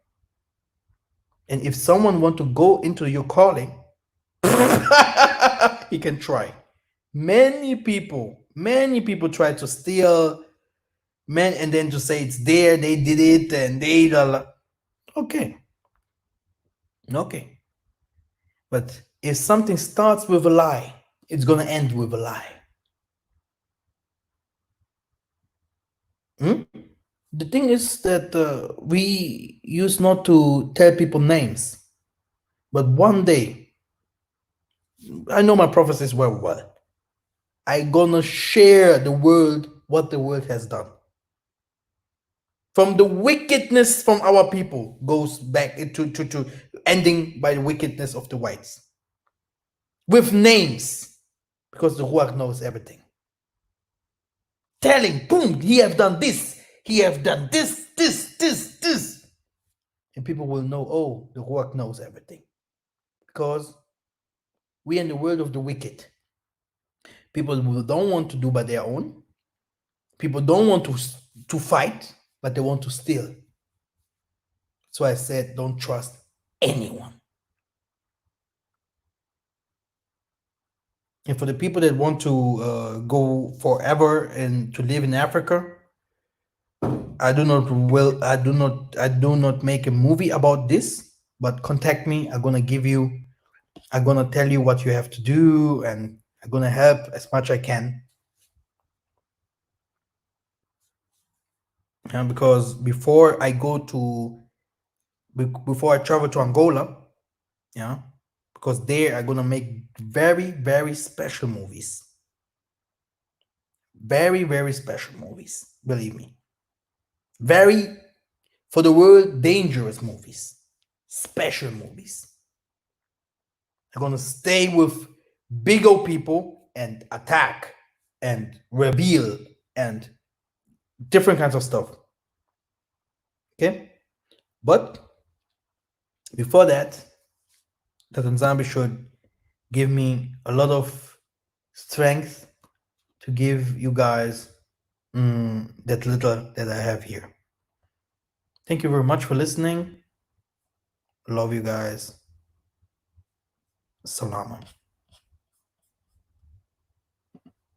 Speaker 1: And if someone want to go into your calling, he can try. Many people try to steal and then to say it's there, they did it, and they okay. But if something starts with a lie, it's gonna end with a lie. The thing is that we used not to tell people names, but one day, I know my prophecies well. I gonna share the world what the world has done. From the wickedness from our people goes back to ending by the wickedness of the whites. With names, because the Ruach knows everything. Telling, boom, he have done this, he have done this. And people will know, oh, the Ruach knows everything. Because we are in the world of the wicked. People who don't want to do by their own. People don't want to fight, but they want to steal. So I said, don't trust anyone. And for the people that want to go forever and to live in Africa, I do not make a movie about this, but contact me. I'm gonna tell you what you have to do, and I'm gonna help as much I can. Because before I travel to Angola, because there I'm gonna make very, very special movies. Very, very special movies, believe me. Very, for the world, dangerous movies. Special movies. I'm gonna stay with big old people and attack and reveal and different kinds of stuff. Okay? But before that, the Tanzania should give me a lot of strength to give you guys that little that I have here. Thank you very much for listening. Love you guys. Salama.